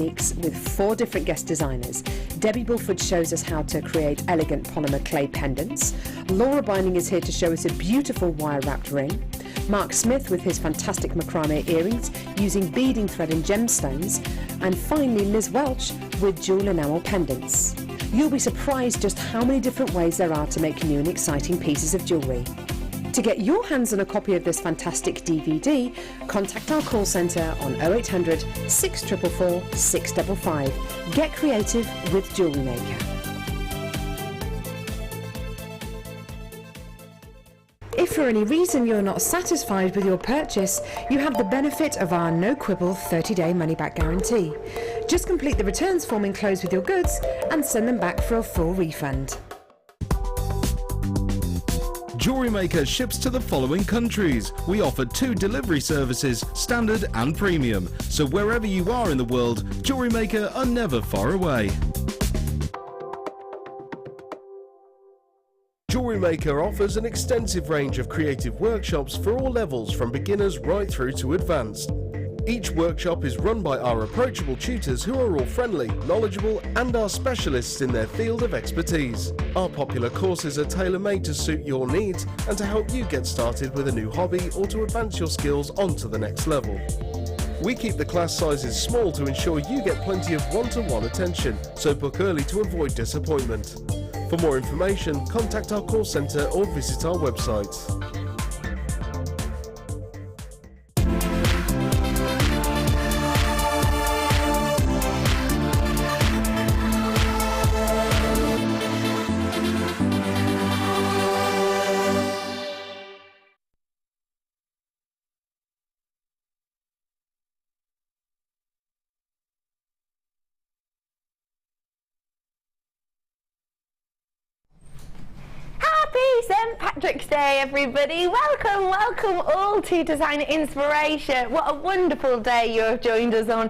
weeks with 4 different guest designers. Debbie Bulford shows us how to create elegant polymer clay pendants. Laura Binding is here to show us a beautiful wire-wrapped ring. Mark Smith with his fantastic macrame earrings using beading thread and gemstones. And finally Liz Welch with jewel enamel pendants. You'll be surprised just how many different ways there are to make new and exciting pieces of jewellery. To get your hands on a copy of this fantastic DVD, contact our call centre on 0800 644 655. Get creative with Jewellery Maker. If for any reason you're not satisfied with your purchase, you have the benefit of our no quibble 30-day money-back guarantee. Just complete the returns form enclosed with your goods and send them back for a full refund. Jewellery Maker ships to the following countries. We offer 2 delivery services, standard and premium. So wherever you are in the world, Jewellery Maker are never far away. Jewellery Maker offers an extensive range of creative workshops for all levels, from beginners right through to advanced. Each workshop is run by our approachable tutors who are all friendly, knowledgeable and are specialists in their field of expertise. Our popular courses are tailor-made to suit your needs and to help you get started with a new hobby or to advance your skills onto the next level. We keep the class sizes small to ensure you get plenty of one-to-one attention, so book early to avoid disappointment. For more information, contact our call centre or visit our website. St. Patrick's Day, everybody. Welcome all to Designer Inspiration. What a wonderful day you have joined us on.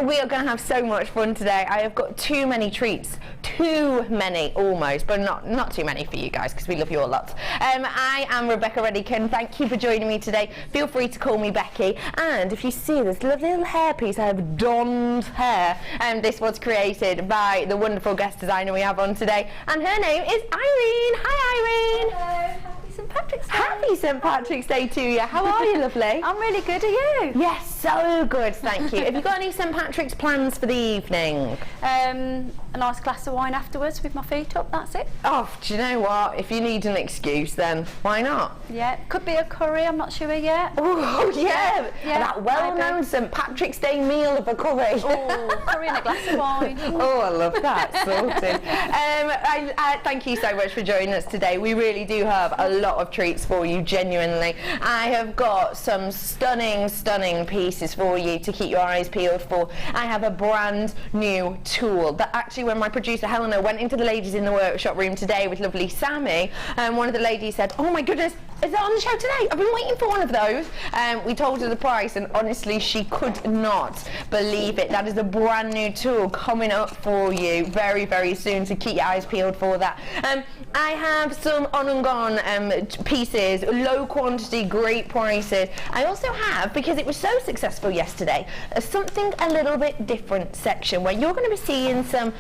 We are going to have so much fun today. I have got too many treats. Too many, almost, but not too many for you guys, because we love you a lot. I am Rebecca Redican. Thank you for joining me today. Feel free to call me Becky. And if you see this lovely little hairpiece, I have donned hair. This was created by the wonderful guest designer we have on today, and her name is Irene. Hi, Irene. Hello, happy St. Patrick's Day. Happy St. Patrick's Day to you. How are you, lovely? I'm really good, are you? Yes, so good, thank you. Have you got any St. Patrick's plans for the evening? A nice glass of wine afterwards with my feet up, that's it. Oh, do you know what? If you need an excuse, then why not? Yeah, could be a curry, I'm not sure yet. Oh, yeah. Yeah, that well-known St. Patrick's Day meal of a curry. Oh, curry and a glass of wine. Oh, I love that. Sorted. I thank you so much for joining us today. We really do have a lot of treats for you, genuinely. I have got some stunning pieces for you to keep your eyes peeled for. I have a brand new tool that actually, when my producer Helena went into the ladies in the workshop room today with lovely Sammy, one of the ladies said, "Oh my goodness, is it on the show today? I've been waiting for one of those." We told her the price, and honestly she could not believe it. That is a brand new tool coming up for you very soon, so keep your eyes peeled for that. I have some on and gone pieces, low quantity, great prices. I also have, because it was so successful yesterday, something a little bit different section where you're going to be seeing some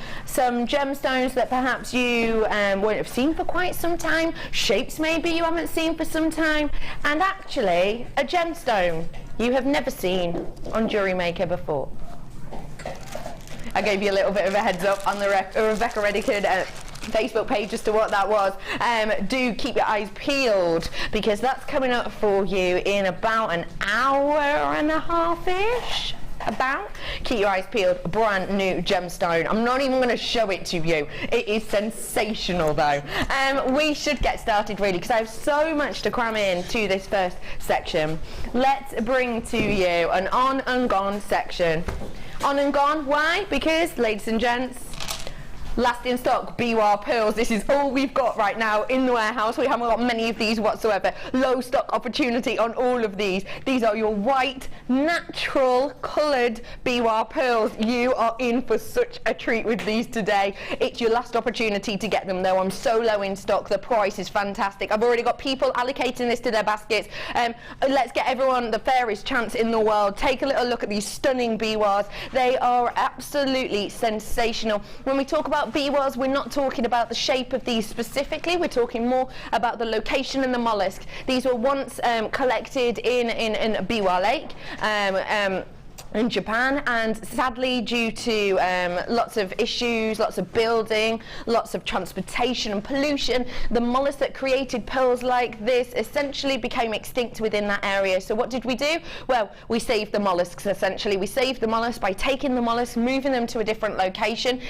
gemstones that perhaps you won't have seen for quite some time, shapes maybe you haven't seen for some time, and actually a gemstone you have never seen on Jewellery Maker before. I gave you a little bit of a heads up on the Rebecca Redican Facebook page as to what that was. Do keep your eyes peeled, because that's coming up for you in about an hour and a half-ish. Keep your eyes peeled. A brand new gemstone. I'm not even going to show it to you. It is sensational though. We should get started really, because I have so much to cram into this first section. Let's bring to you an on and gone section. On and gone, why? Because, ladies and gents, Last in stock, Biwa pearls. This is all we've got right now in the warehouse. We haven't got many of these whatsoever. Low stock opportunity on all of these. These are your white, natural, coloured Biwa pearls. You are in for such a treat with these today. It's your last opportunity to get them though. I'm so low in stock. The price is fantastic. I've already got people allocating this to their baskets. Let's get everyone the fairest chance in the world. Take a little look at these stunning Biwas. They are absolutely sensational. When we talk about Biwas, we're not talking about the shape of these specifically, we're talking more about the location and the mollusk. These were once collected in Biwa Lake. In Japan, and sadly due to lots of issues, lots of building, lots of transportation and pollution, the mollusks that created pearls like this essentially became extinct within that area. So what did we do? Well, we saved the mollusks essentially. We saved the mollusks by taking the mollusks, moving them to a different location.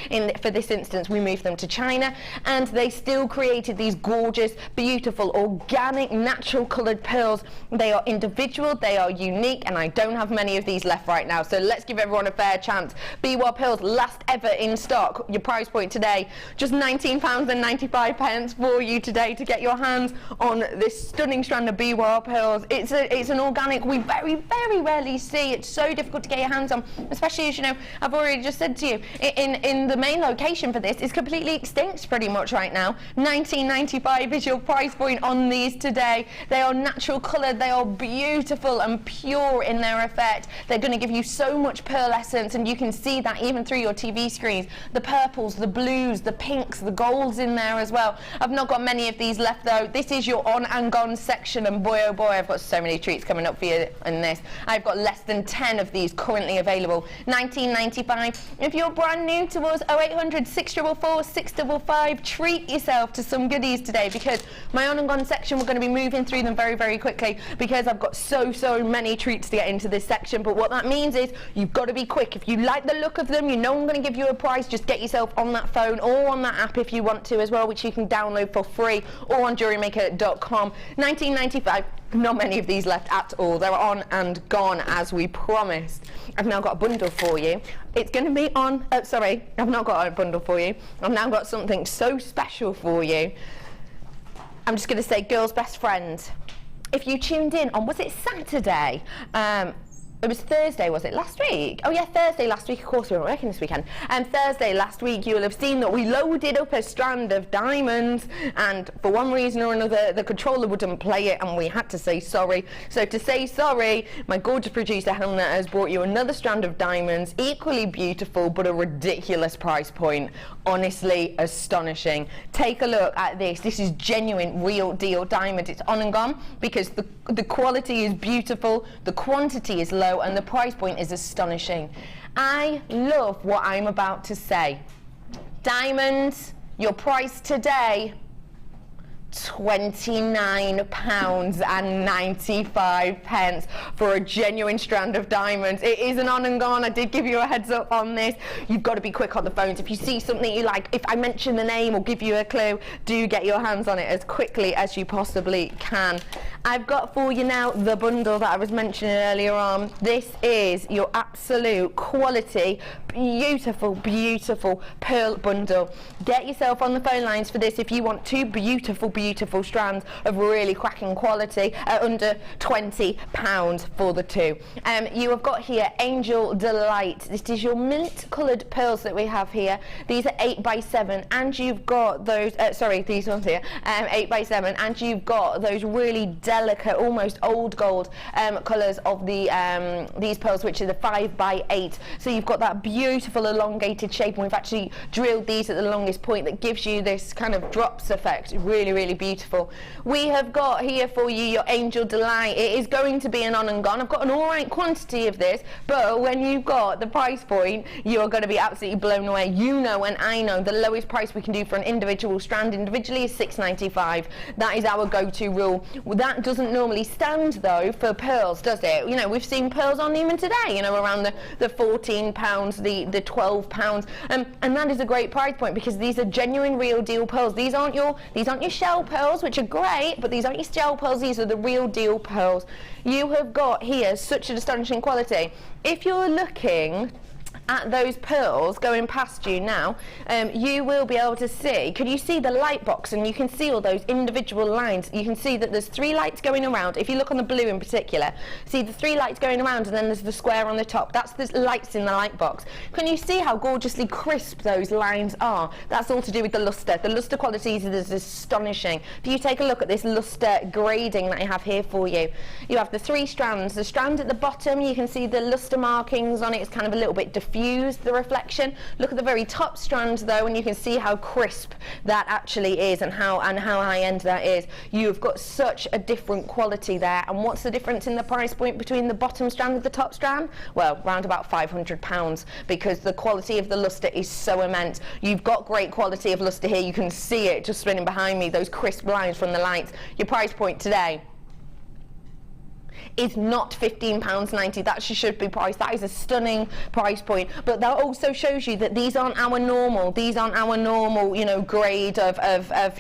For this instance, we moved them to China, and they still created these gorgeous, beautiful, organic, natural coloured pearls. They are individual, they are unique, and I don't have many of these left right now. So let's give everyone a fair chance. Biwa pearls, last ever in stock. Your price point today, just £19.95 for you today to get your hands on this stunning strand of Biwa pearls. It's an organic we very, very rarely see. It's so difficult to get your hands on, especially as you know, I've already just said to you, in the main location for this is completely extinct pretty much right now. £19.95 is your price point on these today. They are natural coloured, they are beautiful and pure in their effect. They're going to give you so much pearl essence, and you can see that even through your TV screens. The purples, the blues, the pinks, the golds in there as well. I've not got many of these left though. This is your on and gone section, and boy oh boy, I've got so many treats coming up for you in this. I've got less than 10 of these currently available. £19.95. If you're brand new to us, 0800 644 655. Treat yourself to some goodies today, because my on and gone section, we're going to be moving through them very, very quickly, because I've got so many treats to get into this section. But what that means is you've got to be quick. If you like the look of them, you know I'm going to give you a price, just get yourself on that phone or on that app if you want to as well, which you can download for free, or on JewelleryMaker.com. £19.95. Not many of these left at all. They're on and gone as we promised. I've now got a bundle for you. It's going to be on, sorry, I've not got a bundle for you. I've now got something so special for you. I'm just going to say, girl's best friend. If you tuned in on, was it Saturday? It was Thursday, was it? Last week? Oh yeah, Thursday last week. Of course, we weren't working this weekend. And Thursday last week, you will have seen that we loaded up a strand of diamonds, and for one reason or another, the controller wouldn't play it, and we had to say sorry. So to say sorry, my gorgeous producer Helena has brought you another strand of diamonds, equally beautiful, but a ridiculous price point. Honestly, astonishing. Take a look at this. This is genuine, real deal diamond. It's on and gone because the quality is beautiful, the quantity is low, and the price point is astonishing. I love what I'm about to say. Diamonds, your price today, £29.95 for a genuine strand of diamonds. It is an on and gone. I did give you a heads up on this. You've got to be quick on the phones. If you see something you like, if I mention the name or give you a clue, do get your hands on it as quickly as you possibly can. I've got for you now the bundle that I was mentioning earlier on. This is your absolute quality, beautiful, beautiful pearl bundle. Get yourself on the phone lines for this if you want two beautiful strands of really cracking quality at under £20 for the two. You have got here Angel Delight. This is your mint coloured pearls that we have here. These are 8x7, and you've got those, sorry, these ones here, 8x7, and you've got those really delicate, almost old gold colours of these pearls, which are the 5x8. So you've got that beautiful elongated shape, and we've actually drilled these at the longest point that gives you this kind of drops effect. Really, really beautiful. We have got here for you your Angel Delight. It is going to be an on and gone. I've got an alright quantity of this, but when you've got the price point, you're going to be absolutely blown away. You know, and I know, the lowest price we can do for an individual strand individually is £6.95. That is our go-to rule. That doesn't normally stand though for pearls, does it? You know, we've seen pearls on even today, you know, around the £14, the £12, and that is a great price point because these are genuine, real deal pearls. These aren't your shell pearls, which are great, but these aren't your shell pearls. These are the real deal pearls. You have got here such an astonishing quality. If you're looking at those pearls going past you now, you will be able to see, can you see the light box, and you can see all those individual lines. You can see that there's 3 lights going around. If you look on the blue in particular, see the 3 lights going around, and then there's the square on the top. That's the lights in the light box. Can you see how gorgeously crisp those lines are? That's all to do with the luster. The luster qualities is astonishing. If you take a look at this luster grading that I have here for you, you have the 3 strands. The strand at the bottom, you can see the luster markings on it. It's kind of a little bit diffused, the reflection. Look at the very top strand though, and you can see how crisp that actually is, and how high end that is. You've got such a different quality there. And what's the difference in the price point between the bottom strand and the top strand? Well, around about £500, because the quality of the luster is so immense. You've got great quality of luster here. You can see it just spinning behind me, those crisp lines from the lights. Your price point today is not £15.90. That should be priced. That is a stunning price point. But that also shows you that these aren't our normal. These aren't our normal, you know, grade of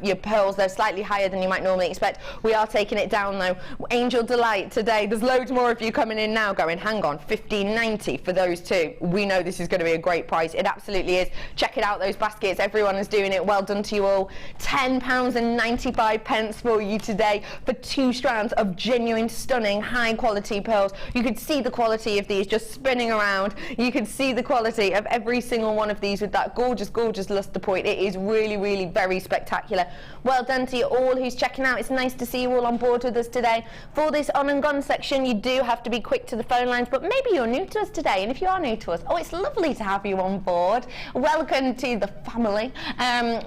your pearls. They're slightly higher than you might normally expect. We are taking it down though. Angel Delight today. There's loads more of you coming in now going, hang on, £15.90 for those 2. We know this is going to be a great price. It absolutely is. Check it out, those baskets. Everyone is doing it. Well done to you all. £10.95 for you today for 2 strands of genuine, stunning, high quality pearls. You can see the quality of these just spinning around. You can see the quality of every single one of these with that gorgeous luster point. It is really very spectacular. Well done to you all who's checking out. It's nice to see you all on board with us today. For this on and gone section, you do have to be quick to the phone lines, but maybe you're new to us today, and if you are new to us, oh, it's lovely to have you on board. Welcome to the family.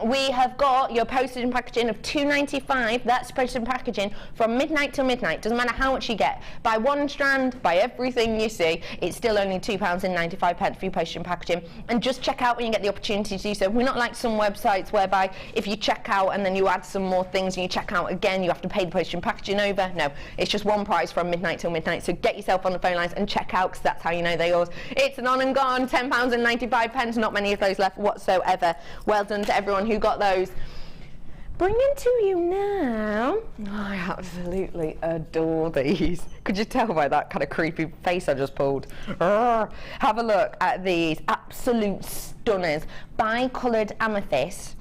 We have got your postage and packaging of £2.95. That's postage and packaging from midnight till midnight. Doesn't matter how much you get. Buy 1 strand, buy everything you see. It's still only £2.95 for your postage and packaging. And just check out when you get the opportunity to do so. We're not like some websites whereby if you check out and then you add some more things and you check out again, you have to pay the postage and packaging over. No, it's just one price from midnight till midnight. So get yourself on the phone lines and check out, because that's how you know they're yours. It's an on and gone, £10.95. Not many of those left whatsoever. Well done to everyone who got those. Bringing to you now, I absolutely adore these. Could you tell by that kind of creepy face I just pulled? Have a look at these absolute stunners. Bi-coloured amethyst.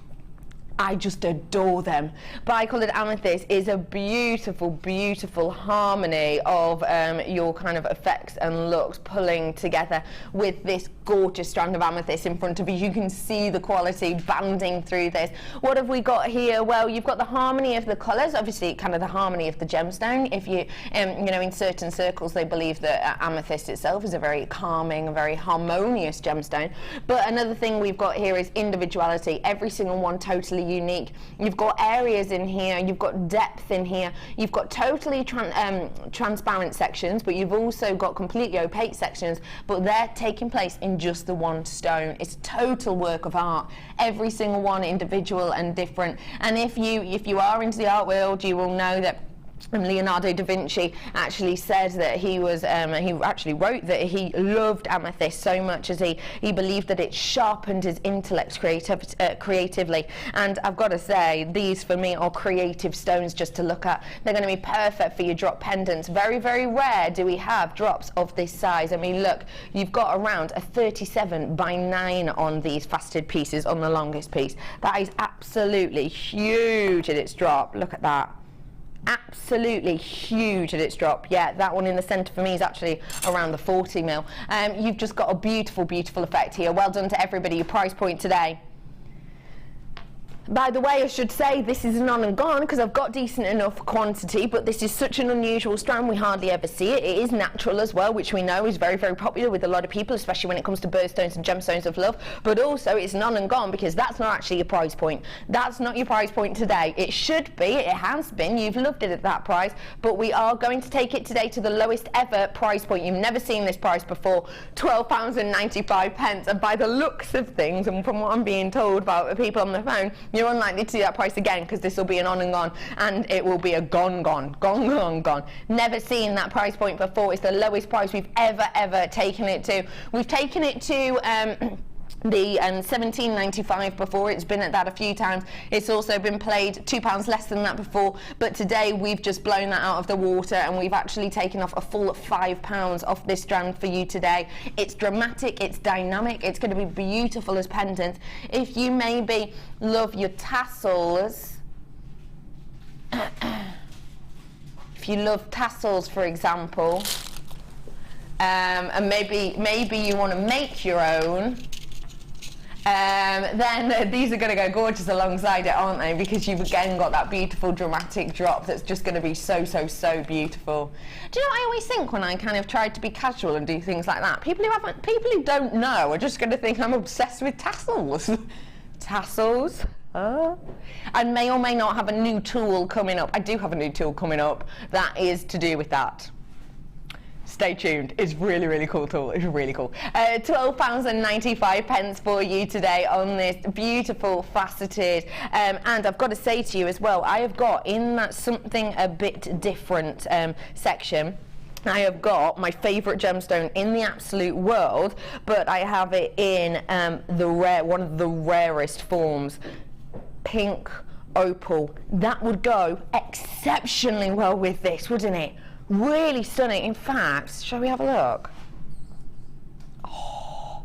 I just adore them. Bi-coloured amethyst is a beautiful harmony of your kind of effects and looks pulling together with this gorgeous strand of amethyst in front of you. You can see the quality banding through this. What have we got here? Well, you've got the harmony of the colours, obviously kind of the harmony of the gemstone. If you, you know, in certain circles they believe that amethyst itself is a very calming, a very harmonious gemstone. But another thing we've got here is individuality. Every single one totally unique. You've got areas in here, you've got depth in here, you've got totally transparent sections, but you've also got completely opaque sections, but they're taking place in just the one stone. It's total work of art. Every single one individual and different. And if you are into the art world, you will know that Leonardo da Vinci actually said that he actually wrote that he loved amethyst so much as he believed that it sharpened his intellect creatively. And I've got to say, these for me are creative stones just to look at. They're going to be perfect for your drop pendants. Very rare do we have drops of this size. I mean, look, you've got around a 37 by 9 on these faceted pieces on the longest piece. That is absolutely huge at its drop. Look at that. Absolutely huge at its drop. Yeah, that one in the centre for me is actually around the 40 mil. You've just got a beautiful effect here. Well done to everybody. Your price point today. By the way, I should say this is an on and gone because I've got decent enough quantity, but this is such an unusual strand, we hardly ever see it. It is natural as well, which we know is very popular with a lot of people, especially when it comes to birthstones and gemstones of love. But also it's an on and gone because that's not actually your price point. That's not your price point today. It should be, it has been, you've loved it at that price, but we are going to take it today to the lowest ever price point. You've never seen this price before, £12.95. And by the looks of things, and from what I'm being told by the people on the phone, you're unlikely to see that price again because this will be an on and gone, and it will be a gone. Never seen that price point before. It's the lowest price we've ever taken it to. We've taken it to the £17.95 before. It's been at that a few times. It's also been played £2 less than that before, but today we've just blown that out of the water and we've actually taken off a full £5 off this strand for you today. It's dramatic, it's dynamic, it's going to be beautiful as pendants. If you maybe love your tassels, if you love tassels, for example, and maybe you want to make your own, then these are going to go gorgeous alongside it, aren't they? Because you've again got that beautiful dramatic drop that's just going to be so beautiful. Do you know what I always think when I kind of try to be casual and do things like that? People who don't know are just going to think I'm obsessed with tassels. Tassels. I may or may not have a new tool coming up. I do have a new tool coming up that is to do with that. Stay tuned. It's really cool tool. It's really cool. £12.95 for you today on this beautiful faceted. And I've got to say to you as well, I have got in that something a bit different section, I have got my favourite gemstone in the absolute world, but I have it in one of the rarest forms, pink opal. That would go exceptionally well with this, wouldn't it? Really stunning. In fact, shall we have a look? Oh,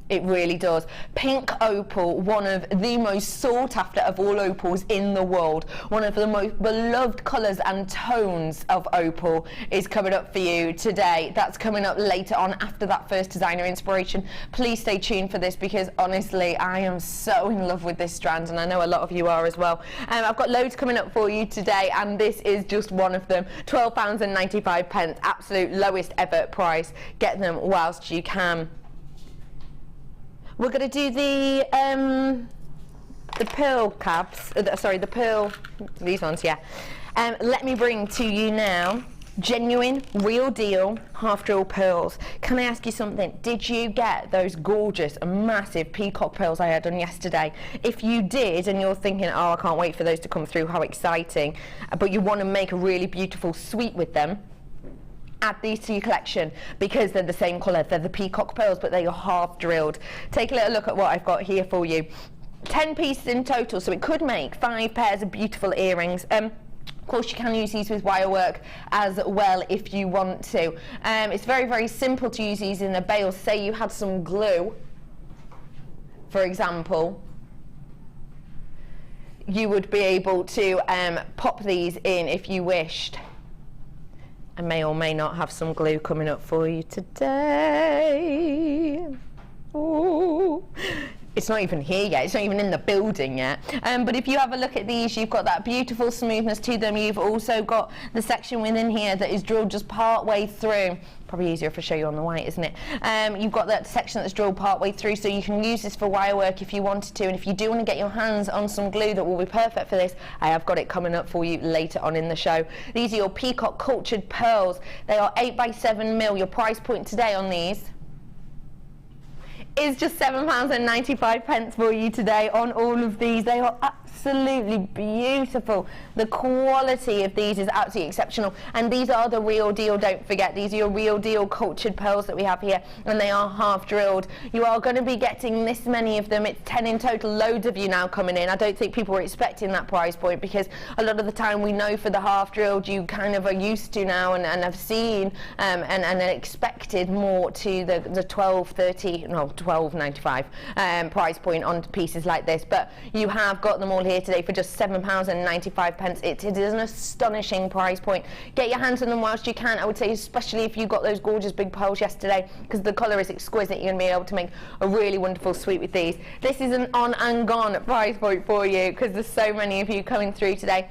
it really does. Pink opal, one of the most sought after of all opals in the world. One of the most beloved colours and tones of opal is coming up for you today. That's coming up later on after that first designer inspiration. Please stay tuned for this because honestly, I am so in love with this strand and I know a lot of you are as well. I've got loads coming up for you today and this is just one of them. £12.95, absolute lowest ever price. Get them whilst you can. We're going to do the pearl caps, the pearl, these ones, yeah. Let me bring to you now genuine, real deal, half drill pearls. Can I ask you something? Did you get those gorgeous, massive peacock pearls I had on yesterday? If you did and you're thinking, oh, I can't wait for those to come through, how exciting, but you want to make a really beautiful suite with them, add these to your collection because they're the same colour. They're the peacock pearls, but they're half drilled. Take a little look at what I've got here for you. 10 pieces in total, so it could make 5 pairs of beautiful earrings. Of course, you can use these with wire work as well if you want to. It's very simple to use these in a bale. Say you had some glue, for example, you would be able to pop these in if you wished. I may or may not have some glue coming up for you today. Ooh. It's not even here yet, it's not even in the building yet. But if you have a look at these, you've got that beautiful smoothness to them. You've also got the section within here that is drilled just part way through. Probably easier if I show you on the white, isn't it? You've got that section that's drilled part way through, so you can use this for wire work if you wanted to. And if you do want to get your hands on some glue that will be perfect for this, I have got it coming up for you later on in the show. These are your peacock cultured pearls. They are 8x7mm. Your price point today on these is just £7.95 for you today on all of these. They are absolutely beautiful. The quality of these is absolutely exceptional, and these are the real deal. Don't forget, these are your real deal cultured pearls that we have here, and they are half drilled. You are going to be getting this many of them. It's 10 in total. Loads of you now coming in. I don't think people were expecting that price point because a lot of the time we know for the half drilled you kind of are used to now and have seen and expected more to the 12.95 price point on pieces like this, but you have got them all here today for just £7.95. It is an astonishing price point. Get your hands on them whilst you can. I would say especially if you got those gorgeous big pearls yesterday, because the colour is exquisite. You're going to be able to make a really wonderful suite with these. This is an on and gone price point for you because there's so many of you coming through today.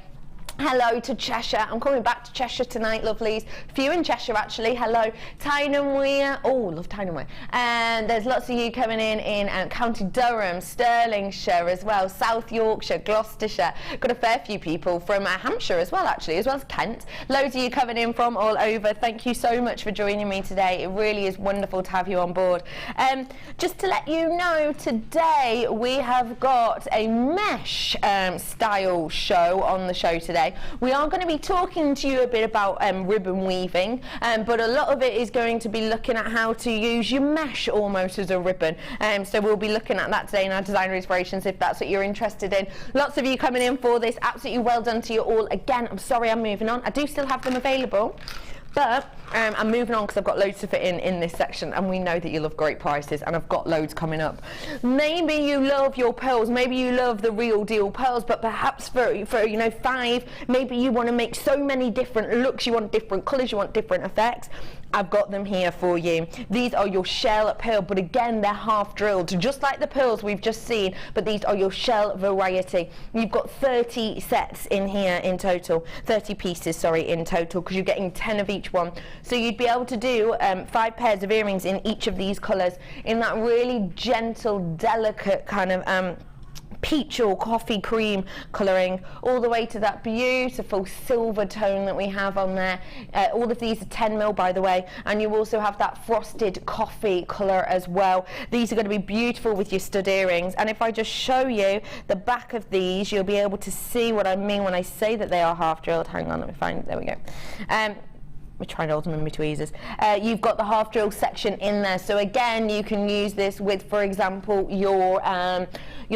Hello to Cheshire. I'm coming back to Cheshire tonight, lovelies. Few in Cheshire, actually. Hello. Tyne Weir. Oh, love Tyne Weir. And there's lots of you coming in County Durham, Stirlingshire as well, South Yorkshire, Gloucestershire. Got a fair few people from Hampshire as well, actually, as well as Kent. Loads of you coming in from all over. Thank you so much for joining me today. It really is wonderful to have you on board. Just to let you know, today we have got a mesh style show on the show today. today. We are going to be talking to you a bit about ribbon weaving, but a lot of it is going to be looking at how to use your mesh almost as a ribbon. So we'll be looking at that today in our designer inspirations if that's what you're interested in. Lots of you coming in for this, absolutely well done to you all. Again, I'm sorry I'm moving on. I do still have them available, but I'm moving on because I've got loads to fit in this section, and we know that you love great prices, and I've got loads coming up. Maybe you love your pearls, maybe you love the real deal pearls, but perhaps for you know, 5, maybe you want to make so many different looks, you want different colours, you want different effects. I've got them here for you. These are your shell pearl, but again, they're half drilled, just like the pearls we've just seen, but these are your shell variety. You've got 30 sets in here in total, 30 pieces, sorry, in total, because you're getting 10 of each one. So you'd be able to do 5 pairs of earrings in each of these colours, in that really gentle, delicate kind of peach or coffee cream colouring, all the way to that beautiful silver tone that we have on there. All of these are 10mm, by the way, and you also have that frosted coffee colour as well. These are going to be beautiful with your stud earrings, and if I just show you the back of these, you'll be able to see what I mean when I say that they are half drilled. Hang on, let me find it. There we go. We're trying to hold them in my tweezers. You've got the half drill section in there, so again you can use this with, for example, your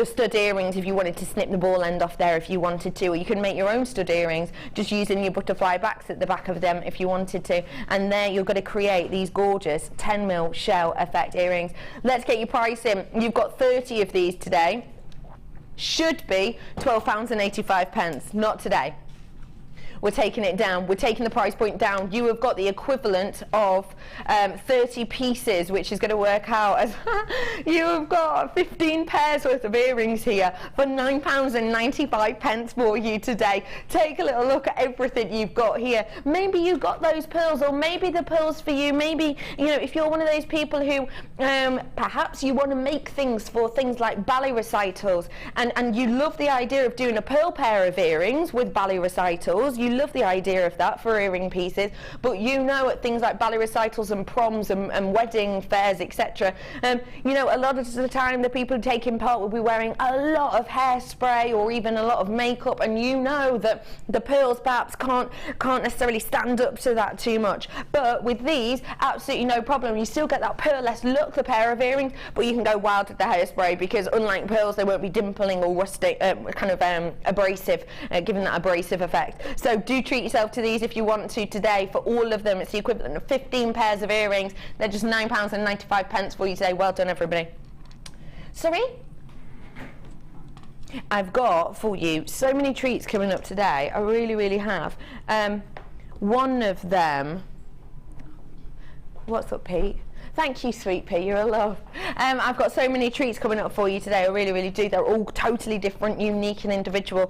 stud earrings if you wanted to snip the ball end off there if you wanted to, or you can make your own stud earrings just using your butterfly backs at the back of them if you wanted to, and there you're going to create these gorgeous 10mm shell effect earrings. Let's get your price in. You've got 30 of these today. Should be £12.85, not today. We're taking it down. We're taking the price point down. You have got the equivalent of 30 pieces, which is going to work out as you have got 15 pairs worth of earrings here for £9.95 for you today. Take a little look at everything you've got here. Maybe you got those pearls, or maybe the pearls for you. Maybe, you know, if you're one of those people who perhaps you want to make things for things like ballet recitals, and you love the idea of doing a pearl pair of earrings with ballet recitals. You love the idea of that for earring pieces, but you know, at things like ballet recitals and proms and wedding fairs, etc., you know, a lot of the time the people taking part will be wearing a lot of hairspray or even a lot of makeup, and you know that the pearls perhaps can't necessarily stand up to that too much. But with these, absolutely no problem. You still get that pearlesque look, the pair of earrings, but you can go wild with the hairspray, because unlike pearls, they won't be dimpling or rustic, kind of abrasive, giving that abrasive effect. So do treat yourself to these if you want to today. For all of them, it's the equivalent of 15 pairs of earrings. They're just £9.95 for you today. Well done, everybody. Sorry? I've got for you so many treats coming up today. I really, really have. One of them... What's up, Pete? Thank you, sweet pea, you're a love. I've got so many treats coming up for you today. I really, really do. They're all totally different, unique and individual.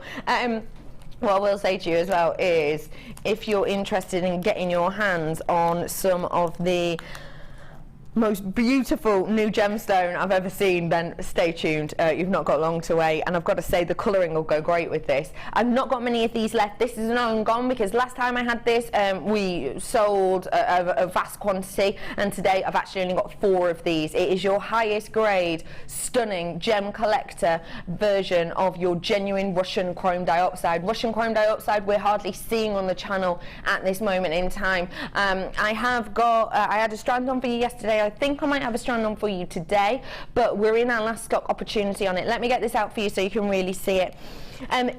What I will say to you as well is, if you're interested in getting your hands on some of the most beautiful new gemstone I've ever seen, then stay tuned. You've not got long to wait, and I've got to say the colouring will go great with this. I've not got many of these left. This is an on and gone, because last time I had this we sold a vast quantity, and today I've actually only got 4 of these. It is your highest grade, stunning gem collector version of your genuine Russian chrome dioxide. Russian chrome dioxide we're hardly seeing on the channel at this moment in time. I have got, I had a strand on for you yesterday. I think I might have a strand on for you today, but we're in our last stock opportunity on it. Let me get this out for you so you can really see it.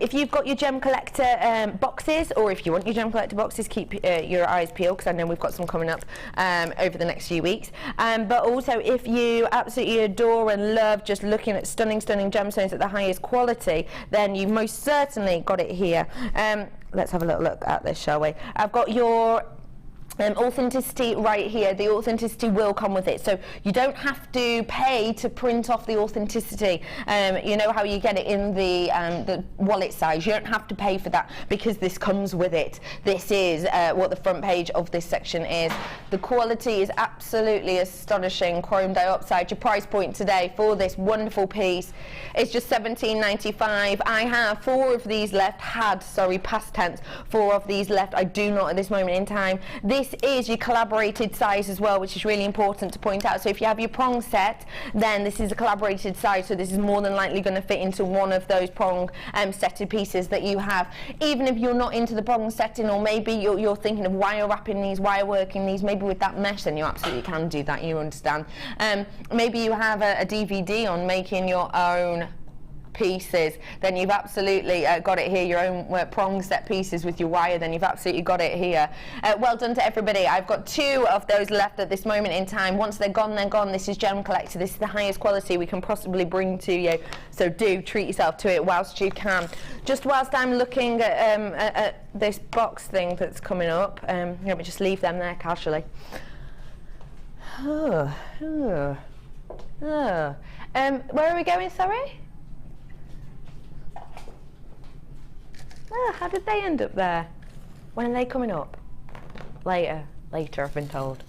If you've got your gem collector boxes, or if you want your gem collector boxes, keep your eyes peeled, because I know we've got some coming up over the next few weeks. But also, if you absolutely adore and love just looking at stunning, stunning gemstones at the highest quality, then you've most certainly got it here. Let's have a little look at this, shall we? I've got your authenticity right here. The authenticity will come with it, so you don't have to pay to print off the authenticity. You know how you get it in the wallet size. You don't have to pay for that, because this comes with it. This is what the front page of this section is. The quality is absolutely astonishing. Chrome dioxide. Your price point today for this wonderful piece is just £17.95. I have 4 of these left. Past tense, 4 of these left. I do not at this moment in time. This this is your collaborated size as well, which is really important to point out. So if you have your prong set, then this is a collaborated size, so this is more than likely going to fit into one of those prong setted pieces that you have. Even if you're not into the prong setting, or maybe you're thinking of wire wrapping these, wire working these, maybe with that mesh, then you absolutely can do that, you understand. Maybe you have a DVD on making your own pieces, then you've absolutely got it here, your own prong set pieces with your wire, then you've absolutely got it here. Well done to everybody. I've got 2 of those left at this moment in time. Once they're gone, they're gone. This is Gem Collector. This is the highest quality we can possibly bring to you, so do treat yourself to it whilst you can. Just whilst I'm looking at this box thing that's coming up, let me just leave them there casually. Where are we going, sorry? How did they end up there? When are they coming up? Later, I've been told.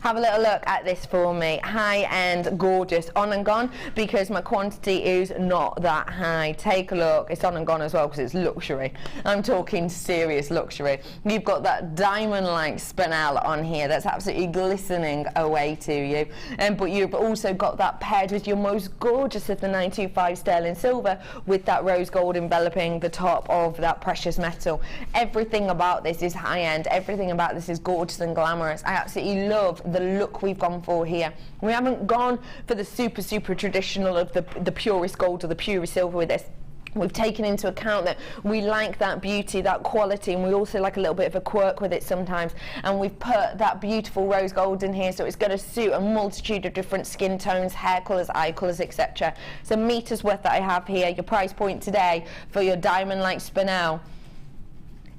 Have a little look at this for me. High-end, gorgeous, on and gone, because my quantity is not that high. Take a look. It's on and gone as well because it's luxury. I'm talking serious luxury. You've got that diamond-like spinel on here that's absolutely glistening away to you. But you've also got that paired with your most gorgeous of the 925 sterling silver with that rose gold enveloping the top of that precious metal. Everything about this is high-end. Everything about this is gorgeous and glamorous. I absolutely love the look we've gone for here. We haven't gone for the super traditional of the purest gold or the purest silver with this. We've taken into account that we like that beauty, that quality, and we also like a little bit of a quirk with it sometimes. And we've put that beautiful rose gold in here, so it's going to suit a multitude of different skin tones, hair colours, eye colours, etc. It's a meter's worth that I have here. Your price point today for your diamond-like spinel,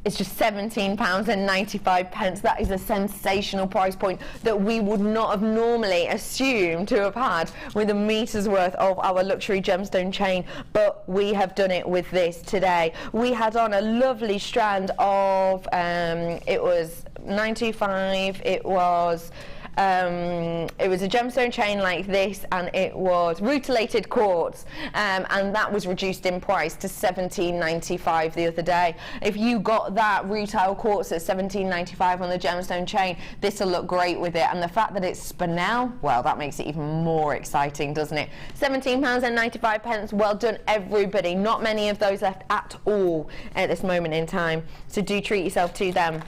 it's just £17.95. That is a sensational price point that we would not have normally assumed to have had with a meter's worth of our luxury gemstone chain, but we have done it with this today. We had on a lovely strand of, it was 925, it was a gemstone chain like this, and it was rutilated quartz, and that was reduced in price to £17.95 the other day. If you got that rutile quartz at £17.95 on the gemstone chain, this will look great with it, and the fact that it's spinel, well, that makes it even more exciting, doesn't it? £17.95. Well done, everybody. Not many of those left at all at this moment in time, so do treat yourself to them.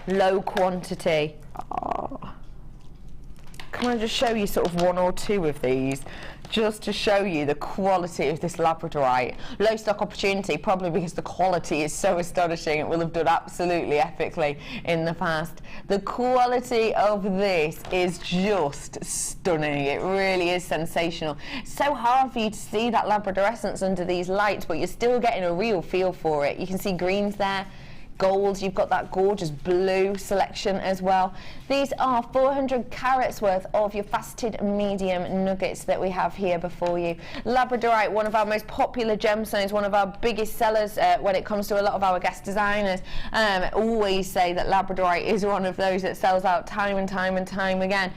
Low quantity. Oh. Can I just show you sort of 1 or 2 of these, just to show you the quality of this Labradorite? Low stock opportunity, probably because the quality is so astonishing. It will have done absolutely epically in the past. The quality of this is just stunning. It really is sensational. It's so hard for you to see that Labradorescence under these lights, but you're still getting a real feel for it. You can see greens there, golds, you've got that gorgeous blue selection as well. These are 400 carats worth of your faceted medium nuggets that we have here before you. Labradorite, one of our most popular gemstones, one of our biggest sellers when it comes to a lot of our guest designers. Always say that Labradorite is one of those that sells out time and time and time again.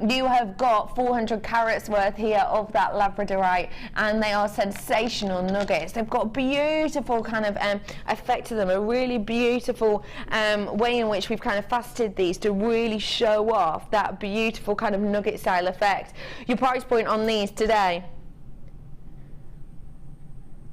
You have got 400 carats worth here of that Labradorite, and they are sensational nuggets. They've got beautiful kind of effect to them, a really beautiful way in which we've kind of faceted these to really show off that beautiful kind of nugget style effect. Your price point on these today,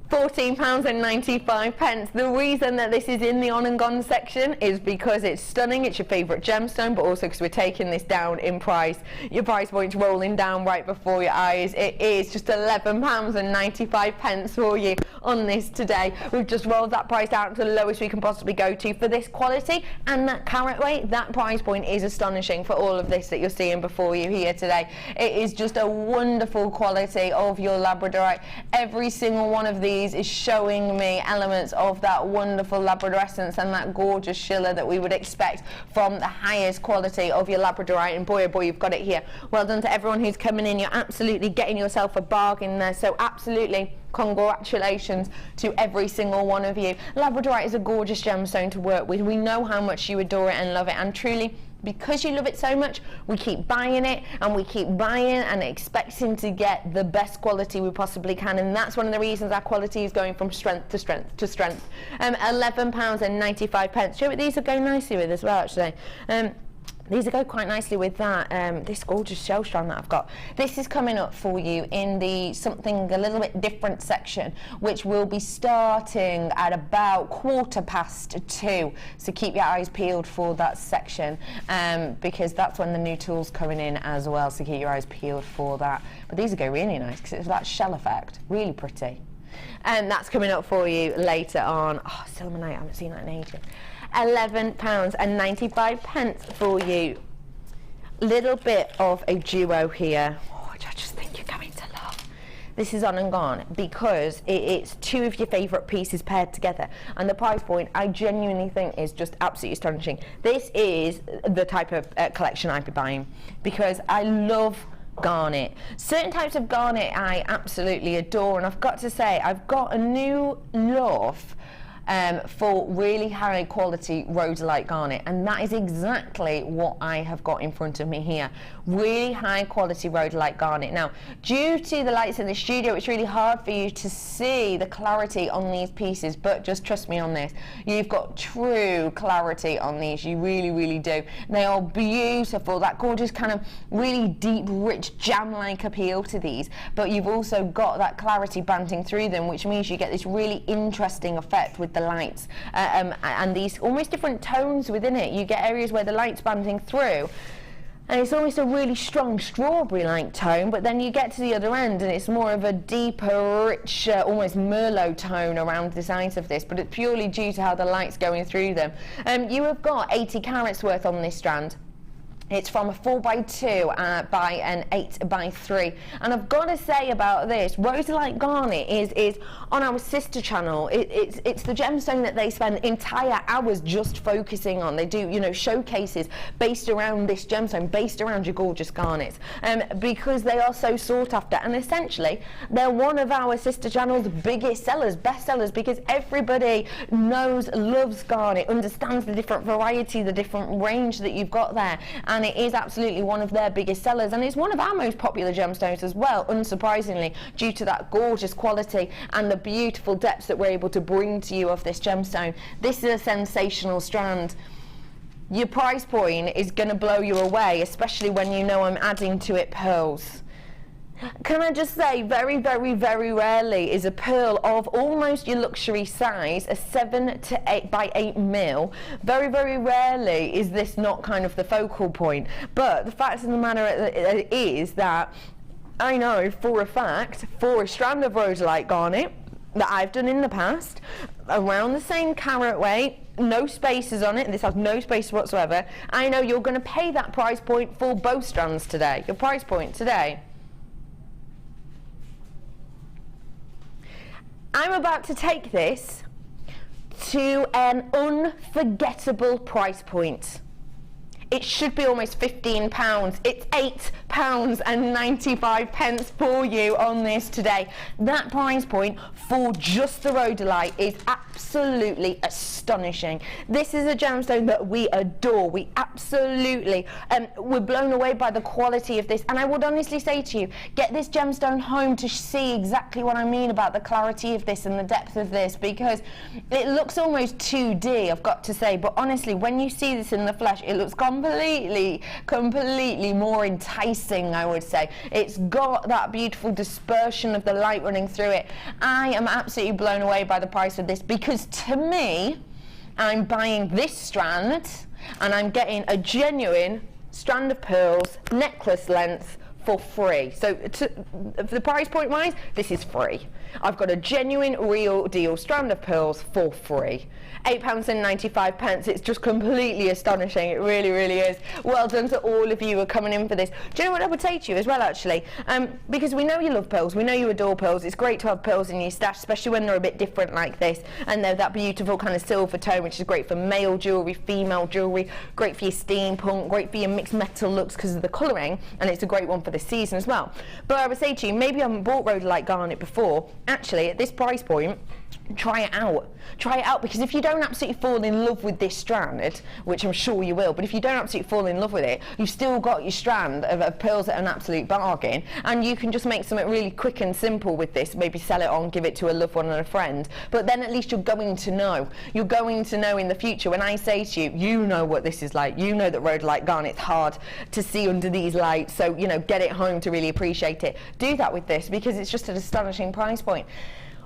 £14.95. The reason that this is in the on and gone section is because it's stunning, it's your favourite gemstone, but also because we're taking this down in price. Your price point's rolling down right before your eyes. It is just £11.95 for you on this today. We've just rolled that price down to the lowest we can possibly go to for this quality and that carat weight. That price point is astonishing for all of this that you're seeing before you here today. It is just a wonderful quality of your Labradorite. Every single one of these is showing me elements of that wonderful Labradorescence and that gorgeous shiller that we would expect from the highest quality of your Labradorite, and boy oh boy, you've got it here. Well done to everyone who's coming in. You're absolutely getting yourself a bargain there, so absolutely congratulations to every single one of you. Labradorite is a gorgeous gemstone to work with. We know how much you adore it and love it, and truly, because you love it so much, we keep buying it, and we keep buying and expecting to get the best quality we possibly can, and that's one of the reasons our quality is going from strength to strength to strength. £11.95. Do you know what these are going nicely with as well, actually? These go quite nicely with that, this gorgeous shell strand that I've got. This is coming up for you in the something a little bit different section, which will be starting at about 2:15. So keep your eyes peeled for that section, because that's when the new tool's coming in as well, so keep your eyes peeled for that. But these go really nice because it's that shell effect, really pretty. And that's coming up for you later on. Oh, Sillimanite, I haven't seen that in ages. £11.95 for you. Little bit of a duo here, which I just think you're going to love. This is on and gone because it's two of your favourite pieces paired together, and the price point I genuinely think is just absolutely astonishing. This is the type of collection I'd be buying because I love garnet. Certain types of garnet I absolutely adore, and I've got to say I've got a new love for really high quality rhodolite garnet, and that is exactly what I have got in front of me here. Really high quality rhodolite garnet. Now, due to the lights in the studio, it's really hard for you to see the clarity on these pieces, but just trust me on this, you've got true clarity on these. You really, really do. They are beautiful, that gorgeous kind of really deep, rich jam-like appeal to these, but you've also got that clarity banding through them, which means you get this really interesting effect with the lights, and these almost different tones within it. You get areas where the light's banding through and it's almost a really strong strawberry-like tone, but then you get to the other end and it's more of a deeper, rich, almost Merlot tone around the sides of this, but it's purely due to how the light's going through them. You have got 80 carats worth on this strand. It's from a 4x2 by an 8x3, and I've got to say about this, rhodolite garnet is on our sister channel. It's the gemstone that they spend entire hours just focusing on. They do, you know, showcases based around this gemstone, based around your gorgeous garnets, because they are so sought after, and essentially they're one of our sister channel's biggest sellers, best sellers, because everybody knows, loves garnet, understands the different variety, the different range that you've got there. And it is absolutely one of their biggest sellers, and it's one of our most popular gemstones as well, unsurprisingly, due to that gorgeous quality and the beautiful depths that we're able to bring to you of this gemstone. This is a sensational strand. Your price point is going to blow you away, especially when you know I'm adding to it pearls. Can I just say, very, very, very rarely is a pearl of almost your luxury size, a 7 to 8 by 8 mil. Very, very rarely is this not kind of the focal point. But the fact of the matter is that I know for a fact, for a strand of rhodolite garnet that I've done in the past, around the same carat weight, no spaces on it, this has no space whatsoever, I know you're going to pay that price point for both strands today. Your price point today. I'm about to take this to an unforgettable price point. It should be almost £15. It's £8.95 for you on this today. That price point for just the rhodolite is absolutely astonishing. This is a gemstone that we adore. We absolutely, we're blown away by the quality of this. And I would honestly say to you, get this gemstone home to see exactly what I mean about the clarity of this and the depth of this, because it looks almost 2D, I've got to say. But honestly, when you see this in the flesh, it looks completely more enticing, I would say. It's got that beautiful dispersion of the light running through it. I am absolutely blown away by the price of this, because to me, I'm buying this strand and I'm getting a genuine strand of pearls, necklace length, for free. So the price point wise, this is free. I've got a genuine, real deal strand of pearls for free. £8.95. It's just completely astonishing. It really, really is. Well done to all of you who are coming in for this. Do you know what I would say to you as well, actually? Because we know you love pearls, we know you adore pearls. It's great to have pearls in your stash, especially when they're a bit different like this, and they're that beautiful kind of silver tone, which is great for male jewellery, female jewellery, great for your steampunk, great for your mixed metal looks because of the colouring, and it's a great one for the season as well. But I would say to you, maybe you haven't bought rhodolite garnet before. Actually, at this price point, try it out. Try it out, because if you don't absolutely fall in love with this strand, which I'm sure you will, but if you don't absolutely fall in love with it, you've still got your strand of pearls at an absolute bargain, and you can just make something really quick and simple with this, maybe sell it on, give it to a loved one and a friend, but then at least you're going to know. You're going to know in the future. When I say to you, you know what this is like, you know that rhodolite garnet's hard to see under these lights, so you know, get it home to really appreciate it. Do that with this, because it's just an astonishing price point.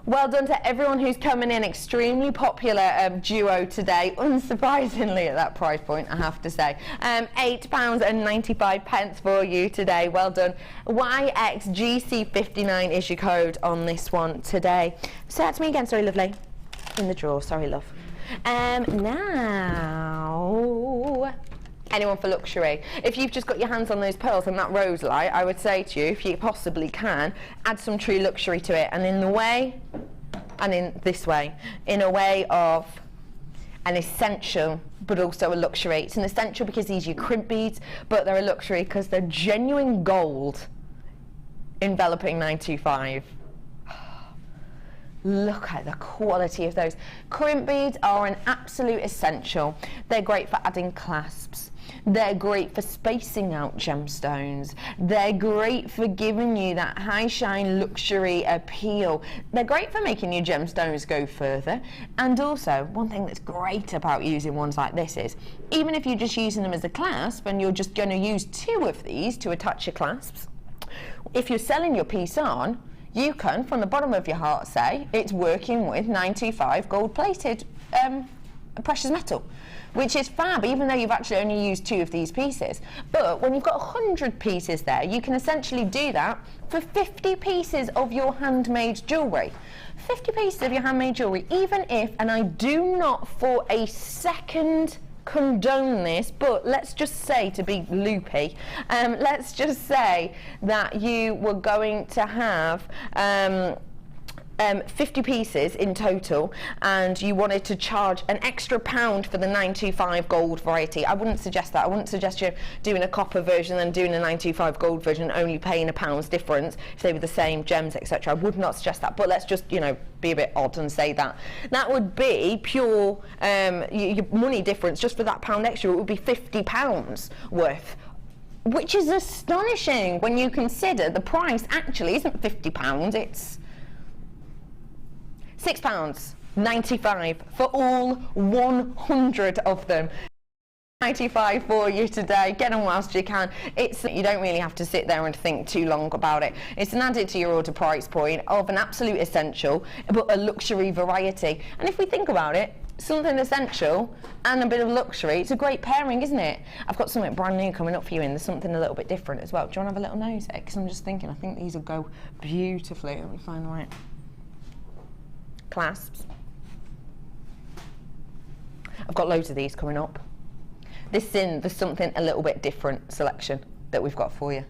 Well done to everyone who's coming in. Extremely popular duo today, unsurprisingly at that price point, I have to say. £8.95 for you today. Well done. YXGC59 is your code on this one today. Say that to me again, sorry, lovely. In the drawer, sorry, love. Now, anyone for luxury. If you've just got your hands on those pearls and that rose light, I would say to you, if you possibly can, add some true luxury to it, and in the way, and in this way, in a way of an essential but also a luxury. It's an essential because these are your crimp beads, but they're a luxury because they're genuine gold enveloping 925. Look at the quality of those. Crimp beads are an absolute essential. They're great for adding clasps. They're great for spacing out gemstones. They're great for giving you that high shine luxury appeal. They're great for making your gemstones go further. And also, one thing that's great about using ones like this is, even if you're just using them as a clasp and you're just going to use 2 of these to attach your clasps, if you're selling your piece on, you can, from the bottom of your heart, say it's working with 925 gold-plated precious metal, which is fab, even though you've actually only used 2 of these pieces. But when you've got 100 pieces there, you can essentially do that for 50 pieces of your handmade jewellery. 50 pieces of your handmade jewellery, even if, and I do not for a second condone this, but let's just say, to be loopy, let's just say that you were going to have 50 pieces in total, and you wanted to charge an extra £1 for the 925 gold variety. I wouldn't suggest that. I wouldn't suggest you doing a copper version and doing a 925 gold version, only paying £1 difference if they were the same gems, etc. I would not suggest that, but let's just, you know, be a bit odd and say that. That would be pure your money difference. Just for that £1 extra, it would be £50 worth, which is astonishing when you consider the price actually isn't £50, it's £6.95 for all 100 of them. 95 for you today. Get on whilst you can. You don't really have to sit there and think too long about it. It's an added to your order price point of an absolute essential, but a luxury variety. And if we think about it, something essential and a bit of luxury, it's a great pairing, isn't it? I've got something brand new coming up for you, and there's something a little bit different as well. Do you want to have a little nose at it? Because I'm just thinking, I think these will go beautifully. Let me find the right clasps. I've got loads of these coming up. There's something a little bit different selection that we've got for you.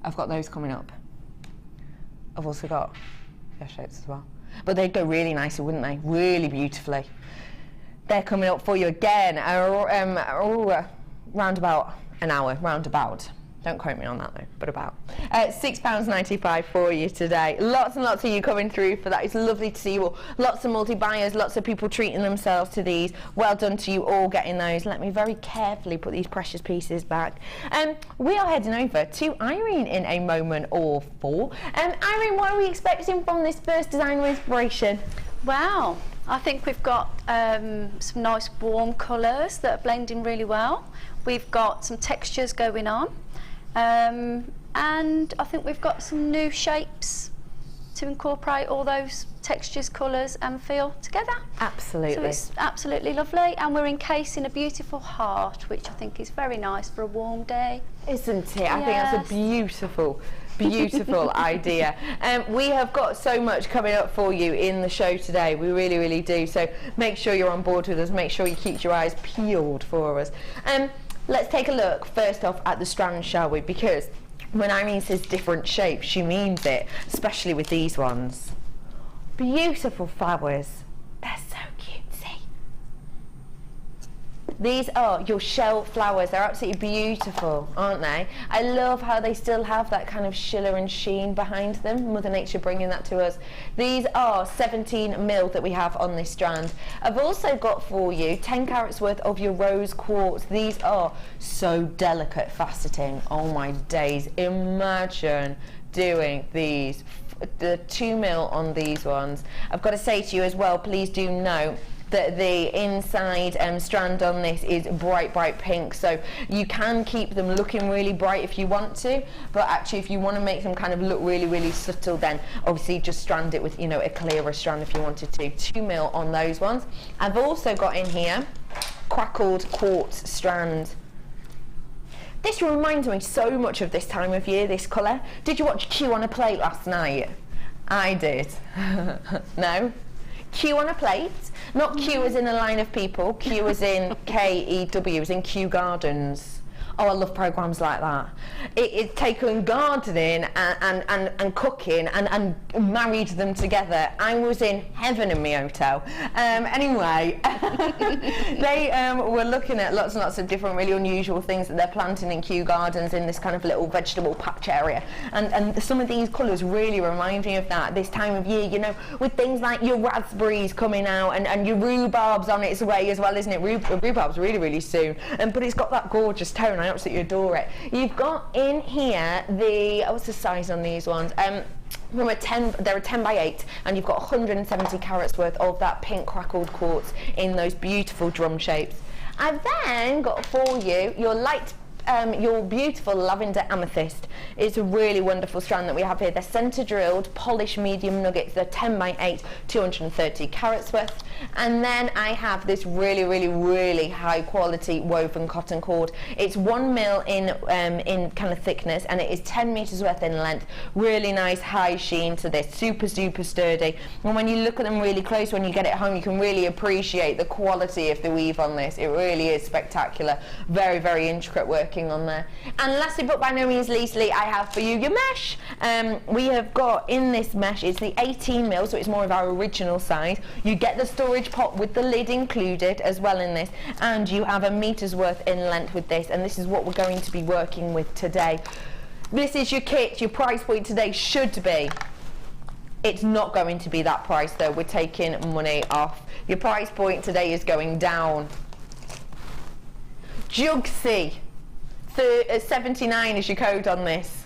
I've got those coming up. I've also got hair shapes as well. But they'd go really nicely, wouldn't they? Really beautifully. They're coming up for you again, round about an hour, roundabout. Don't quote me on that though, but about. £6.95 for you today. Lots and lots of you coming through for that. It's lovely to see you all. Lots of multi-buyers, lots of people treating themselves to these. Well done to you all getting those. Let me very carefully put these precious pieces back. We are heading over to Irene in a moment or 4. Irene, what are we expecting from this first designer inspiration? Wow, I think we've got some nice warm colours that are blending really well. We've got some textures going on. And I think we've got some new shapes to incorporate all those textures, colours and feel together. Absolutely. So it's absolutely lovely, and we're encasing a beautiful heart, which I think is very nice for a warm day. Isn't it? I think that's a beautiful, beautiful idea. We have got so much coming up for you in the show today. We really, really do. So make sure you're on board with us. Make sure you keep your eyes peeled for us. Let's take a look first off at the strands, shall we? Because when Irene says different shapes, she means it, especially with these ones. Beautiful flowers. They're so cutesy. These are your shell flowers. They're absolutely beautiful, aren't they? I love how they still have that kind of shimmer and sheen behind them. Mother Nature bringing that to us. These are 17 mil that we have on this strand. I've also got for you 10 carats worth of your rose quartz. These are so delicate faceting. Oh my days. Imagine doing these, the 2 mil on these ones. I've got to say to you as well, please do note that the inside strand on this is bright pink, so you can keep them looking really bright if you want to, but actually if you want to make them kind of look really subtle, then obviously just strand it with, you know, a clearer strand if you wanted to. 2 mil on those ones. I've also got in here crackled quartz strand. This reminds me so much of this time of year, this colour. Did you watch Q on a Plate last night? I did. No? Q on a Plate, not Q as in a line of people, Q as in K-E-W, as in Kew Gardens. Oh, I love programmes like that. It's taken gardening and cooking and married them together. I was in heaven in my hotel. Anyway, they were looking at lots and lots of different really unusual things that they're planting in Kew Gardens in this kind of little vegetable patch area. And some of these colours really remind me of that this time of year, you know, with things like your raspberries coming out and your rhubarb's on its way as well, isn't it? Rhubarb's really soon. But it's got that gorgeous tone. I absolutely adore it. You've got in here the, what's the size on these ones? From a 10, they're a 10 by 8, and you've got 170 carats worth of that pink crackled quartz in those beautiful drum shapes. I've then got for you your your beautiful lavender amethyst. It's a really wonderful strand that we have here. They're centre drilled, polished medium nuggets. They're 10 by 8, 230 carats worth. And then I have this really high quality woven cotton cord. It's 1 mil in kind of thickness, and it is 10 meters worth in length. Really nice high sheen to this, super sturdy. And when you look at them really close, when you get it home, you can really appreciate the quality of the weave on this. It really is spectacular. Very intricate work on there. And lastly but by no means leastly, I have for you your mesh. We have got in this mesh, it's the 18 mil, so it's more of our original size. You get the storage pot with the lid included as well in this, and you have a meter's worth in length with this, and this is what we're going to be working with today. This is your kit. Your price point today should be, it's not going to be that price though, we're taking money off. Your price point today is going down. Jugsy. 79 is your code on this.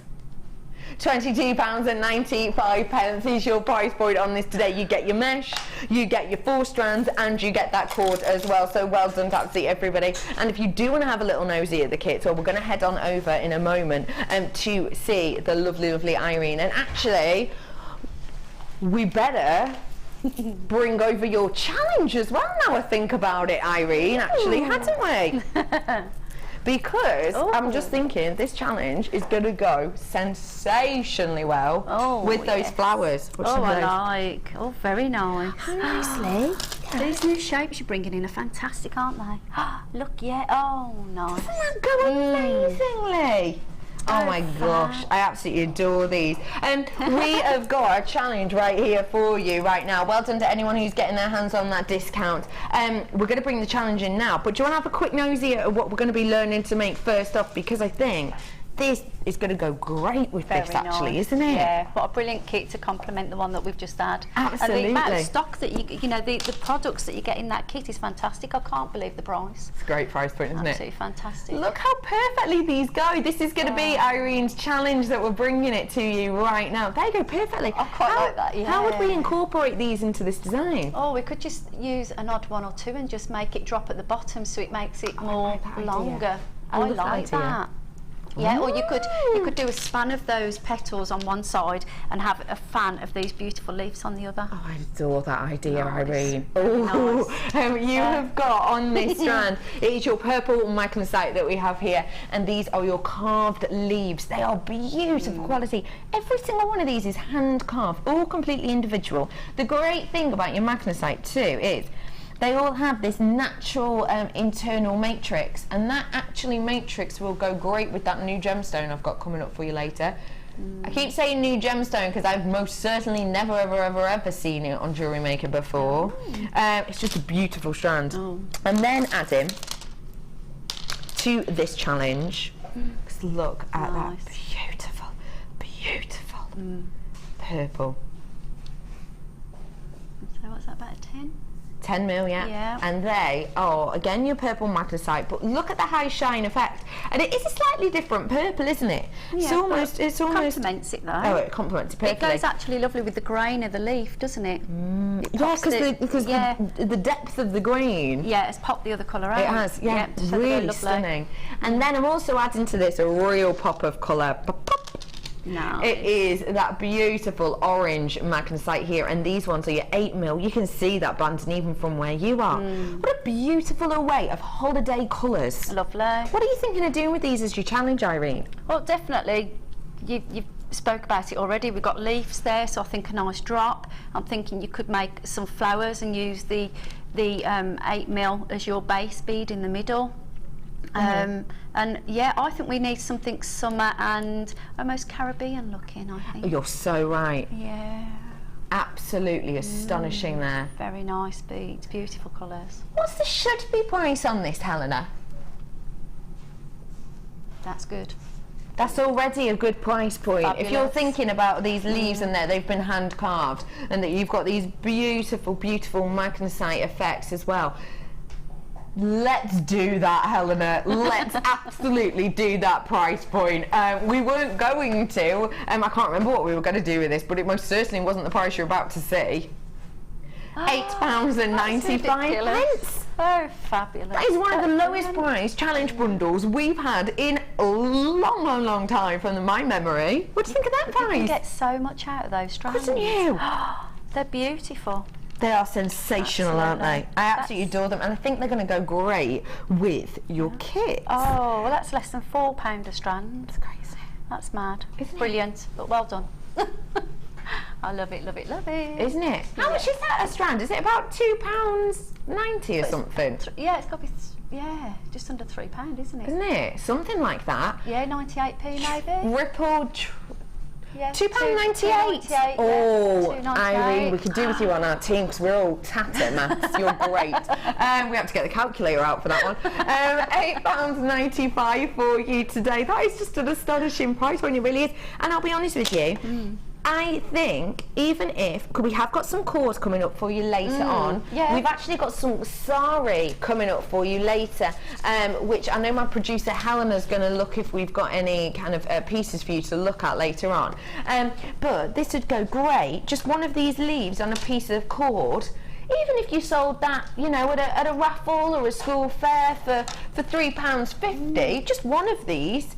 £22.95 is your price point on this today. You get your mesh, you get your 4 strands, and you get that cord as well. So well done to absolutely everybody. And if you do want to have a little nosy at the kit, well, we're going to head on over in a moment to see the lovely Irene. And actually, we better bring over your challenge as well now I think about it, Irene, actually, hadn't we? Because I'm just thinking this challenge is going to go sensationally well with those flowers. I like. Oh, very nice. Nicely. These new shapes you're bringing in are fantastic, aren't they? Look, yeah. Oh, nice. Doesn't that go amazingly? Oh my gosh, I absolutely adore these. And we have got a challenge right here for you right now. Well done to anyone who's getting their hands on that discount. We're going to bring the challenge in now, but do you want to have a quick nosy at what we're going to be learning to make first off? Because I think this is going to go great with this, actually, isn't it? Yeah, what a brilliant kit to complement the one that we've just had. Absolutely. And the amount of stock that you know, the products that you get in that kit is fantastic. I can't believe the price. It's a great price point, isn't it? Absolutely fantastic. Look how perfectly these go. This is going to be Irene's challenge that we're bringing it to you right now. They go perfectly. I quite like that, yeah. How would we incorporate these into this design? Oh, we could just use an odd one or two and just make it drop at the bottom so it makes it more longer. I like that. Yeah, or you could do a span of those petals on one side and have a fan of these beautiful leaves on the other. Oh, I adore that idea, Irene. Oh, nice. You have got on this strand, it is your purple magnesite that we have here, and these are your carved leaves. They are beautiful quality. Every single one of these is hand carved, all completely individual. The great thing about your magnesite too is they all have this natural internal matrix, and that actually matrix will go great with that new gemstone I've got coming up for you later. I keep saying new gemstone because I've most certainly never ever seen it on Jewellery Maker before. It's just a beautiful strand. And then add in to this challenge. Just look at Nice. that beautiful, beautiful purple. So what's that, about a 10? 10 mil, yeah. Yeah. And they are, again, your purple magnesite, but look at the high shine effect. And it is a slightly different purple, isn't it? It's Yeah, almost, it's almost... Complements it though. Oh, it complements it It perfectly. goes actually lovely with the grain of the leaf, doesn't it? Yeah, because yeah. the depth of the green. Yeah, it's popped the other colour out. It has, yeah, so they go really lovely. stunning. And then I'm also adding to this a real pop of colour. Nice. It is that beautiful orange magnesite here, and these ones are your 8 mil. You can see that blending even from where you are. What a beautiful array of holiday colours. Lovely. What are you thinking of doing with these as your challenge, Irene? Well, definitely, you've spoke about it already. We've got leaves there, so I think a nice drop. I'm thinking you could make some flowers and use the 8 mil as your base bead in the middle. And yeah, I think we need something summer and almost Caribbean looking, I think. You're so right. Yeah. Absolutely astonishing there. Very nice beads, beautiful colours. What's the should-be price on this, Helena? That's good. That's already a good price point. If you're Fabulous. thinking about these leaves and they've been hand carved, and that you've got these beautiful, beautiful magnesite effects as well. Let's do that, Helena. Let's absolutely do that price point. We weren't going to. I can't remember what we were going to do with this, but it most certainly wasn't the price you're about to see. £8.95. Oh, fabulous. That is one of the lowest price challenge bundles we've had in a long, long, long time from my memory. What do you think of that You price? get so much out of those strands. Couldn't you? They're beautiful. They are sensational, aren't they? Absolutely. I absolutely adore them, and I think they're going to go great with your kit. Oh, well, that's less than £4 a strand. That's crazy. That's mad. Isn't it? Brilliant, but well done. I love it, love it, love it. Isn't it? How much is that a strand? Is it about £2.90 or something? Yeah, it's got to be, just under £3, isn't it? Isn't it? Something like that. Yeah, 98p maybe. Rippled. Yeah, £2.98. Oh, £2.98. Irene, we could do with you on our team because we're all tatter maths. You're great. We have to get the calculator out for that one. £8.95 for you today. That is just an astonishing price when it really is. And I'll be honest with you. I think even if, because we have got some cores coming up for you later on, yeah. we've actually got some Sari coming up for you later, which I know my producer Helena's going to look if we've got any kind of pieces for you to look at later on. But this would go great, just one of these leaves on a piece of cord. Even if you sold that, you know, at a raffle or a school fair for £3.50, just one of these.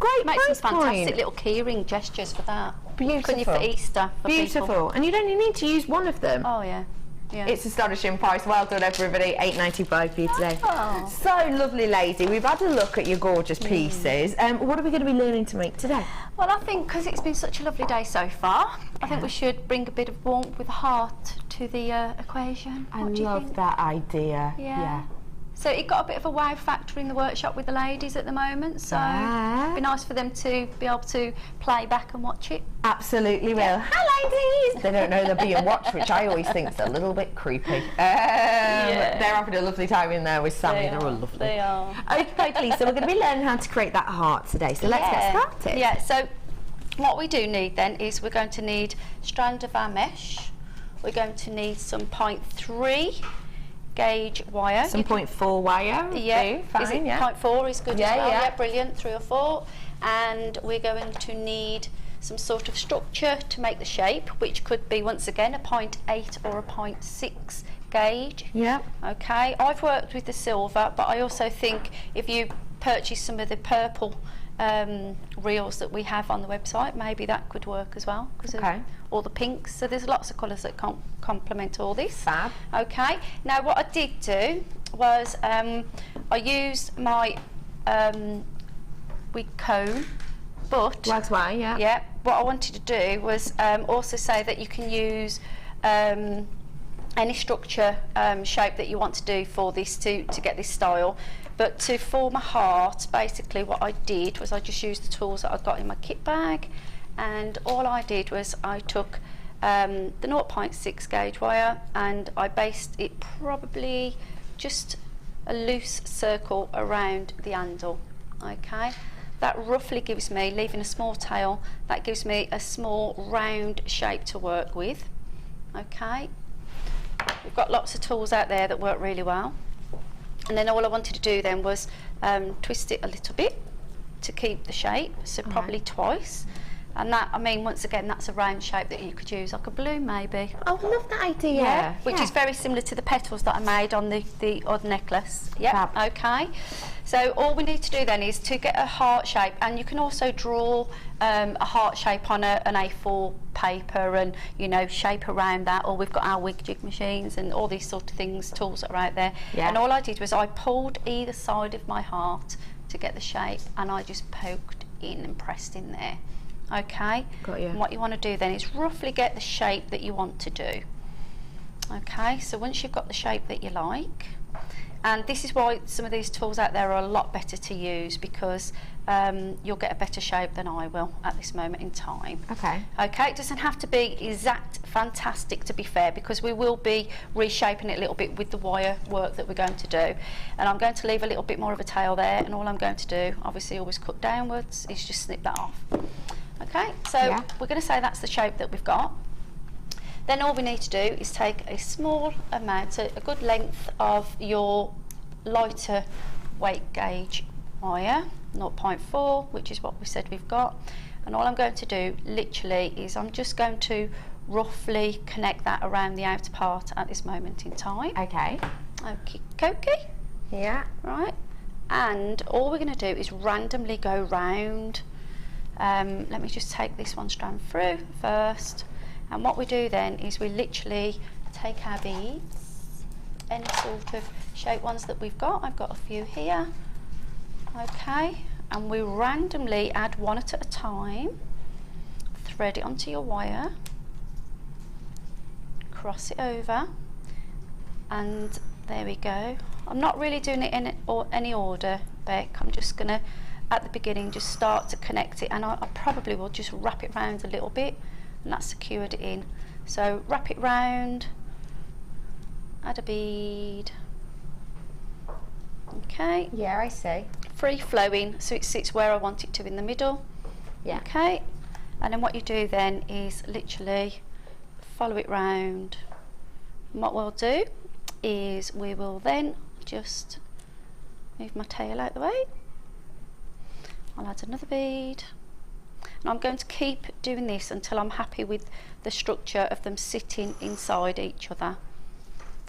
Great Make some price fantastic point. little keyring gestures for that. Beautiful. Couldn't you, for Easter for Beautiful. people? And you'd only need to use one of them. Oh yeah. Yeah. It's astonishing price. Well done, everybody. £8.95 for you today. Oh. So lovely, lady. We've had a look at your gorgeous pieces. What are we going to be learning to make today? Well, I think because it's been such a lovely day so far, I think we should bring a bit of warmth with a heart to the equation. I What do you love think? that idea. Yeah. So it got a bit of a wow factor in the workshop with the ladies at the moment, so Yeah. it'd be nice for them to be able to play back and watch it. Absolutely will. Hi, ladies. They don't know they're being watched, which I always think is a little bit creepy. They're having a lovely time in there with Sammy. They're all lovely. They are. Okay, so we're going to be learning how to create that heart today. So let's get started. Yeah, so what we do need then is we're going to need a strand of our mesh. We're going to need some 0.3 gauge wire. Some 0.4 wire. Yeah, fine, is it yeah. 0.4 is good Yeah, as well? yeah. Yeah, brilliant, 3 or 4. And we're going to need some sort of structure to make the shape, which could be once again a 0.8 or a 0.6 gauge. Yeah. Okay, I've worked with the silver, but I also think if you purchase some of the purple reels that we have on the website, maybe that could work as well because of all the pinks. So there's lots of colours that complement all this. Fab. Okay, now what I did do was I used my wig comb, but Wax wire, yeah. yeah, what I wanted to do was also say that you can use any structure shape that you want to do for this to get this style. But to form a heart, basically what I did was I just used the tools that I got in my kit bag, and all I did was I took the 0.6 gauge wire and I based it probably just a loose circle around the handle. Okay, that roughly gives me, leaving a small tail, that gives me a small round shape to work with. Okay, we've got lots of tools out there that work really well. And then all I wanted to do then was twist it a little bit to keep the shape, so probably twice. And that, I mean, once again, that's a round shape that you could use like a balloon maybe. Oh, I love that idea. Yeah, which is very similar to the petals that I made on the other necklace. Yeah, okay. So all we need to do then is to get a heart shape, and you can also draw a heart shape on an A4 paper and, you know, shape around that, or we've got our wig jig machines and all these sort of things, tools that are out there. Yeah. And all I did was I pulled either side of my heart to get the shape, and I just poked in and pressed in there. Okay, got you. And what you want to do then is roughly get the shape that you want to do. Okay, so once you've got the shape that you like, and this is why some of these tools out there are a lot better to use, because you'll get a better shape than I will at this moment in time. Okay. Okay, it doesn't have to be exact, fantastic to be fair, because we will be reshaping it a little bit with the wire work that we're going to do. And I'm going to leave a little bit more of a tail there, and all I'm going to do, obviously always cut downwards, is just snip that off. Okay, so we're going to say that's the shape that we've got. Then all we need to do is take a small amount, so a good length of your lighter weight gauge wire, 0.4, which is what we said we've got. And all I'm going to do literally is I'm just going to roughly connect that around the outer part at this moment in time. Okay. Okie dokie. Yeah. Right. And all we're going to do is randomly go round. Let me just take this one strand through first, and what we do then is we literally take our beads, any sort of shaped ones that we've got. I've got a few here. Okay, and we randomly add one at a time, thread it onto your wire, cross it over, and there we go. I'm not really doing it in any order, Beck. I'm just going to, at the beginning, just start to connect it, and I probably will just wrap it round a little bit, and that's secured it in. So wrap it round, add a bead. Okay. Yeah, I see. Free flowing, so it sits where I want it to in the middle. Yeah. Okay. And then what you do then is literally follow it round. And what we'll do is we will then just move my tail out the way. I'll add another bead, and I'm going to keep doing this until I'm happy with the structure of them sitting inside each other.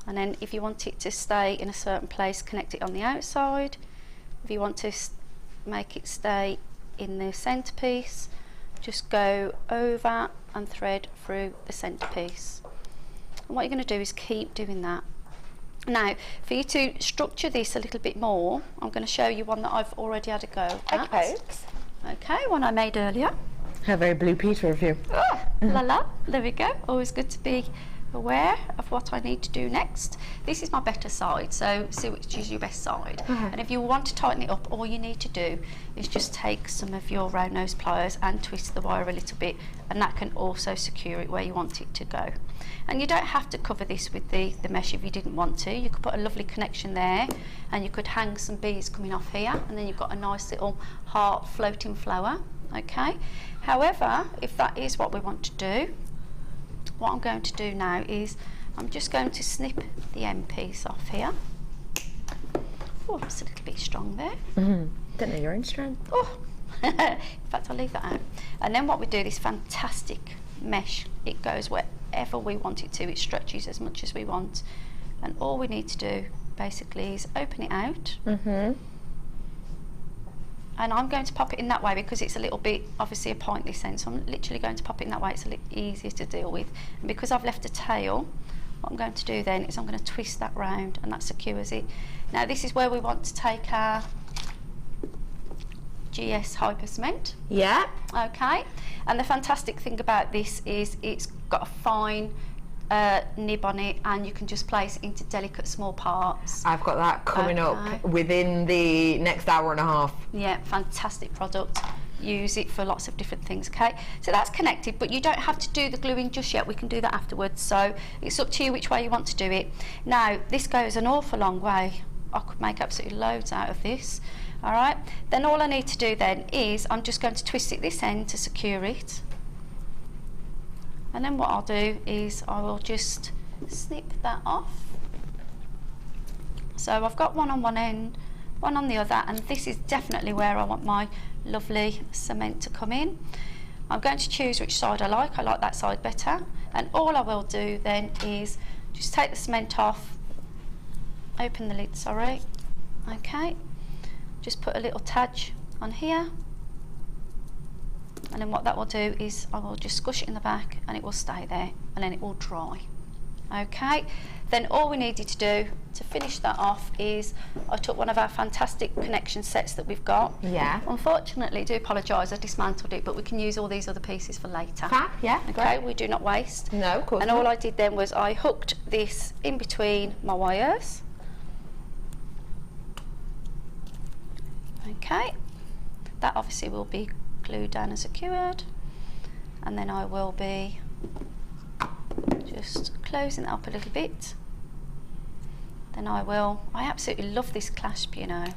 And then if you want it to stay in a certain place, connect it on the outside. If you want to make it stay in the centerpiece, just go over and thread through the centerpiece. And what you're going to do is keep doing that. Now, for you to structure this a little bit more, I'm going to show you one that I've already had a go at. Okay. Okay, one I made earlier. How very Blue Peter of you. Oh, la la, there we go. Always good to be aware of what I need to do next. This is my better side, so see which is your best side. And if you want to tighten it up, all you need to do is just take some of your round nose pliers and twist the wire a little bit, and that can also secure it where you want it to go. And you don't have to cover this with the mesh if you didn't want to. You could put a lovely connection there, and you could hang some beads coming off here, and then you've got a nice little heart floating flower. Okay. However, if that is what we want to do, what I'm going to do now is I'm just going to snip the end piece off here. Oh, it's a little bit strong there. Don't know your own strand. Oh, in fact, I'll leave that out. And then what we do, this fantastic mesh, it goes wherever we want it to. It stretches as much as we want. And all we need to do basically is open it out. And I'm going to pop it in that way because it's a little bit, obviously, a pointless end. So I'm literally going to pop it in that way. It's a little easier to deal with. And because I've left a tail, what I'm going to do then is I'm going to twist that round, and that secures it. Now, this is where we want to take our GS Hyper Cement. Yeah. Okay. And the fantastic thing about this is it's got a fine nib on it, and you can just place it into delicate small parts. I've got that coming up within the next hour and a half. Yeah, fantastic product. Use it for lots of different things. Okay, so that's connected, but you don't have to do the gluing just yet. We can do that afterwards, so it's up to you which way you want to do it. Now, this goes an awful long way I could make absolutely loads out of this. All right, then all I need to do then is I'm just going to twist it this end to secure it. And then what I'll do is I will just snip that off. So I've got one on one end, one on the other, and this is definitely where I want my lovely cement to come in. I'm going to choose which side I like that side better. And all I will do then is just take the cement off, open the lid, sorry, okay. Just put a little touch on here, and then what that will do is I will just squish it in the back and it will stay there, and then it will dry. Okay, then all we needed to do to finish that off is I took one of our fantastic connection sets that we've got. Yeah. Unfortunately, I do apologise, I dismantled it, but we can use all these other pieces for later. Fab, yeah. Okay, we do not waste. No, of course And not. all I did then was I hooked this in between my wires. Okay, that obviously will be glued down and secured, and then I will be just closing that up a little bit. Then I absolutely love this clasp, you know.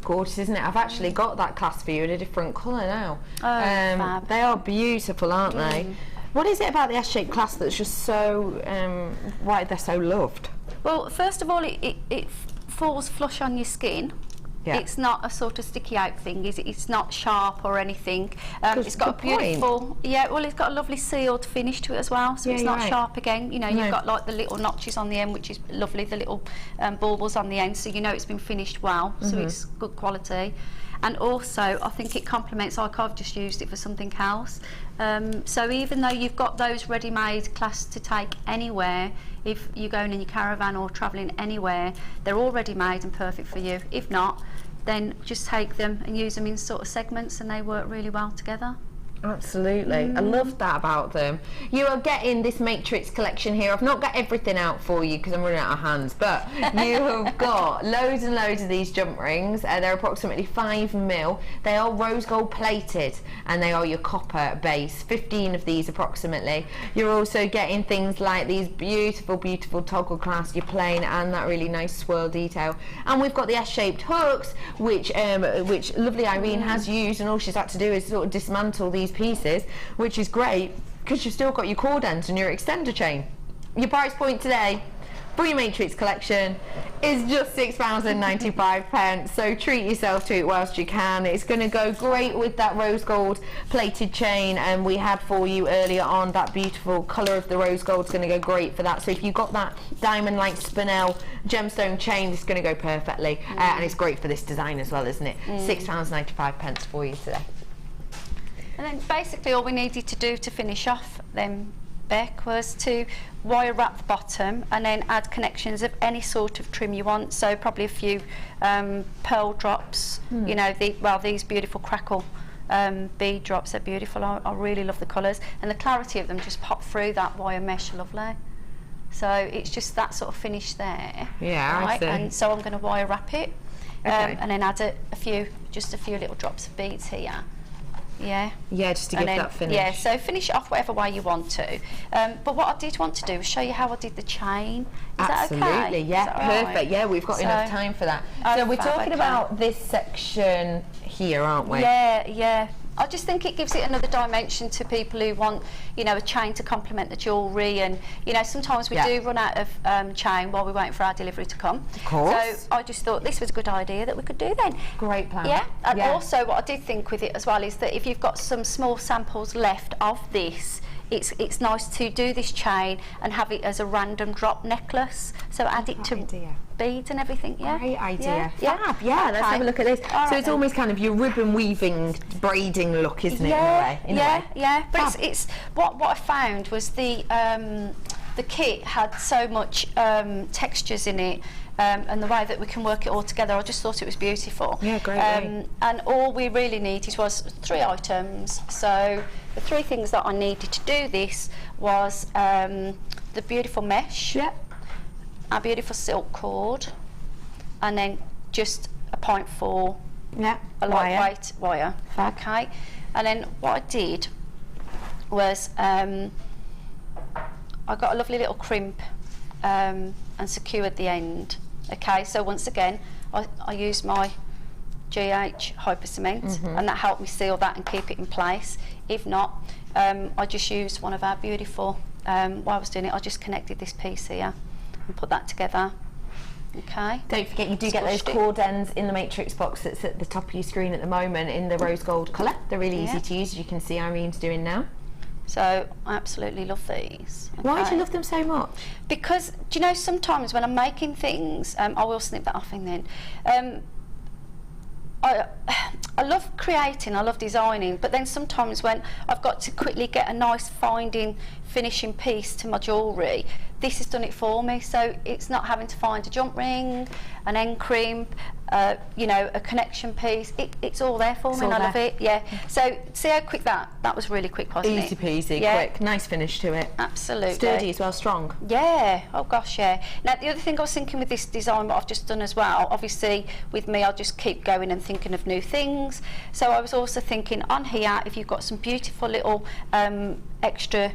Gorgeous, isn't it? I've actually got that clasp for you in a different colour now. Oh, fab. They are beautiful, aren't they? What is it about the S-shaped clasp that's just so, why they're so loved? Well, first of all, it falls flush on your skin. Yeah. It's not a sort of sticky out thing, is it? It's not sharp or anything. It's got a beautiful, well, it's got a lovely sealed finish to it as well, so it's not sharp again. You know, you've got like the little notches on the end, which is lovely, the little baubles on the end, so you know it's been finished well, so it's good quality. And also, I think it complements, like I've just used it for something else. So even though you've got those ready-made clasps to take anywhere, if you're going in your caravan or travelling anywhere, they're all ready-made and perfect for you. If not, then just take them and use them in sort of segments, and they work really well together. Absolutely. I love that about them. You are getting this Matrix collection here. I've not got everything out for you because I'm running out of hands, but you have got loads and loads of these jump rings. They're approximately 5mm. They are rose gold plated, and they are your copper base. 15 of these approximately. You're also getting things like these beautiful, beautiful toggle clasps, your plain, and that really nice swirl detail. And we've got the S-shaped hooks, which lovely Irene has used, and all she's had to do is sort of dismantle these pieces, which is great because you've still got your cord ends and your extender chain. Your price point today for your Matrix collection is just £6.95, so treat yourself to it whilst you can. It's going to go great with that rose gold plated chain, and we had for you earlier on that beautiful colour of the rose gold is going to go great for that. So if you've got that diamond like spinel gemstone chain, it's going to go perfectly, and it's great for this design as well, isn't it? £6.95 for you today. And then basically all we needed to do to finish off then, Beck, was to wire wrap the bottom and then add connections of any sort of trim you want. So probably a few pearl drops, you know, these beautiful crackle bead drops, they're beautiful. I really love the colours, and the clarity of them just pop through that wire mesh, lovely. So it's just that sort of finish there. Yeah, right? I see. And so I'm going to wire wrap it, Okay. and then add just a few little drops of beads here. Yeah, just to give that finish. Yeah, so finish it off whatever way you want to. But what I did want to do was show you how I did the chain. Is Absolutely, that okay? yeah, Is that right? perfect. Yeah, we've got enough time for that. So we're talking about this section here, aren't we? Yeah. I just think it gives it another dimension to people who want, you know, a chain to complement the jewellery, and you know, sometimes we do run out of chain while we're waiting for our delivery to come. Of course. So I just thought this was a good idea that we could do then. Great plan. Yeah, and also what I did think with it as well is that if you've got some small samples left of this, it's nice to do this chain and have it as a random drop necklace. So add it to beads and everything. Yeah. Great idea. Yeah. Fab. Yeah. Let's have a look at this. So it's almost kind of your ribbon weaving, braiding look, isn't it? In a way. Yeah. But it's what I found was the kit had so much textures in it. And the way that we can work it all together, I just thought it was beautiful. Yeah, great. And all we really needed was 3 items. So the 3 things that I needed to do this was the beautiful mesh, our beautiful silk cord, and then just a 0.4 a lightweight wire. Okay. And then what I did was I got a lovely little crimp and secured the end. Okay, so once again, I use my GH hyper cement, and that helped me seal that and keep it in place. If not, I just used one of our beautiful, while I was doing it, I just connected this piece here and put that together. Okay. Don't forget, you do get those cord ends in the matrix box that's at the top of your screen at the moment in the rose gold colour. They're really easy to use, as you can see Irene's doing now. So I absolutely love these. Okay. Why do you love them so much? Because, do you know, sometimes when I'm making things, I will snip that off and then. I love creating, I love designing, but then sometimes when I've got to quickly get a nice finishing piece to my jewellery, this has done it for me. So it's not having to find a jump ring, an end crimp, you know, a connection piece. It's all there for me, and I love it. Yeah. So see how quick that was really quick, wasn't it? Easy peasy, quick, nice finish to it. Absolutely. Sturdy as well, strong. Yeah. Oh gosh, yeah. Now the other thing I was thinking with this design, what I've just done as well, obviously with me, I'll just keep going and thinking of new things. So I was also thinking on here, if you've got some beautiful little extra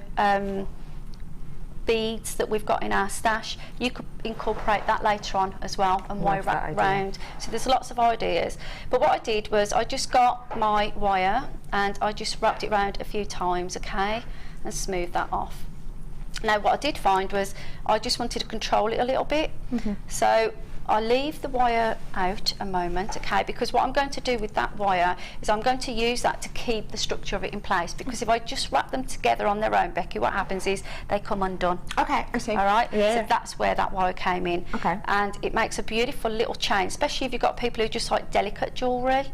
beads that we've got in our stash, you could incorporate that later on as well and wire wrap round. So there's lots of ideas. But what I did was I just got my wire and I just wrapped it round a few times, okay, and smoothed that off. Now what I did find was I just wanted to control it a little bit. So I leave the wire out a moment, okay, because what I'm going to do with that wire is I'm going to use that to keep the structure of it in place, because if I just wrap them together on their own, Becky, what happens is they come undone. Okay, I see. All right, yeah. So that's where that wire came in. Okay. And it makes a beautiful little chain, especially if you've got people who just like delicate jewellery.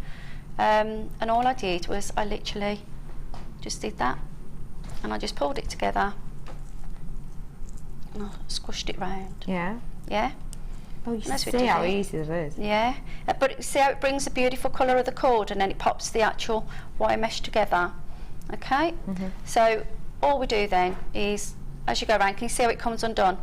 And all I did was I literally just did that, and I just pulled it together and I squished it round. Yeah. Yeah. Oh, you see how easy it is. Yeah, but see how it brings the beautiful colour of the cord and then it pops the actual wire mesh together. Okay, so all we do then is, as you go around, can you see how it comes undone?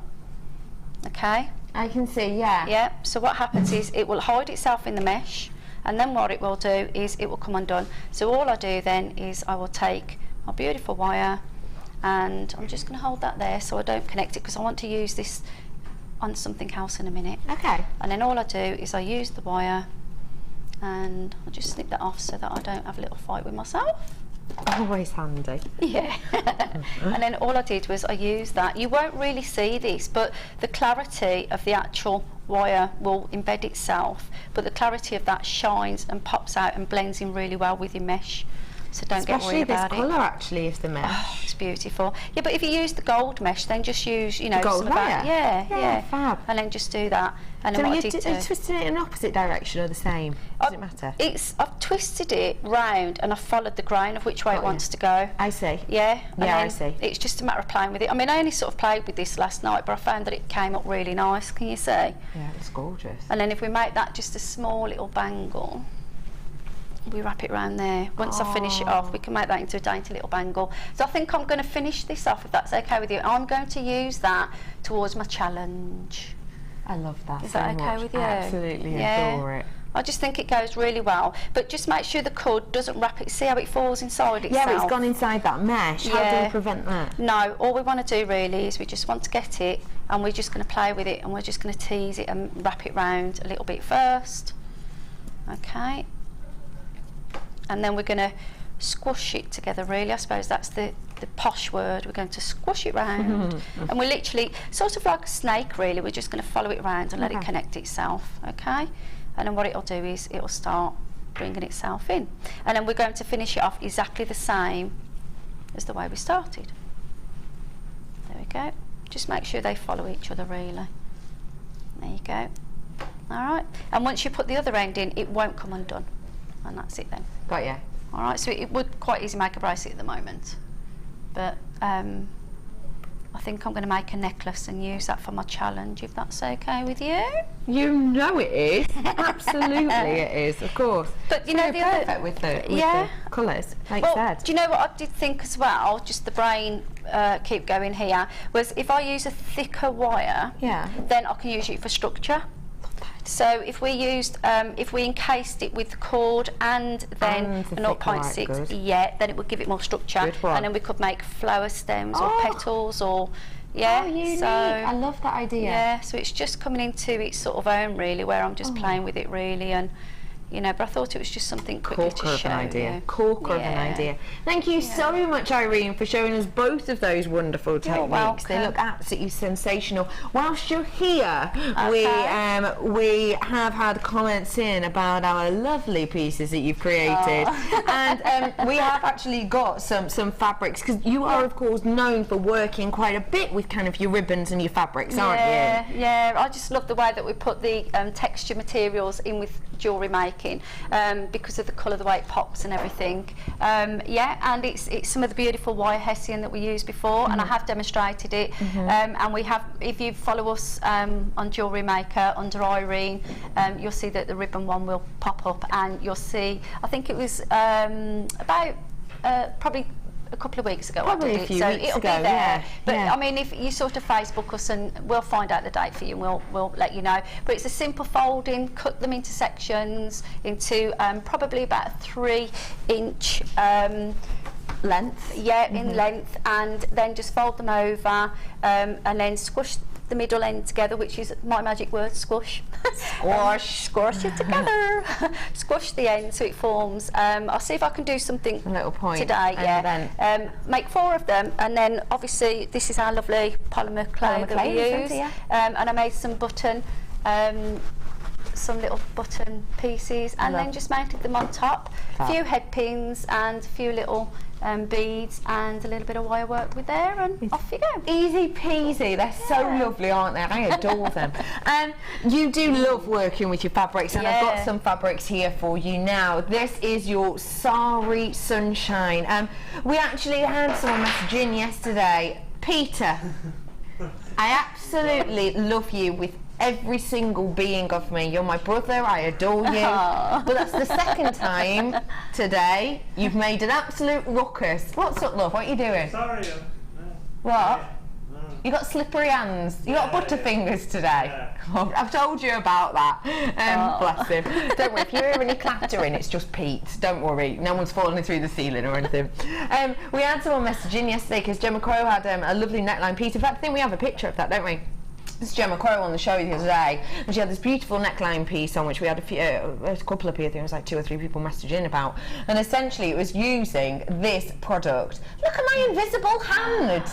Okay. I can see, yeah. Yeah, so what happens is it will hide itself in the mesh, and then what it will do is it will come undone. So all I do then is I will take my beautiful wire, and I'm just going to hold that there so I don't connect it, because I want to use this on something else in a minute. Okay. And then all I do is I use the wire and I'll just snip that off so that I don't have a little fight with myself. Always handy. Yeah. And then all I did was I used that. You won't really see this, but the clarity of the actual wire will embed itself, but the clarity of that shines and pops out and blends in really well with your mesh. So don't get worried about it. Especially this colour actually of the mesh. Oh, it's beautiful. Yeah, but if you use the gold mesh, then just use, you know, gold some of that. Yeah, fab. And then just do that. And So then are what I did you twisting it in an opposite direction or the same? Does it matter? I've twisted it round and I've followed the grain of which way it wants to go. I see. Yeah. Yeah, I see. It's just a matter of playing with it. I mean, I only sort of played with this last night, but I found that it came up really nice. Can you see? Yeah, it's gorgeous. And then if we make that just a small little bangle, we wrap it around there. Once I finish it off, we can make that into a dainty little bangle. So I think I'm going to finish this off, if that's okay with you. I'm going to use that towards my challenge. I love that. Is that okay with you? Absolutely adore it. I just think it goes really well, but just make sure the cord doesn't wrap it. See how it falls inside itself? Yeah, it's gone inside that mesh. How do we prevent that? No, all we want to do really is we just want to get it, and we're just going to play with it, and we're just going to tease it and wrap it round a little bit first. Okay. And then we're going to squash it together, really. I suppose that's the posh word. We're going to squash it round. And we're literally, sort of like a snake, really. We're just going to follow it round and let it connect itself, okay? And then what it'll do is it'll start bringing itself in. And then we're going to finish it off exactly the same as the way we started. There we go. Just make sure they follow each other, really. There you go. All right. And once you put the other end in, it won't come undone. And that's it then. Got ya. All right, so it would quite easily make a bracelet at the moment, but I think I'm going to make a necklace and use that for my challenge, if that's okay with you. You know it is. Absolutely it is, of course. But you know, the perfect other with the colours, like you said. Do you know what I did think as well, just the brain keep going here, was if I use a thicker wire, then I can use it for structure. So if we used, if we encased it with the cord and then a 0.6, then it would give it more structure. And then we could make flower stems or petals or, Yeah, unique. so I love that idea. Yeah, so it's just coming into its sort of own really, where I'm just playing with it really, and you know, but I thought it was just something quickly to show you. Corker of an idea. Thank you so much, Irene, for showing us both of those wonderful techniques. They look absolutely sensational. Whilst you're here, we have had comments in about our lovely pieces that you've created, and we have actually got some fabrics, because you are of course known for working quite a bit with kind of your ribbons and your fabrics, aren't you? Yeah, I just love the way that we put the texture materials in with jewellery making, because of the colour, the way it pops and everything. Yeah, and it's some of the beautiful wire Hessian that we used before, and I have demonstrated it. And we have, if you follow us on Jewellery Maker under Irene, you'll see that the ribbon one will pop up, and you'll see, I think it was about probably a couple of weeks ago. Probably I did a few it, so weeks it'll ago, be there. yeah, But yeah. I mean, if you sort of Facebook us, and we'll find out the date for you, and we'll let you know. But it's a simple folding, cut them into sections, into probably about a 3-inch Length. Yeah, in length, and then just fold them over, and then squish the middle end together, which is my magic word, squish. Squish it together. Squish the end so it forms. I'll see if I can do something A little point. today. Yeah. Make 4 of them, and then obviously this is our lovely polymer clay that we use. And I made some button. Some little button pieces, and then just mounted them on top. A few head pins and a few little beads and a little bit of wire work with there, and off you go. Easy peasy. They're so lovely, aren't they? I adore them. You do love working with your fabrics, and I've got some fabrics here for you now. This is your Sari Sunshine. We actually had someone message in yesterday. Peter, I absolutely love you with every single being of me. You're my brother, I adore you. But that's the second time today you've made an absolute ruckus. What's up, love? What are you doing? Sorry. What? You got slippery hands. You got butterfingers today. Oh, I've told you about that. Bless him. Don't worry, if you hear any clattering, it's just Pete. Don't worry, no one's falling through the ceiling or anything. We had someone message in yesterday because Gemma Crow had a lovely neckline piece. In fact, I think we have a picture of that, don't we? This is Gemma Crow on the show the other day, and she had this beautiful neckline piece on which we had a couple of people, I think it was like 2 or 3 people messaging about, and essentially it was using this product. Look at my invisible hand!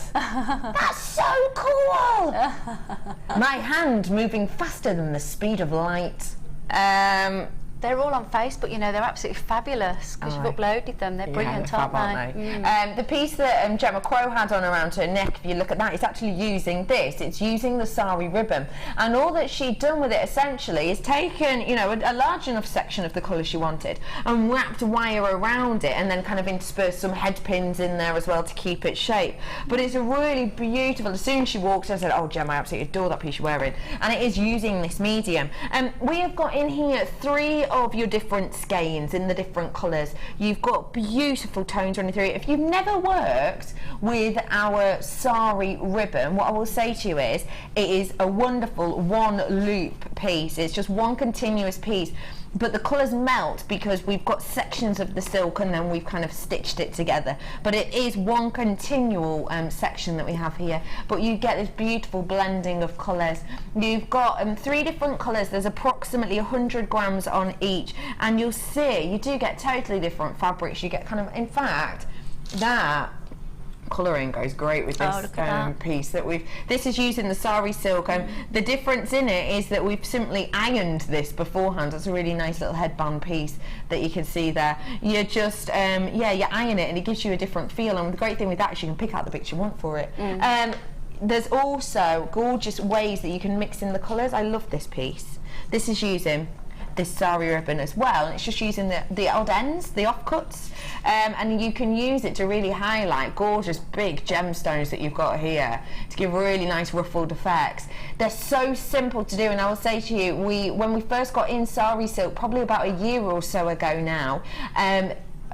That's so cool! My hand moving faster than the speed of light. They're all on Facebook, you know, they're absolutely fabulous because you've uploaded them. They're brilliant, aren't they? The piece that Gemma Crow had on around her neck, if you look at that, it's actually using this. It's using the Sari ribbon. And all that she'd done with it essentially is taken, you know, a large enough section of the colour she wanted and wrapped wire around it, and then kind of interspersed some head pins in there as well to keep its shape. But it's a really beautiful, as soon as she walked in, I said, oh Gemma, I absolutely adore that piece you're wearing. And it is using this medium. We have got in here 3 of your different skeins in the different colours. You've got beautiful tones running through it. If you've never worked with our Sari ribbon, what I will say to you is it is a wonderful 1 loop piece. It's just one continuous piece, but the colours melt because we've got sections of the silk and then we've kind of stitched it together. But it is one continual section that we have here, but you get this beautiful blending of colours. You've got 3 different colours. There's approximately 100 grams on each, and you'll see you do get totally different fabrics. You get kind of, in fact, that colouring goes great with this piece that this is using the Sari silk. The difference in it is that we've simply ironed this beforehand. It's a really nice little headband piece that you can see there. You just you iron it and it gives you a different feel, and the great thing with that is you can pick out the picture you want for it. There's also gorgeous ways that you can mix in the colours. I love this piece. This is using this Sari ribbon as well, and it's just using the odd ends, the offcuts, and you can use it to really highlight gorgeous big gemstones that you've got here to give really nice ruffled effects. They're so simple to do, and I will say to you, when we first got in Sari silk, probably about a year or so ago now,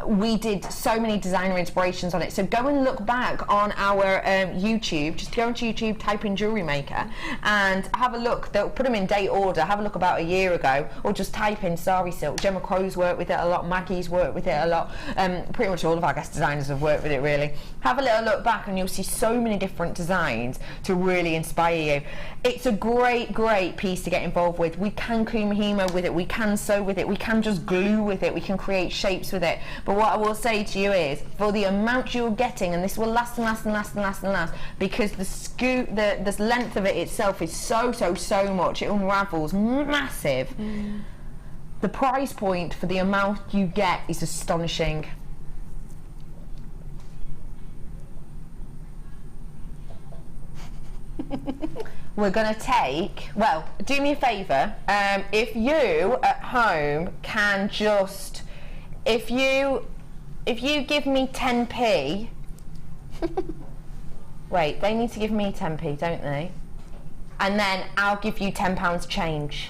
we did so many designer inspirations on it. So go and look back on our YouTube. Just go into YouTube, type in Jewellery Maker, and have a look. They'll put them in date order. Have a look about a year ago, or just type in Sari silk. Gemma Crow's worked with it a lot. Maggie's worked with it a lot. Pretty much all of our guest designers have worked with it, really. Have a little look back, and you'll see so many different designs to really inspire you. It's a great, great piece to get involved with. We can kumihimo with it. We can sew with it. We can just glue with it. We can create shapes with it. But what I will say to you is, for the amount you're getting, and this will last and last and last and last and last, because the length of it itself is so much. It unravels massive. The price point for the amount you get is astonishing. We're going to take, well, do me a favour, if you at home can just, if you give me 10p, wait, they need to give me 10p, don't they? And then I'll give you £10 change.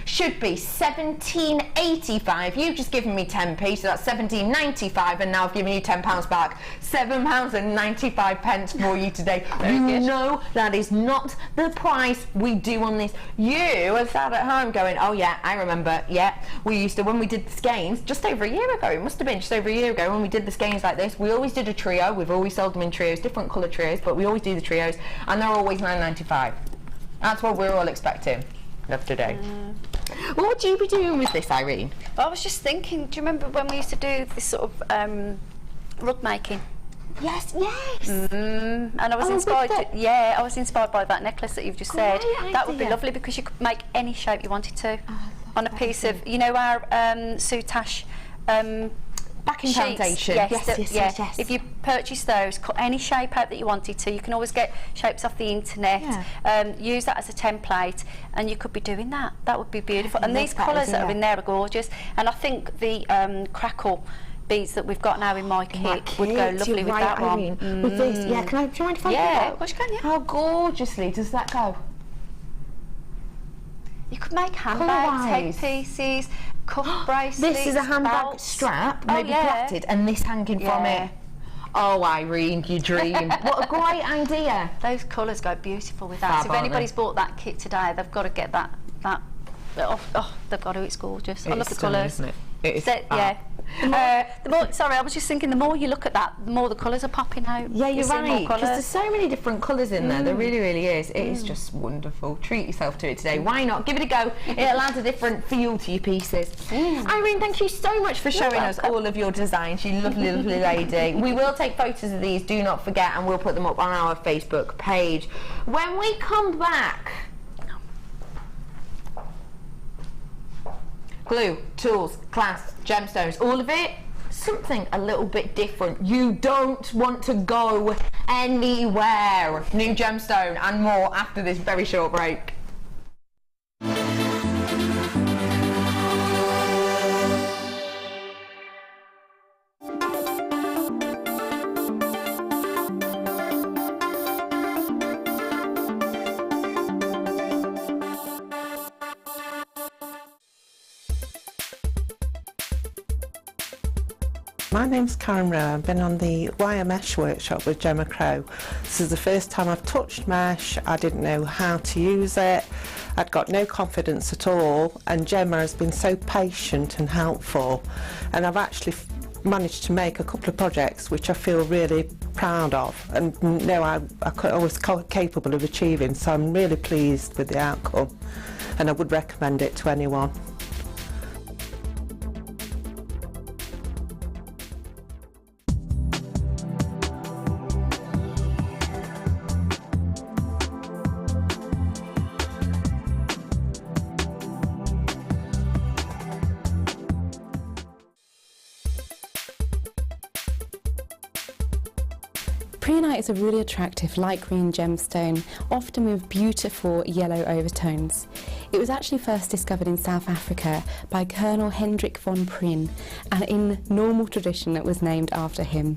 Should be £17.85. You've just given me 10p, so that's £17.95, and now I've given you £10 back. £7.95 for you today. You know that is not the price we do on this. You are sat at home going, oh yeah, I remember, yeah, we used to, when we did the skeins, just over a year ago, it must have been just over a year ago, when we did the skeins like this, we always did a trio. We've always sold them in trios, different colour trios, but we always do the trios, and they're always £9.95. That's what we're all expecting of today. What would you be doing with this, Irene? Well, I was just thinking, do you remember when we used to do this sort of rug making? Yes. And I was inspired. I was inspired by that necklace that you've just said. That would be lovely, because you could make any shape you wanted to on a piece of, you know, our soutache backing sheets. foundation. Yes. If you purchase those, cut any shape out that you wanted to. You can always get shapes off the internet. Use that as a template, and you could be doing that. That would be beautiful. And these colours that are in there are gorgeous. And I think the crackle beads that we've got now in my kit would go lovely with that Irene. one. With this, do you mind if I do that? Of course you can, yeah. How gorgeously does that go? You could make handbags, headpieces, cuff bracelets. This is a handbag belts. strap, maybe plaited, and this hanging from it. Oh, Irene, you dream. What a great idea. Those colours go beautiful with that. So if anybody's bought that kit today, they've got to get that oh, they've got to. It's gorgeous. I love the colours. Isn't it? It is. Yeah. Sorry, I was just thinking, the more you look at that, the more the colours are popping out. Yeah, you're right, because colours. there's so many different colours in there. There really, really is. It is just wonderful. Treat yourself to it today. Why not? Give it a go. It'll add a different feel to your pieces. Irene, thank you so much for showing us all of your designs, you lovely, lovely lady. We will take photos of these, do not forget, and we'll put them up on our Facebook page. When we come back, glue, tools, clasps, gemstones, all of it, something a little bit different. You don't want to go anywhere. New gemstone and more after this very short break. My name's Karen Rowe. I've been on the wire mesh workshop with Gemma Crow. This is the first time I've touched mesh. I didn't know how to use it. I'd got no confidence at all, and Gemma has been so patient and helpful, and I've actually managed to make a couple of projects which I feel really proud of and know I was capable of achieving, so I'm really pleased with the outcome, and I would recommend it to anyone. Prehnite is a really attractive light green gemstone, often with beautiful yellow overtones. It was actually first discovered in South Africa by Colonel Hendrik von Prien, and in normal tradition it was named after him.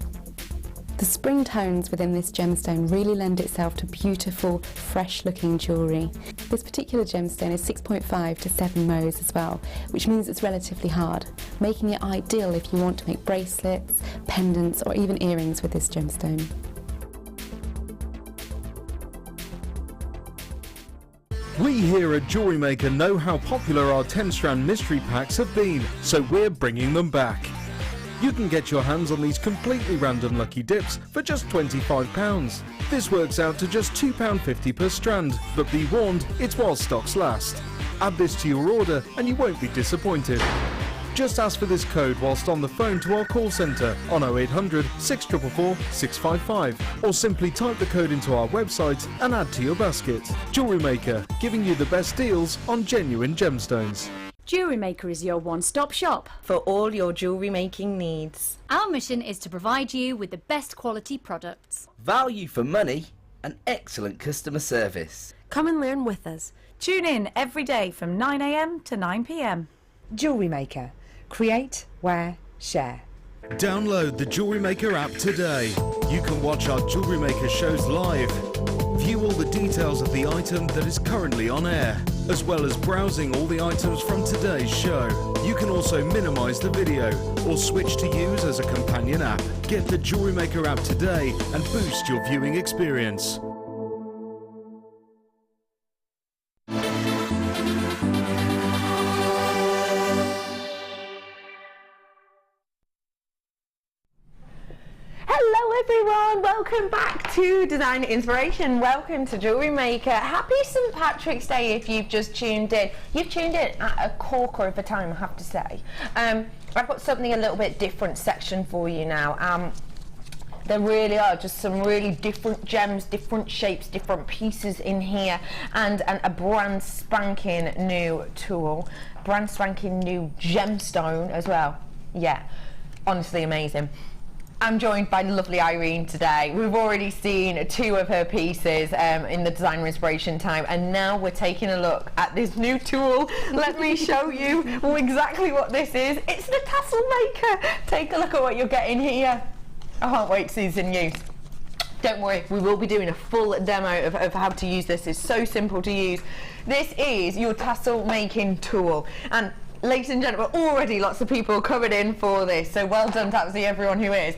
The spring tones within this gemstone really lend itself to beautiful, fresh-looking jewellery. This particular gemstone is 6.5 to 7 Mohs as well, which means it's relatively hard, making it ideal if you want to make bracelets, pendants or even earrings with this gemstone. We here at Jewellery Maker know how popular our 10-strand mystery packs have been, so we're bringing them back. You can get your hands on these completely random lucky dips for just £25. This works out to just £2.50 per strand, but be warned, it's while stocks last. Add this to your order and you won't be disappointed. Just ask for this code whilst on the phone to our call centre on 0800 644 655 or simply type the code into our website and add to your basket. Jewellery Maker, giving you the best deals on genuine gemstones. Jewellery Maker is your one-stop shop For all your jewellery making needs. Our mission is to provide you with the best quality products. Value for money and excellent customer service. Come and learn with us. Tune in every day from 9 AM to 9 PM. Jewellery Maker. Create, wear, share. Download the Jewellery Maker app today. You can watch our Jewellery Maker shows live, view all the details of the item that is currently on air, as well as browsing all the items from today's show. You can also minimise the video or switch to use as a companion app. Get the Jewellery Maker app today and boost your viewing experience. Hello everyone, welcome back to Designer Inspiration. Welcome to Jewellery Maker. Happy St Patrick's Day if you've just tuned in. You've tuned in at a corker of a time, I have to say. I've got something a little bit different section for you now. There really are just some really different gems, different shapes, different pieces in here, and a brand spanking new tool, brand spanking new gemstone as well. Yeah, honestly amazing. I'm joined by the lovely Irene today. We've already seen 2 of her pieces in the Designer Inspiration time, and now we're taking a look at this new tool. Let me show you exactly what this is. It's the Tassel Maker. Take a look at what you're getting here. I can't wait to see this in use. Don't worry, we will be doing a full demo of how to use this. It's so simple to use. This is your tassel making tool. And ladies and gentlemen, already lots of people coming in for this, so well done to absolutely everyone who is.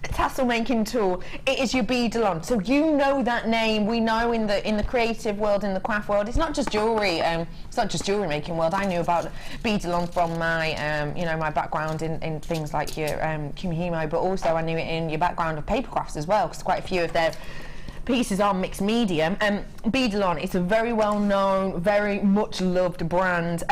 Tassel making tool, it is your Beadalon, so you know that name. We know in the creative world, in the craft world, it's not just jewellery, it's not just jewellery making world. I knew about Beadalon from my you know, my background in things like your Kumihimo, but also I knew it in your background of paper crafts as well, because quite a few of their pieces are mixed medium. Beadalon, it's a very well known, very much loved brand.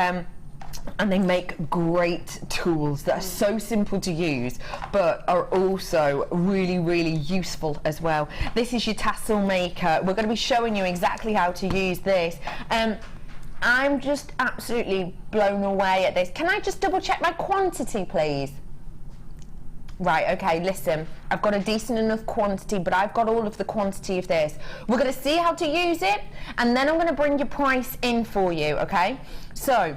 And they make great tools that are so simple to use but are also really, really useful as well. This is your Tassel Maker. We're going to be showing you exactly how to use this. I'm just absolutely blown away at this. Can I just double check my quantity, please? Right, okay, listen, I've got a decent enough quantity, but I've got all of the quantity of this. We're going to see how to use it, and then I'm going to bring your price in for you, okay? So,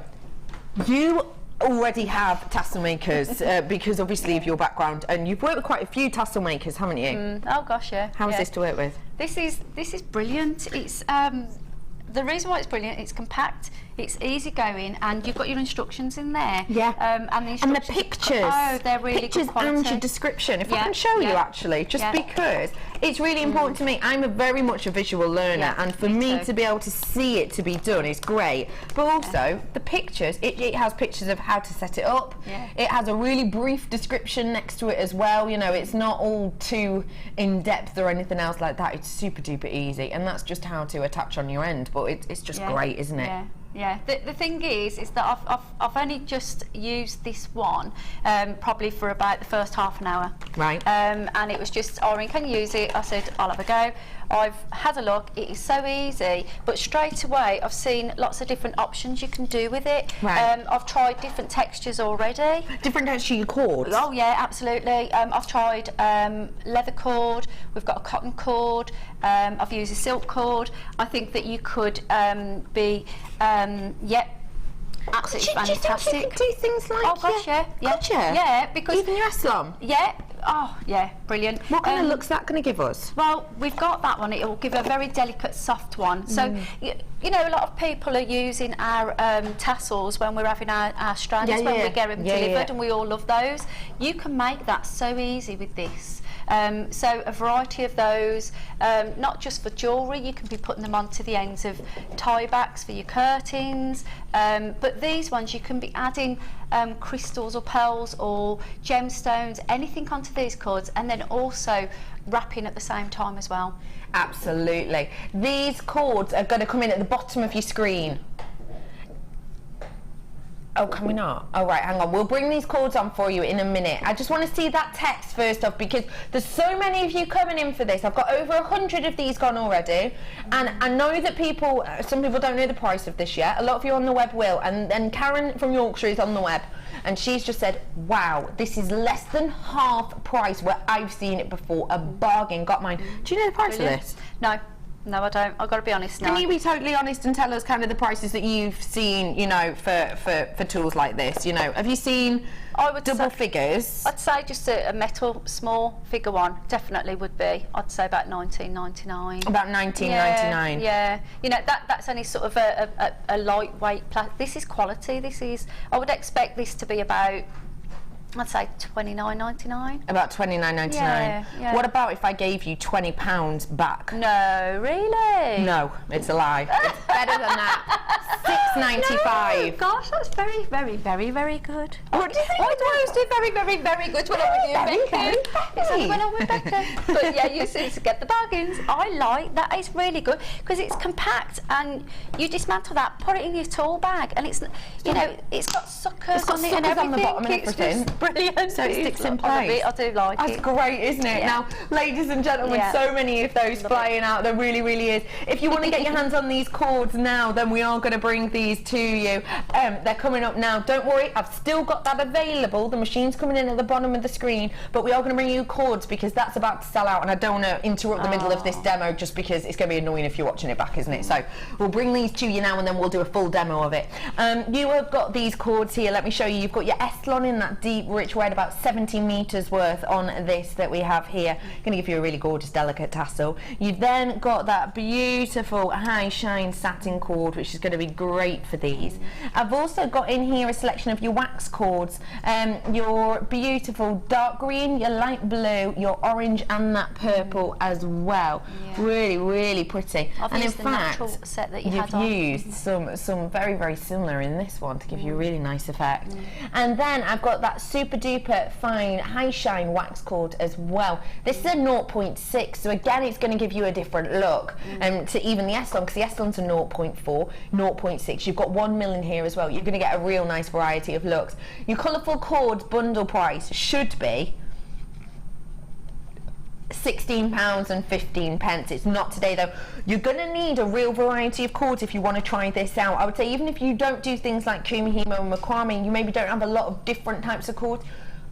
you already have tassel makers because obviously of your background, and you've worked with quite a few tassel makers, haven't you? Oh gosh, yeah. How's this to work with? This is brilliant. It's the reason why it's brilliant, it's compact, it's easy going, and you've got your instructions in there. Yeah. And the pictures. Oh, they're really pictures good quality. And your description. If I can show you actually, just because it's really important to me. I'm very much a visual learner, and for me to be able to see it to be done is great. But also the pictures. It has pictures of how to set it up. Yeah. It has a really brief description next to it as well. You know, it's not all too in depth or anything else like that. It's super duper easy, and that's just how to attach on your end. But it's just great, isn't it? Yeah. Yeah, the thing is that I've only just used this one probably for about the first half an hour. Right. And it was just, Irene, can you use it? I said, I'll have a go. I've had a look, it is so easy, but straight away I've seen lots of different options you can do with it. Right. I've tried different textures already. Different texture cords? Oh yeah, absolutely. I've tried leather cord, we've got a cotton cord, I've used a silk cord. I think that you could be, absolutely fantastic. Do you think you could do things like oh gosh, yeah. Could you? Yeah, because even your Islam. Yeah, Oh, yeah, brilliant. What kind of look's that going to give us? Well, we've got that one. It will give a very delicate, soft one. So, you know, a lot of people are using our tassels when we're having our strands, when we get them delivered, and we all love those. You can make that so easy with this. So a variety of those, not just for jewellery, you can be putting them onto the ends of tie backs for your curtains, but these ones you can be adding crystals or pearls or gemstones, anything onto these cords, and then also wrapping at the same time as well. Absolutely. These cords are going to come in at the bottom of your screen. Oh, can we not? Oh, right, hang on. We'll bring these cords on for you in a minute. I just want to see that text first off, because there's so many of you coming in for this. I've got over 100 of these gone already, and I know that some people don't know the price of this yet. A lot of you on the web will, and Karen from Yorkshire is on the web, and she's just said, wow, this is less than half price where I've seen it before. A bargain. Got mine. Do you know the price of this? No. No, I don't. I've got to be honest now. Can you be totally honest and tell us kind of the prices that you've seen, you know, for tools like this? You know, have you seen double figures? I'd say just a metal small figure one definitely would be. I'd say about $19.99. About $19.99. Yeah. You know, that's only sort of a lightweight plastic. This is quality. I would expect this to be about, I'd say $29.99. About $29.99. Yeah. What about if I gave you £20 back? No, really? No, it's a lie. It's better than that. $6.95. No, gosh, that's very, very, very, very good. What do you think? Why do I always do very, very, very good when I'm with you, Becky? It's only when I'm with Becky. But yeah, you see, to get the bargains. I like that. It's really good because it's compact, and you dismantle that, put it in your tool bag, and it's, you know, it's got suckers on it and everything. On the bottom and everything. Brilliant. So it sticks in place. I do like it. That's great, isn't it? Yeah. Now, ladies and gentlemen, so many of those flying out. There really, really is. If you want to get your hands on these cords now, then we are going to bring these to you. They're coming up now. Don't worry, I've still got that available. The machine's coming in at the bottom of the screen, but we are going to bring you cords because that's about to sell out, and I don't want to interrupt the middle of this demo just because it's going to be annoying if you're watching it back, isn't it? So we'll bring these to you now, and then we'll do a full demo of it. You have got these cords here. Let me show you. You've got your Estlon in that deep rich red, about 70 meters worth on this that we have here. Going to give you a really gorgeous delicate tassel. You've then got that beautiful high shine satin cord, which is going to be great for these. I've also got in here a selection of your wax cords, your beautiful dark green, your light blue, your orange, and that purple as well. Really, really pretty. And in fact, set that you've used some very, very similar in this one to give you a really nice effect. And then I've got that super duper fine high shine wax cord as well. This is a 0.6, so again it's going to give you a different look to even the Estlon, because the Estlon's a 0.4, 0.6. You've got 1 mil in here as well. You're going to get a real nice variety of looks. Your colourful cords bundle price should be £16.15. It's not today though. You're going to need a real variety of cords if you want to try this out. I would say even if you don't do things like kumihimo and macrame, you maybe don't have a lot of different types of cords.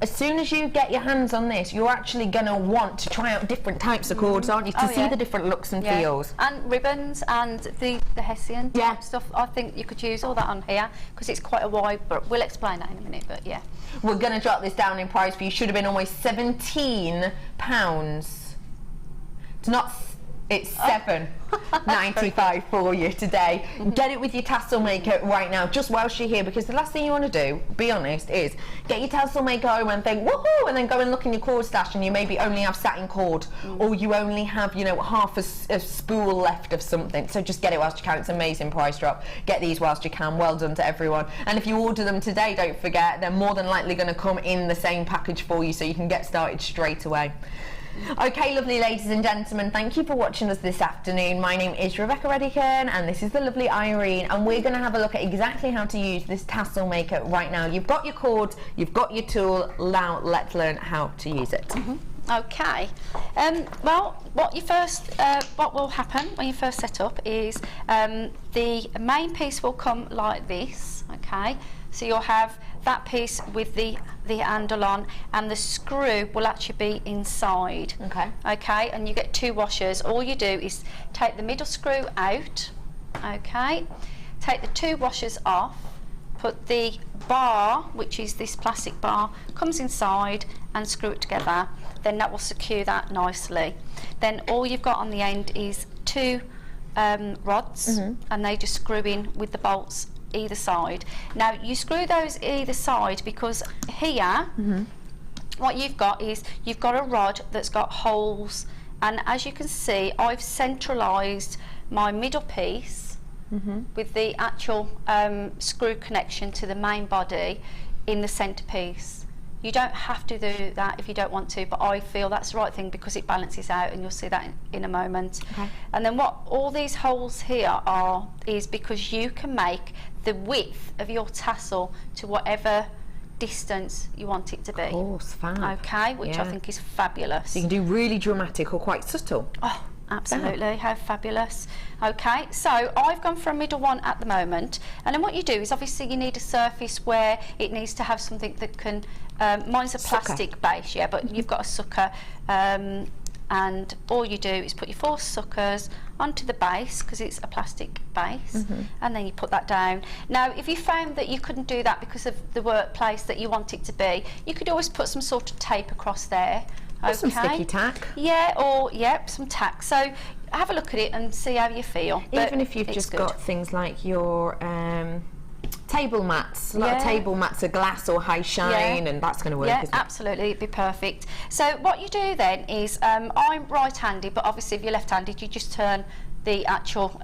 As soon as you get your hands on this, you're actually going to want to try out different types of cords, aren't you, to see the different looks and feels. And ribbons and the Hessian stuff. I think you could use all that on here because it's quite a wide, but we'll explain that in a minute, but yeah. We're going to drop this down in price for you. Should have been almost £17. It's not. It's $7.95 for you today. Get it with your tassel maker right now, just whilst you're here, because the last thing you want to do, be honest, is get your tassel maker home and think, woohoo, and then go and look in your cord stash and you maybe only have satin cord, or you only have, you know, half a spool left of something. So just get it whilst you can. It's an amazing price drop. Get these whilst you can. Well done to everyone. And if you order them today, don't forget, they're more than likely going to come in the same package for you, so you can get started straight away. Okay, lovely ladies and gentlemen, thank you for watching us this afternoon. My name is Rebecca Redican and this is the lovely Irene, and we're going to have a look at exactly how to use this tassel maker right now. You've got your cords, you've got your tool, now let's learn how to use it. Okay, well, what will happen when you first set up is the main piece will come like this, okay? So you'll have that piece with the handle on, and the screw will actually be inside. Okay, and you get two washers. All you do is take the middle screw out, okay, take the two washers off, put the bar, which is this plastic bar, comes inside, and screw it together. then that will secure that nicely. Then all you've got on the end is 2 rods, and they just screw in with the bolts either side. Now you screw those either side because here what you've got is you've got a rod that's got holes, and as you can see I've centralised my middle piece with the actual screw connection to the main body in the centrepiece. You don't have to do that if you don't want to, but I feel that's the right thing because it balances out, and you'll see that in a moment. And then what all these holes here are is because you can make the width of your tassel to whatever distance you want it to be. Of course, fab. Okay, which I think is fabulous. So you can do really dramatic or quite subtle. Oh, absolutely, how fabulous. Okay, so I've gone for a middle one at the moment, and then what you do is obviously you need a surface where it needs to have something that can, mine's a plastic base, yeah, but you've got a sucker, and all you do is put your 4 suckers onto the base because it's a plastic base, and then you put that down. Now if you found that you couldn't do that because of the workplace that you want it to be, you could always put some sort of tape across there. Or some sticky tack. Yeah, or some tack. So have a look at it and see how you feel. Even if you've just got things like your table mats. A lot of table mats are glass or high shine, and that's going to work. Yeah, isn't it? absolutely, it'd be perfect. So what you do then is, I'm right-handed, but obviously if you're left-handed, you just turn the actual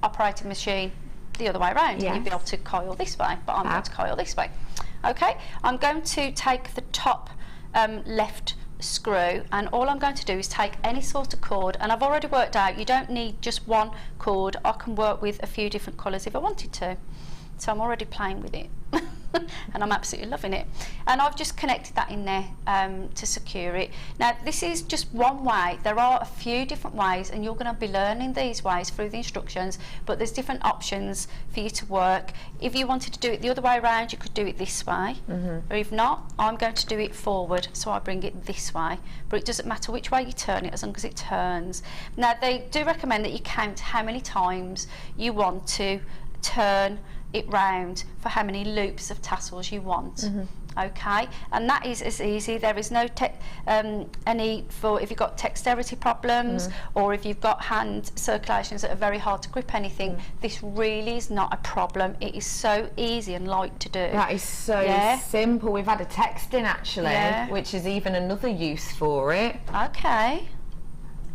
operating machine the other way around, and you'd be able to coil this way, but I'm going to coil this way. Okay, I'm going to take the top left screw, and all I'm going to do is take any sort of cord, and I've already worked out you don't need just one cord. I can work with a few different colours if I wanted to, so I'm already playing with it and I'm absolutely loving it, and I've just connected that in there to secure it. Now this is just one way. There are a few different ways, and you're going to be learning these ways through the instructions, but there's different options for you to work. If you wanted to do it the other way around, you could do it this way, or if not, I'm going to do it forward, so I bring it this way, but it doesn't matter which way you turn it as long as it turns. Now they do recommend that you count how many times you want to turn it round for how many loops of tassels you want. Okay, and that is as easy. There is no any for if you've got dexterity problems or if you've got hand circulations that are very hard to grip anything. This really is not a problem. It is so easy and light to do. That is so simple. We've had a text in actually, which is even another use for it. Okay.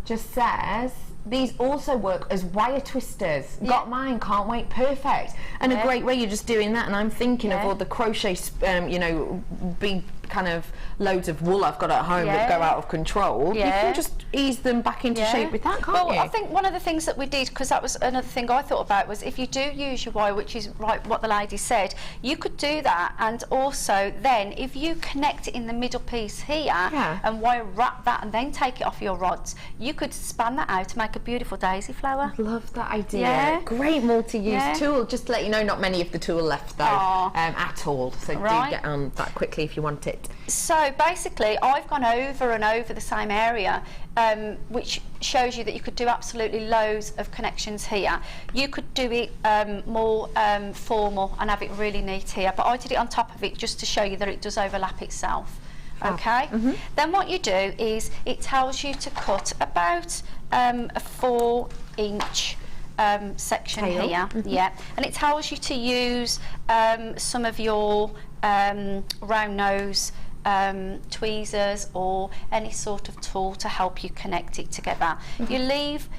Just says, these also work as wire twisters. Got mine, can't wait, perfect. And a great way, you're just doing that, and I'm thinking of all the crochet, you know, big kind of loads of wool I've got at home that go out of control. You can just ease them back into shape with that, can't you? I think one of the things that we did, because that was another thing I thought about, was if you do use your wire, which is what the lady said, you could do that, and also then if you connect it in the middle piece here and wire wrap that and then take it off your rods, you could span that out to make a beautiful daisy flower. Love that idea. Great multi-use tool. Just to let you know, not many of the tool left though, at all, so do get on that quickly if you want it. So basically I've gone over and over the same area, which shows you that you could do absolutely loads of connections here. You could do it more formal and have it really neat here, but I did it on top of it just to show you that it does overlap itself. Okay, then what you do is it tells you to cut about a 4-inch section here, and it tells you to use some of your round nose tweezers or any sort of tool to help you connect it together. If you leave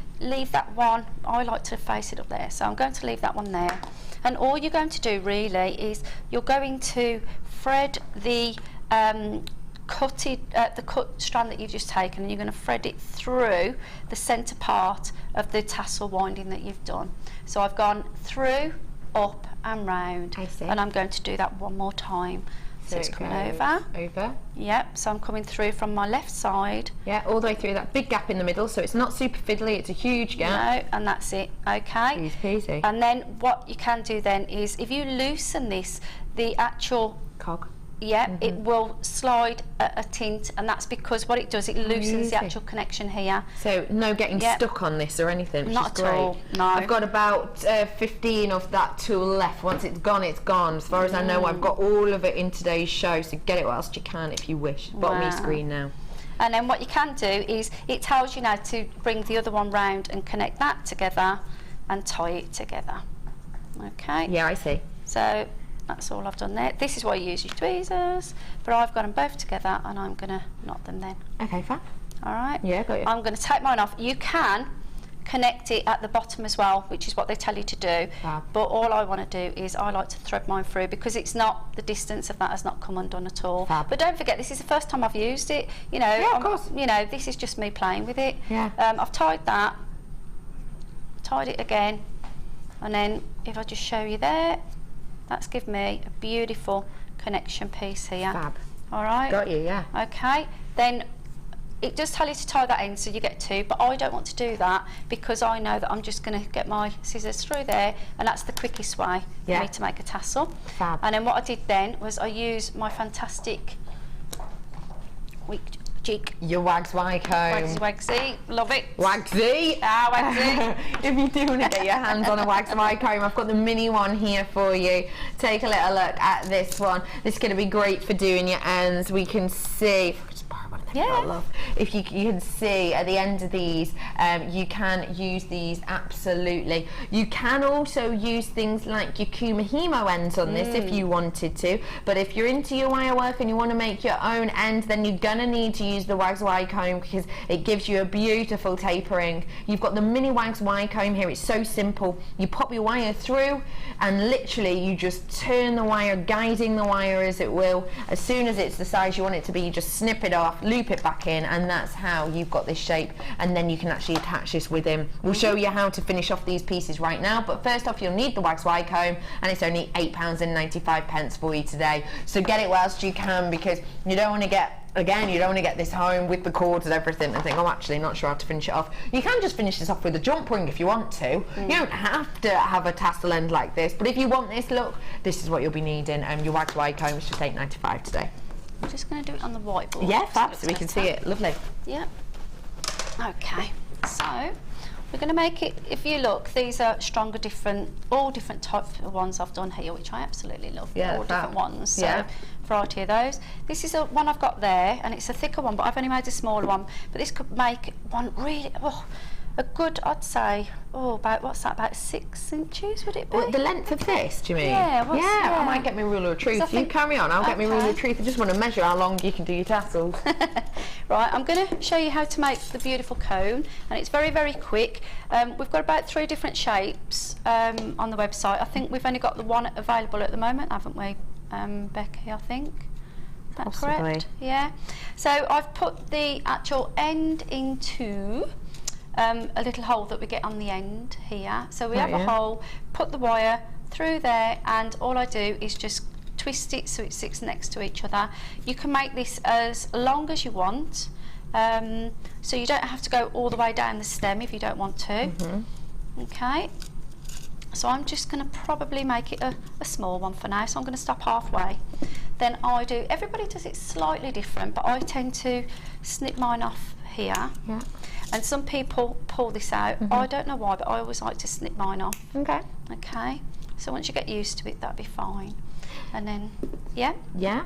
that one, I like to face it up there, so I'm going to leave that one there, and all you're going to do really is you're going to thread the cut strand that you've just taken, and you're going to thread it through the centre part of the tassel winding that you've done. So I've gone through, up and round, and I'm going to do that one more time. So it's coming over. Yep, so I'm coming through from my left side. Yeah, all the way through that big gap in the middle, so it's not super fiddly, it's a huge gap. No, and that's it, okay. Easy. And then what you can do then is, if you loosen this, the actual cog, it will slide a tint, and that's because what it does, it loosens the actual connection here. So no getting stuck on this or anything, which not is great. At all, no. I've got about 15 of that tool left. Once it's gone, it's gone. As far as I know, I've got all of it in today's show, so get it whilst you can if you wish. Bottom of your screen now. And then what you can do is it tells you now to bring the other one round and connect that together and tie it together. Okay. Yeah, I see. So that's all I've done there. This is why you use your tweezers, but I've got them both together and I'm going to knot them then. Okay, fine. All right. Yeah, got you. I'm going to take mine off. You can connect it at the bottom as well, which is what they tell you to do. Fab. But all I want to do is I like to thread mine through because it's not, the distance of that has not come undone at all. Fab. But don't forget, this is the first time I've used it. You know, yeah, of course. You know, this is just me playing with it. Yeah. I've tied that, tied it again, and then if I just show you there, that's given me a beautiful connection piece here. Fab. All right. Got you, yeah. Okay. Then it does tell you to tie that in, so you get two, but I don't want to do that because I know that I'm just going to get my scissors through there, and that's the quickest way for me to make a tassel. Fab. And then what I did then was I used my fantastic jig. Your Wags Y comb. Wagsy, love it. Wagsy! Ah, Wagsy. If you do want to get your hands on a Wags Y comb, I've got the mini one here for you. Take a little look at this one. This is going to be great for doing your ends. We can see. Yeah. If you can see at the end of these, you can use these absolutely. You can also use things like your Kumahimo ends on this if you wanted to. But if you're into your wire work and you want to make your own end, then you're gonna need to use the Wags Y comb because it gives you a beautiful tapering. You've got the mini Wags Y comb here. It's so simple. You pop your wire through, and literally you just turn the wire, guiding the wire as it will. As soon as it's the size you want it to be, you just snip it off, loop it back in, and that's how you've got this shape. And then you can actually attach this with him. We'll show you how to finish off these pieces right now, but first off you'll need the Wags Y comb, and it's only £8.95 for you today. So get it whilst you can, because you don't want to get, again, you don't want to get this home with the cords and everything and think, oh, actually not sure how to finish it off. You can just finish this off with a jump ring if you want to. You don't have to have a tassel end like this, but if you want this look, this is what you'll be needing. Your Wags Y comb is just £8.95 today. I'm just going to do it on the whiteboard. Yeah, fab, so we can see it. Lovely. Yeah. Okay, so we're going to make it, if you look, these are stronger, all different types of ones I've done here, which I absolutely love. Yeah, all different ones. So yeah. Variety of those. This is one I've got there, and it's a thicker one, but I've only made a smaller one. But this could make one really, a good, I'd say, about, what's that, about 6 inches, would it be? The length of this, do you mean? Yeah, I might get my ruler of truth. You carry on, I'll get my ruler of truth. I just want to measure how long you can do your tassels. Right, I'm going to show you how to make the beautiful cone, and it's very, very quick. We've got about 3 different shapes on the website. I think we've only got the one available at the moment, haven't we, Becky, I think? Is that Possibly. correct? Yeah. So I've put the actual end into a little hole that we get on the end here. So we have a hole, put the wire through there, and all I do is just twist it so it sits next to each other. You can make this as long as you want, so you don't have to go all the way down the stem if you don't want to. Okay, so I'm just going to probably make it a small one for now, so I'm going to stop halfway. Then I do, everybody does it slightly different, but I tend to snip mine off here. Yeah. And some people pull this out. I don't know why, but I always like to snip mine off. Okay. Okay. So once you get used to it, that'll be fine. And then, yeah? Yeah.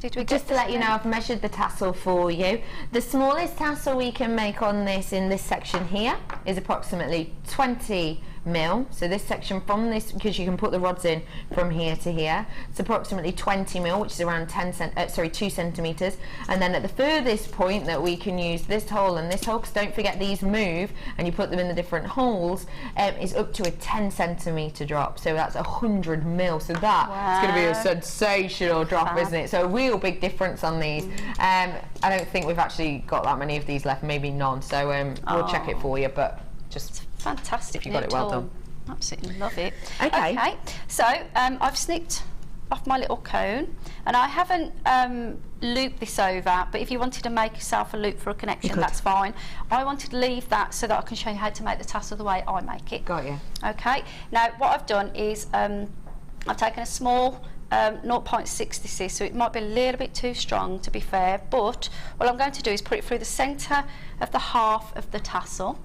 Did we just to let you know, I've measured the tassel for you. The smallest tassel we can make on this in this section here is approximately 20 mil. So this section from this, because you can put the rods in from here to here, it's approximately 20 mil, which is around 2 centimeters. And then at the furthest point that we can use this hole and this hole, because don't forget these move and you put them in the different holes, is up to a 10 centimeter drop. So that's 100 mil. So that's going to be a sensational drop, isn't it? So a real big difference on these. I don't think we've actually got that many of these left, maybe none. So we'll check it for you, but just fantastic. If you got it, well done. Absolutely love it. Okay. So I've snipped off my little cone, and I haven't looped this over, but if you wanted to make yourself a loop for a connection, that's fine. I wanted to leave that so that I can show you how to make the tassel the way I make it. Got you. Okay. Now what I've done is I've taken a small 0.6 this is, so it might be a little bit too strong to be fair, but what I'm going to do is put it through the centre of the half of the tassel.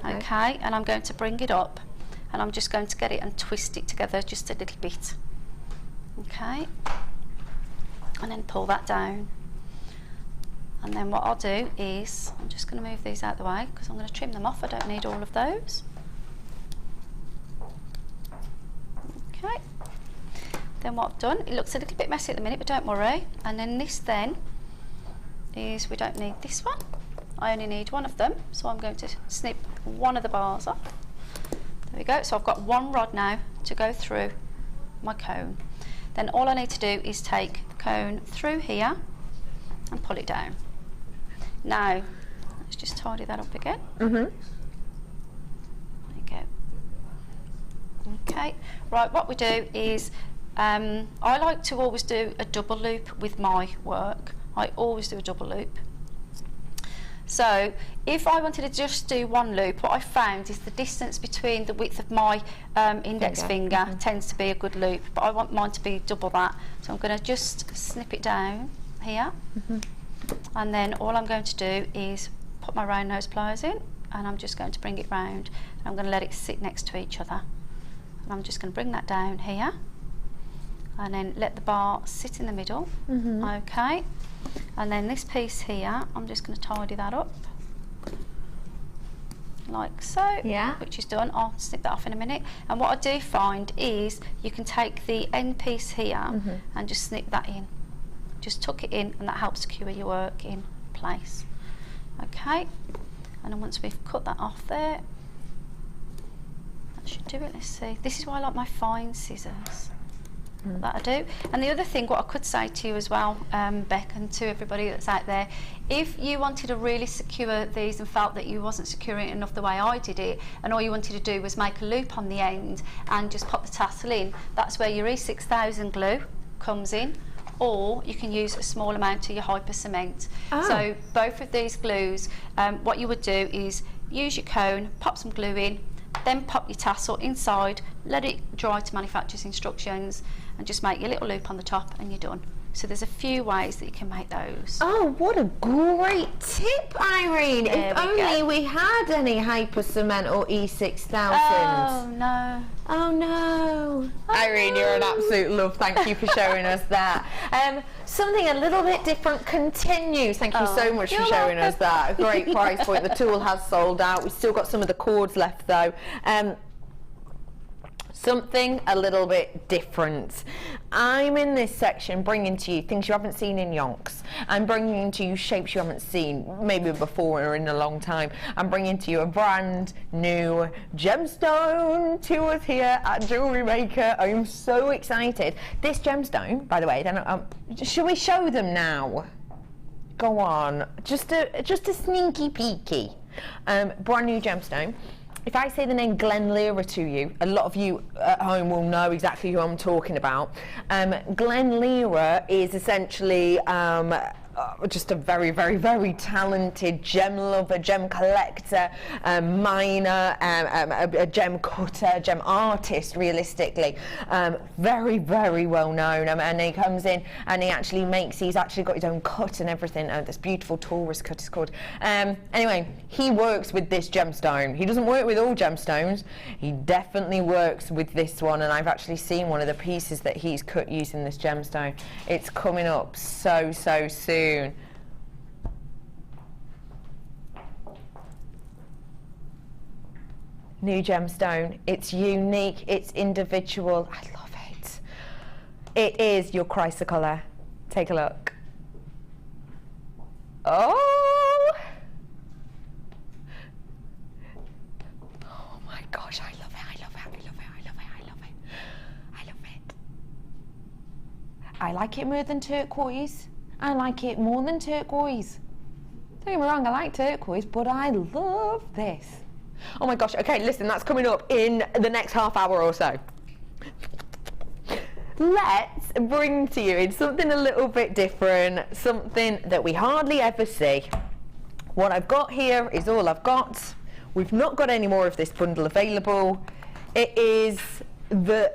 Okay, and I'm going to bring it up, and I'm just going to get it and twist it together just a little bit. Okay, and then pull that down. And then what I'll do is, I'm just going to move these out the way because I'm going to trim them off. I don't need all of those. Okay. Then what I've done, it looks a little bit messy at the minute, but don't worry. And then this then is, we don't need this one. I only need one of them, so I'm going to snip one of the bars off. There we go. So I've got one rod now to go through my cone. Then all I need to do is take the cone through here and pull it down. Now, let's just tidy that up again. There you go. Okay, right, what we do is, I like to always do a double loop with my work. I always do a double loop. So if I wanted to just do one loop, what I found is the distance between the width of my index finger tends to be a good loop, but I want mine to be double that. So I'm going to just snip it down here, and then all I'm going to do is put my round nose pliers in, and I'm just going to bring it round, and I'm going to let it sit next to each other. And I'm just going to bring that down here, and then let the bar sit in the middle. Okay. And then this piece here, I'm just going to tidy that up, like so, which is done. I'll snip that off in a minute. And what I do find is you can take the end piece here and just snip that in. Just tuck it in, and that helps secure your work in place. Okay, and then once we've cut that off there, that should do it. Let's see. This is why I like my fine scissors. That I do. And the other thing, what I could say to you as well, Beck, and to everybody that's out there, if you wanted to really secure these and felt that you wasn't securing it enough the way I did it, and all you wanted to do was make a loop on the end and just pop the tassel in, that's where your E6000 glue comes in, or you can use a small amount of your hyper cement. So both of these glues, what you would do is use your cone, pop some glue in, then pop your tassel inside, let it dry to manufacturer's instructions, and just make your little loop on the top, and you're done. So there's a few ways that you can make those. Oh, what a great tip, Irene. There if only we had any hyper cement or E6000. Oh no. Oh no. Irene, you're an absolute love. Thank you for showing us that. Something a little bit different continues. Thank you so much for showing us that. A great price point. The tool has sold out. We've still got some of the cords left though. Something a little bit different. I'm in this section bringing to you things you haven't seen in yonks. I'm bringing to you shapes you haven't seen maybe before or in a long time. I'm bringing to you a brand new gemstone to us here at Jewellery Maker. I'm so excited. This gemstone, by the way, should we show them now? Go on, just a sneaky peeky. Brand new gemstone. If I say the name Glen Lyra to you, a lot of you at home will know exactly who I'm talking about. Glen Lyra is essentially just a very, very, very talented gem lover, gem collector, miner, a gem cutter, gem artist, realistically. Very, very well known. And he comes in and he actually he's actually got his own cut and everything. This beautiful Taurus cut is called. Anyway, he works with this gemstone. He doesn't work with all gemstones. He definitely works with this one, and I've actually seen one of the pieces that he's cut using this gemstone. It's coming up so soon. New gemstone. It's unique, it's individual. I love it. It is your Chrysocolla. Take a look. Oh my gosh, I love it. I love it. I love it. I love it. I love it. I love it. I like it more than turquoise. I like it more than turquoise. Don't get me wrong, I like turquoise, but I love this. Oh my gosh, okay, listen, that's coming up in the next half hour or so. Let's bring to you in something a little bit different, something that we hardly ever see. What I've got here is all I've got. We've not got any more of this bundle available. It is the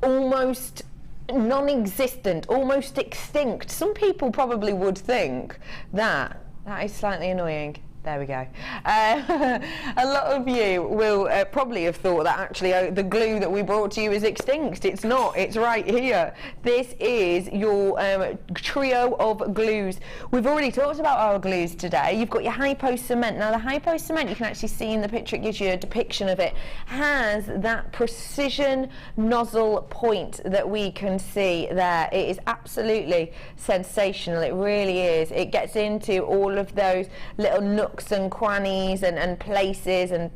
almost non-existent, almost extinct. Some people probably would think that is slightly annoying. There we go. A lot of you will probably have thought that actually the glue that we brought to you is extinct. It's not. It's right here. This is your trio of glues. We've already talked about our glues today. You've got your hypo cement. Now the hypo cement, you can actually see in the picture, it gives you a depiction of it, has that precision nozzle point that we can see there. It is absolutely sensational. It really is. It gets into all of those little nooks and crannies and places and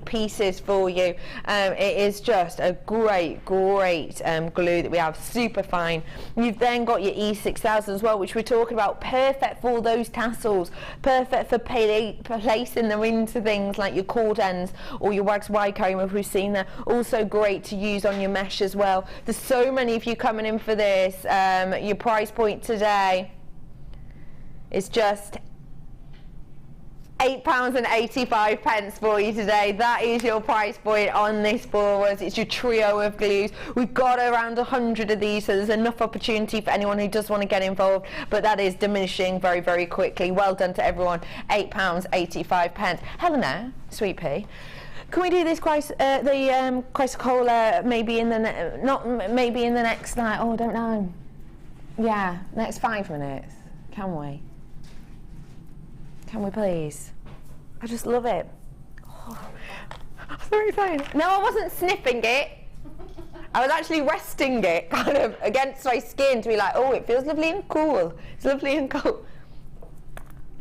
pieces for you. It is just a great glue that we have, super fine. You've then got your E6000 as well, which we're talking about, perfect for those tassels, perfect for placing them into things like your cord ends or your wax wide comb, if we've seen that. Also great to use on your mesh as well. There's so many of you coming in for this. Your price point today is just £8.85 for you today. That is your price point on this for us. It's your trio of glues. We've got around 100 of these, so there's enough opportunity for anyone who does want to get involved, but that is diminishing very, very quickly. Well done to everyone. £8.85. Helena, sweet pea, can we do this Chrysocolla maybe in the next, like, oh, I don't know. Yeah, next 5 minutes. Can we? Can we please? I just love it. Oh, I'm so excited. No, I wasn't sniffing it. I was actually resting it kind of against my skin to be like, oh, it feels lovely and cool. It's lovely and cool.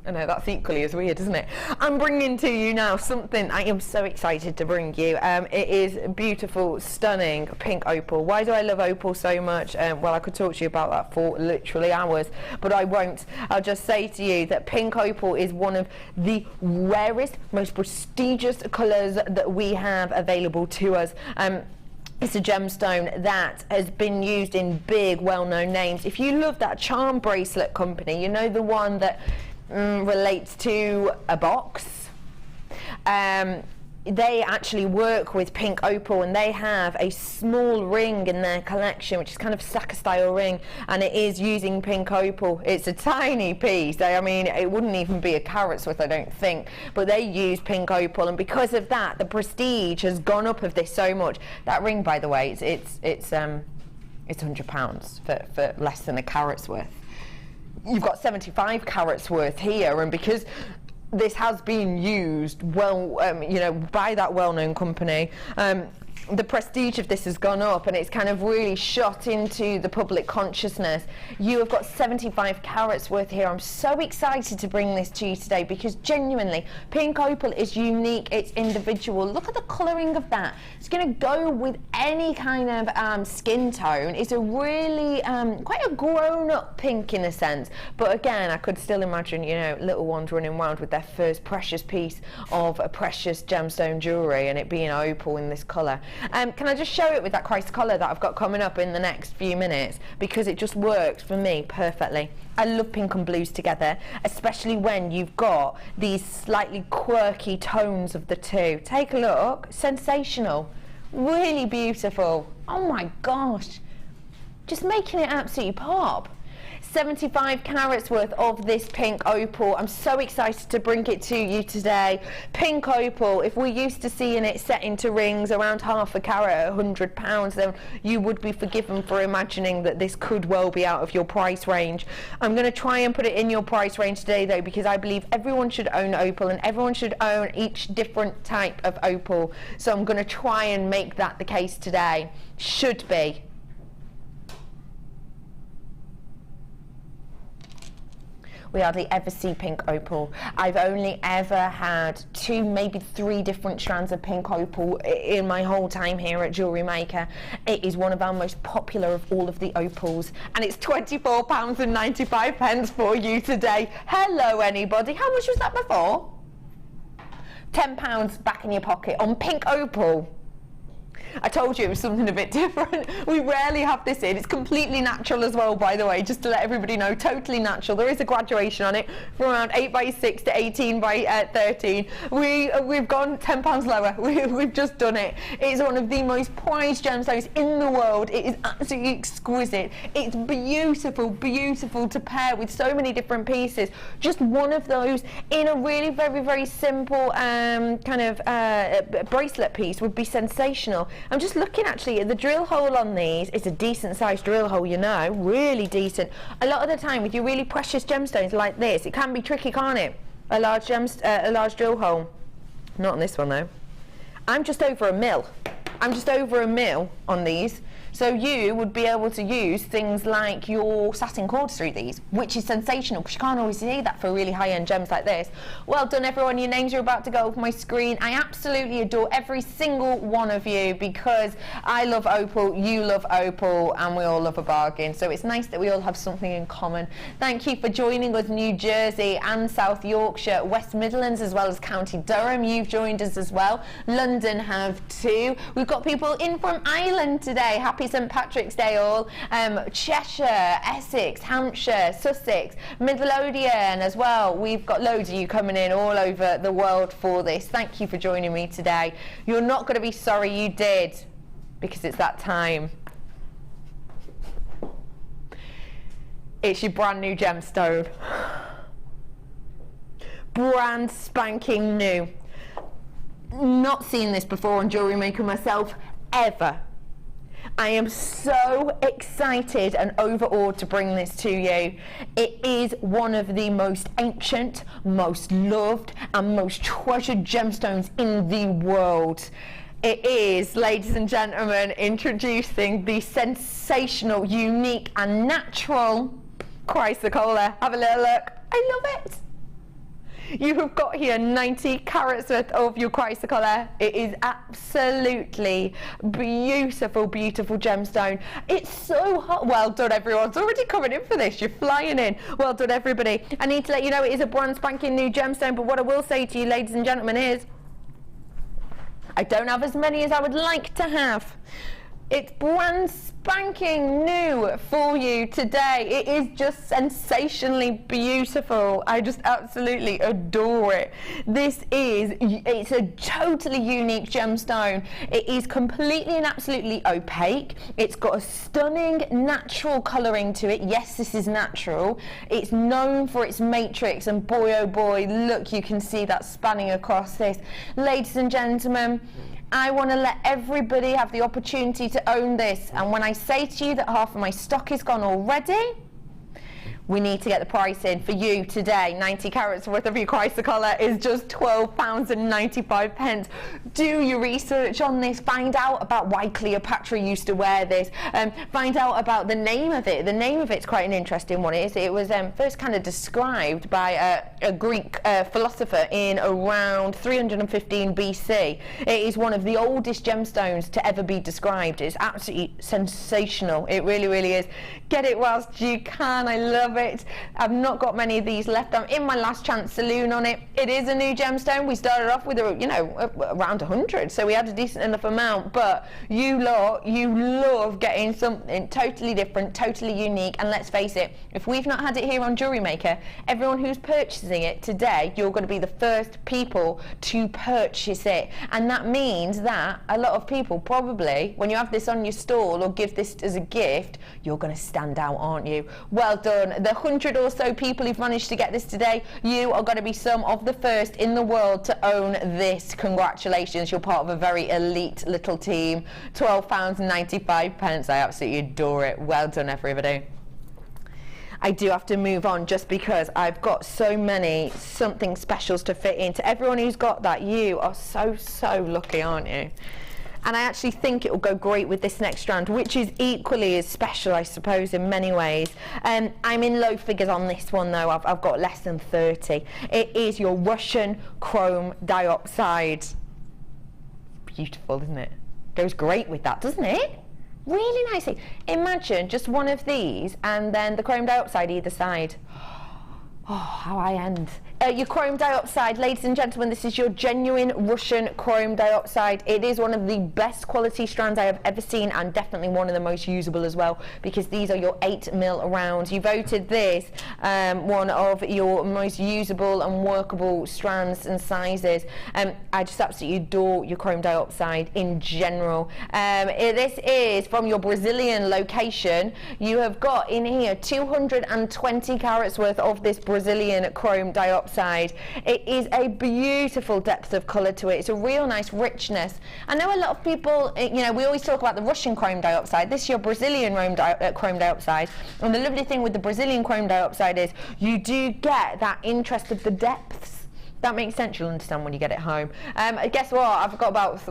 I know, that's equally as weird, isn't it? I'm bringing to you now something I am so excited to bring you. It is beautiful, stunning pink opal. Why do I love opal so much? Well, I could talk to you about that for literally hours, but I won't. I'll just say to you that pink opal is one of the rarest, most prestigious colours that we have available to us. It's a gemstone that has been used in big, well-known names. If you love that charm bracelet company, you know, the one that relates to a box. They actually work with pink opal, and they have a small ring in their collection, which is kind of Saka style ring, and it is using pink opal. It's a tiny piece. I mean, it wouldn't even be a carat's worth, I don't think, but they use pink opal, and because of that, the prestige has gone up of this so much. That ring, by the way, it's £100 for less than a carat's worth. You've got 75 carats worth here, and because this has been used well, you know, by that well-known company, the prestige of this has gone up, and it's kind of really shot into the public consciousness. You have got 75 carats worth here. I'm so excited to bring this to you today because genuinely pink opal is unique, it's individual. Look at the colouring of that. It's going to go with any kind of skin tone. It's a really quite a grown-up pink in a sense, but again, I could still imagine, you know, little ones running around with their first precious piece of a precious gemstone jewellery and it being opal in this colour. Can I just show it with that Chrysocolla that I've got coming up in the next few minutes, because it just works for me perfectly. I love pink and blues together, especially when you've got these slightly quirky tones of the two. Take a look. Sensational. Really beautiful. Oh my gosh. Just making it absolutely pop. 75 carats worth of this pink opal. I'm so excited to bring it to you today. Pink opal, if we're used to seeing it set into rings around half a carat at £100, then you would be forgiven for imagining that this could well be out of your price range. I'm going to try and put it in your price range today though, because I believe everyone should own opal and everyone should own each different type of opal. So I'm going to try and make that the case today. Should be. We are the Eversea Pink Opal. I've only ever had 2, maybe 3 different strands of pink opal in my whole time here at Jewellery Maker. It is one of our most popular of all of the opals, and it's £24.95 for you today. Hello, anybody. How much was that before? £10 back in your pocket on pink opal. I told you it was something a bit different. We rarely have this in. It's completely natural as well, by the way, just to let everybody know, totally natural. There is a graduation on it from around 8x6 to 18x13. We've gone £10 lower. We've just done it. It's one of the most prized gemstones in the world. It is absolutely exquisite. It's beautiful, beautiful to pair with so many different pieces. Just one of those in a really very, very simple kind of bracelet piece would be sensational. I'm just looking actually at the drill hole on these. It's a decent sized drill hole, you know, really decent. A lot of the time with your really precious gemstones like this, it can be tricky, can't it? A large drill hole. Not on this one though. I'm just over a mil. I'm just over a mil on these. So you would be able to use things like your satin cords through these, which is sensational because you can't always see that for really high-end gems like this. Well done, everyone. Your names are about to go over my screen. I absolutely adore every single one of you because I love opal, you love opal, and we all love a bargain. So it's nice that we all have something in common. Thank you for joining us, New Jersey and South Yorkshire, West Midlands, as well as County Durham. You've joined us as well. London have too. We've got people in from Ireland today. Happy St Patrick's Day all. Cheshire, Essex, Hampshire, Sussex, Midlothian as well. We've got loads of you coming in all over the world for this. Thank you for joining me today. You're not going to be sorry you did, because it's that time. It's your brand new gemstone. Brand spanking new. Not seen this before on Jewellery Maker myself, ever. I am so excited and overawed to bring this to you. It is one of the most ancient, most loved and most treasured gemstones in the world. It is, ladies and gentlemen, introducing the sensational, unique and natural Chrysocolla. Have a little look. I love it. You have got here 90 carats worth of your Chrysocolla. It is absolutely beautiful, beautiful gemstone. It's so hot. Well done, everyone. It's already coming in for this. You're flying in. Well done, everybody. I need to let you know it is a brand spanking new gemstone, but what I will say to you, ladies and gentlemen, is I don't have as many as I would like to have. It's brand spanking new for you today. It is just sensationally beautiful. I just absolutely adore it. It's a totally unique gemstone. It is completely and absolutely opaque. It's got a stunning natural colouring to it. Yes, this is natural. It's known for its matrix, and boy oh boy, look, you can see that spanning across this. Ladies and gentlemen, I want to let everybody have the opportunity to own this, and when I say to you that half of my stock is gone already, we need to get the price in for you today. 90 carats worth of your Chrysocolla is just £12.95. Do your research on this. Find out about why Cleopatra used to wear this. Find out about the name of it. The name of it's quite an interesting one. It was first kind of described by a Greek philosopher in around 315 BC. It is one of the oldest gemstones to ever be described. It's absolutely sensational. It really, really is. Get it whilst you can. I love it. I've not got many of these left. I'm in my last chance saloon on it. It is a new gemstone. We started off with around 100, so we had a decent enough amount, but you love getting something totally different, totally unique, and let's face it, if we've not had it here on Jewellery Maker, everyone who's purchasing it today, you're going to be the first people to purchase it, and that means that a lot of people probably, when you have this on your stall or give this as a gift, you're going to stand out, aren't you? Well done. The 100 or so people who've managed to get this today, you are going to be some of the first in the world to own this. Congratulations, you're part of a very elite little team. £12.95. I absolutely adore it. Well done, everybody. I do have to move on just because I've got so many something specials to fit in. To everyone who's got that, you are so lucky, aren't you? And I actually think it will go great with this next strand, which is equally as special, I suppose, in many ways. I'm in low figures on this one, though. I've got less than 30. It is your Russian chrome dioxide. Beautiful, isn't it? Goes great with that, doesn't it? Really nicely. Imagine just one of these and then the chrome dioxide either side. Oh, how high end. Your chrome dioxide, ladies and gentlemen, this is your genuine Russian chrome dioxide. It is one of the best quality strands I have ever seen, and definitely one of the most usable as well, because these are your 8mm rounds. You voted this one of your most usable and workable strands and sizes. I just absolutely adore your chrome dioxide in general. This is from your Brazilian location. You have got in here 220 carats worth of this Brazilian chrome dioxide. It is a beautiful depth of colour to it. It's a real nice richness. I know a lot of people, you know, we always talk about the Russian chrome dioxide. This is your Brazilian chrome dioxide. And the lovely thing with the Brazilian chrome dioxide is you do get that interest of the depths. That makes sense, you'll understand when you get it home. Guess what? I've got about,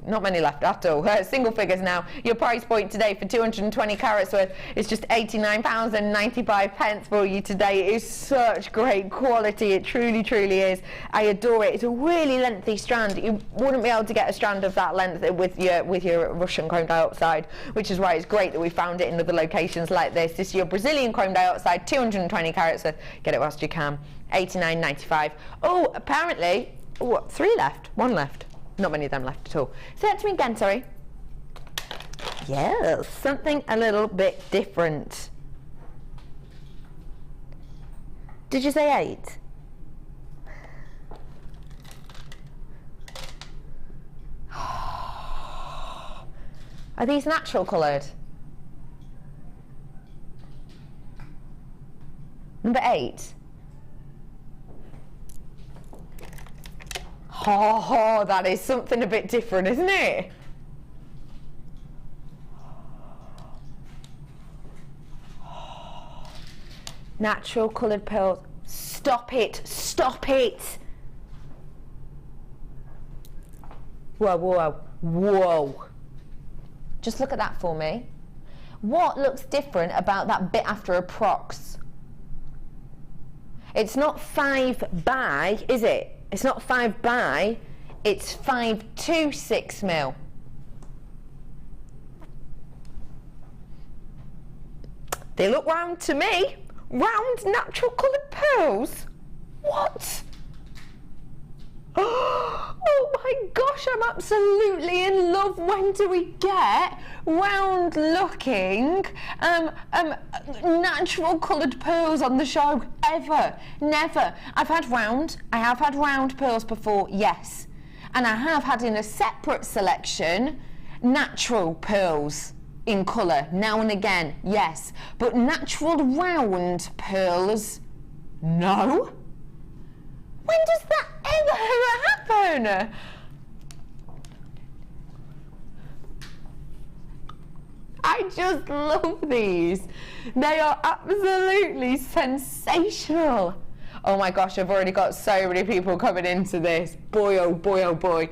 not many left at all. Single figures now. Your price point today for 220 carats worth is just £89.95 for you today. It is such great quality. It truly, truly is. I adore it. It's a really lengthy strand. You wouldn't be able to get a strand of that length with your Russian chrome dioxide, which is why it's great that we found it in other locations like this. This is your Brazilian chrome dioxide, 220 carats worth. Get it whilst you can. £89.95. Oh, apparently, what, 3 left? 1 left. Not many of them left at all. Say that to me again, sorry. Yes, something a little bit different. Did you say 8? Are these natural coloured? Number 8. Oh, that is something a bit different, isn't it? Natural coloured pearls. Stop it, stop it. Whoa, whoa, whoa. Just look at that for me. What looks different about that bit after a prox? It's not 5 by, is it? It's not 5 by, it's 526mm. They look round to me. Round natural coloured pearls? What? Oh my gosh, I'm absolutely in love. When do we get round looking natural coloured pearls on the show? Ever. Never. I have had round pearls before, yes. And I have had in a separate selection natural pearls in colour now and again, yes. But natural round pearls, no. When does that ever happen? I just love these. They are absolutely sensational. Oh my gosh, I've already got so many people coming into this. Boy, oh boy, oh boy.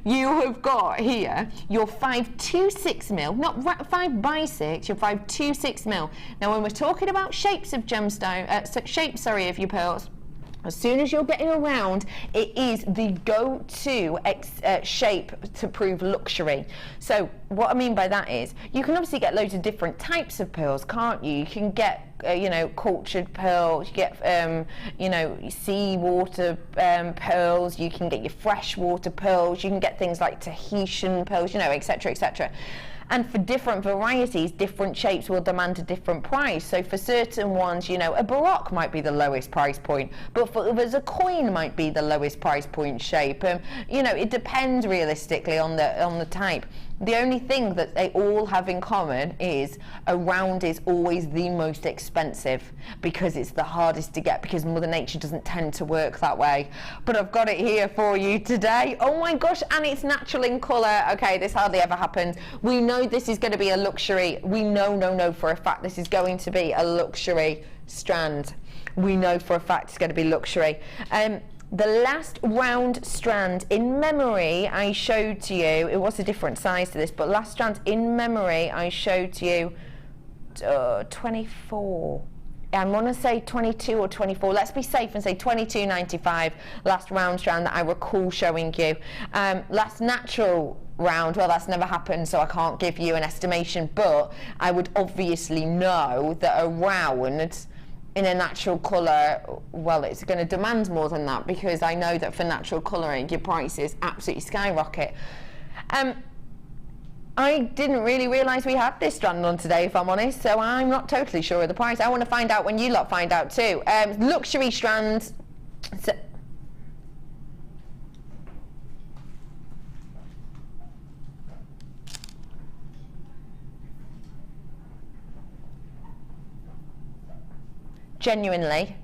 You have got here your 526mm, not 5 by 6, your 526mm. Now when we're talking about shapes of gemstone, of your pearls, as soon as you're getting around, it is the go-to shape to prove luxury. So what I mean by that is, you can obviously get loads of different types of pearls, can't you? You can get, cultured pearls, you get, seawater pearls, you can get your freshwater pearls, you can get things like Tahitian pearls, etc., etc. And for different varieties, different shapes will demand a different price. So for certain ones, a baroque might be the lowest price point, but for others, a coin might be the lowest price point shape. It depends realistically on the type. The only thing that they all have in common is a round is always the most expensive because it's the hardest to get, because Mother Nature doesn't tend to work that way. But I've got it here for you today. Oh my gosh, and it's natural in colour. Okay, this hardly ever happens. We know this is going to be a luxury. We know for a fact this is going to be a luxury strand. We know for a fact it's going to be luxury. The last round strand in memory I showed to you, it was a different size to this, but last strand in memory I showed to you 24. I want to say 22 or 24. Let's be safe and say 22.95. Last round strand that I recall showing you. Last natural round, well, that's never happened, so I can't give you an estimation, but I would obviously know that a round in a natural colour, well, it's going to demand more than that, because I know that for natural colouring your prices absolutely skyrocket. I didn't really realise we had this strand on today, if I'm honest, so I'm not totally sure of the price. I want to find out when you lot find out too. Luxury strand. So, genuinely,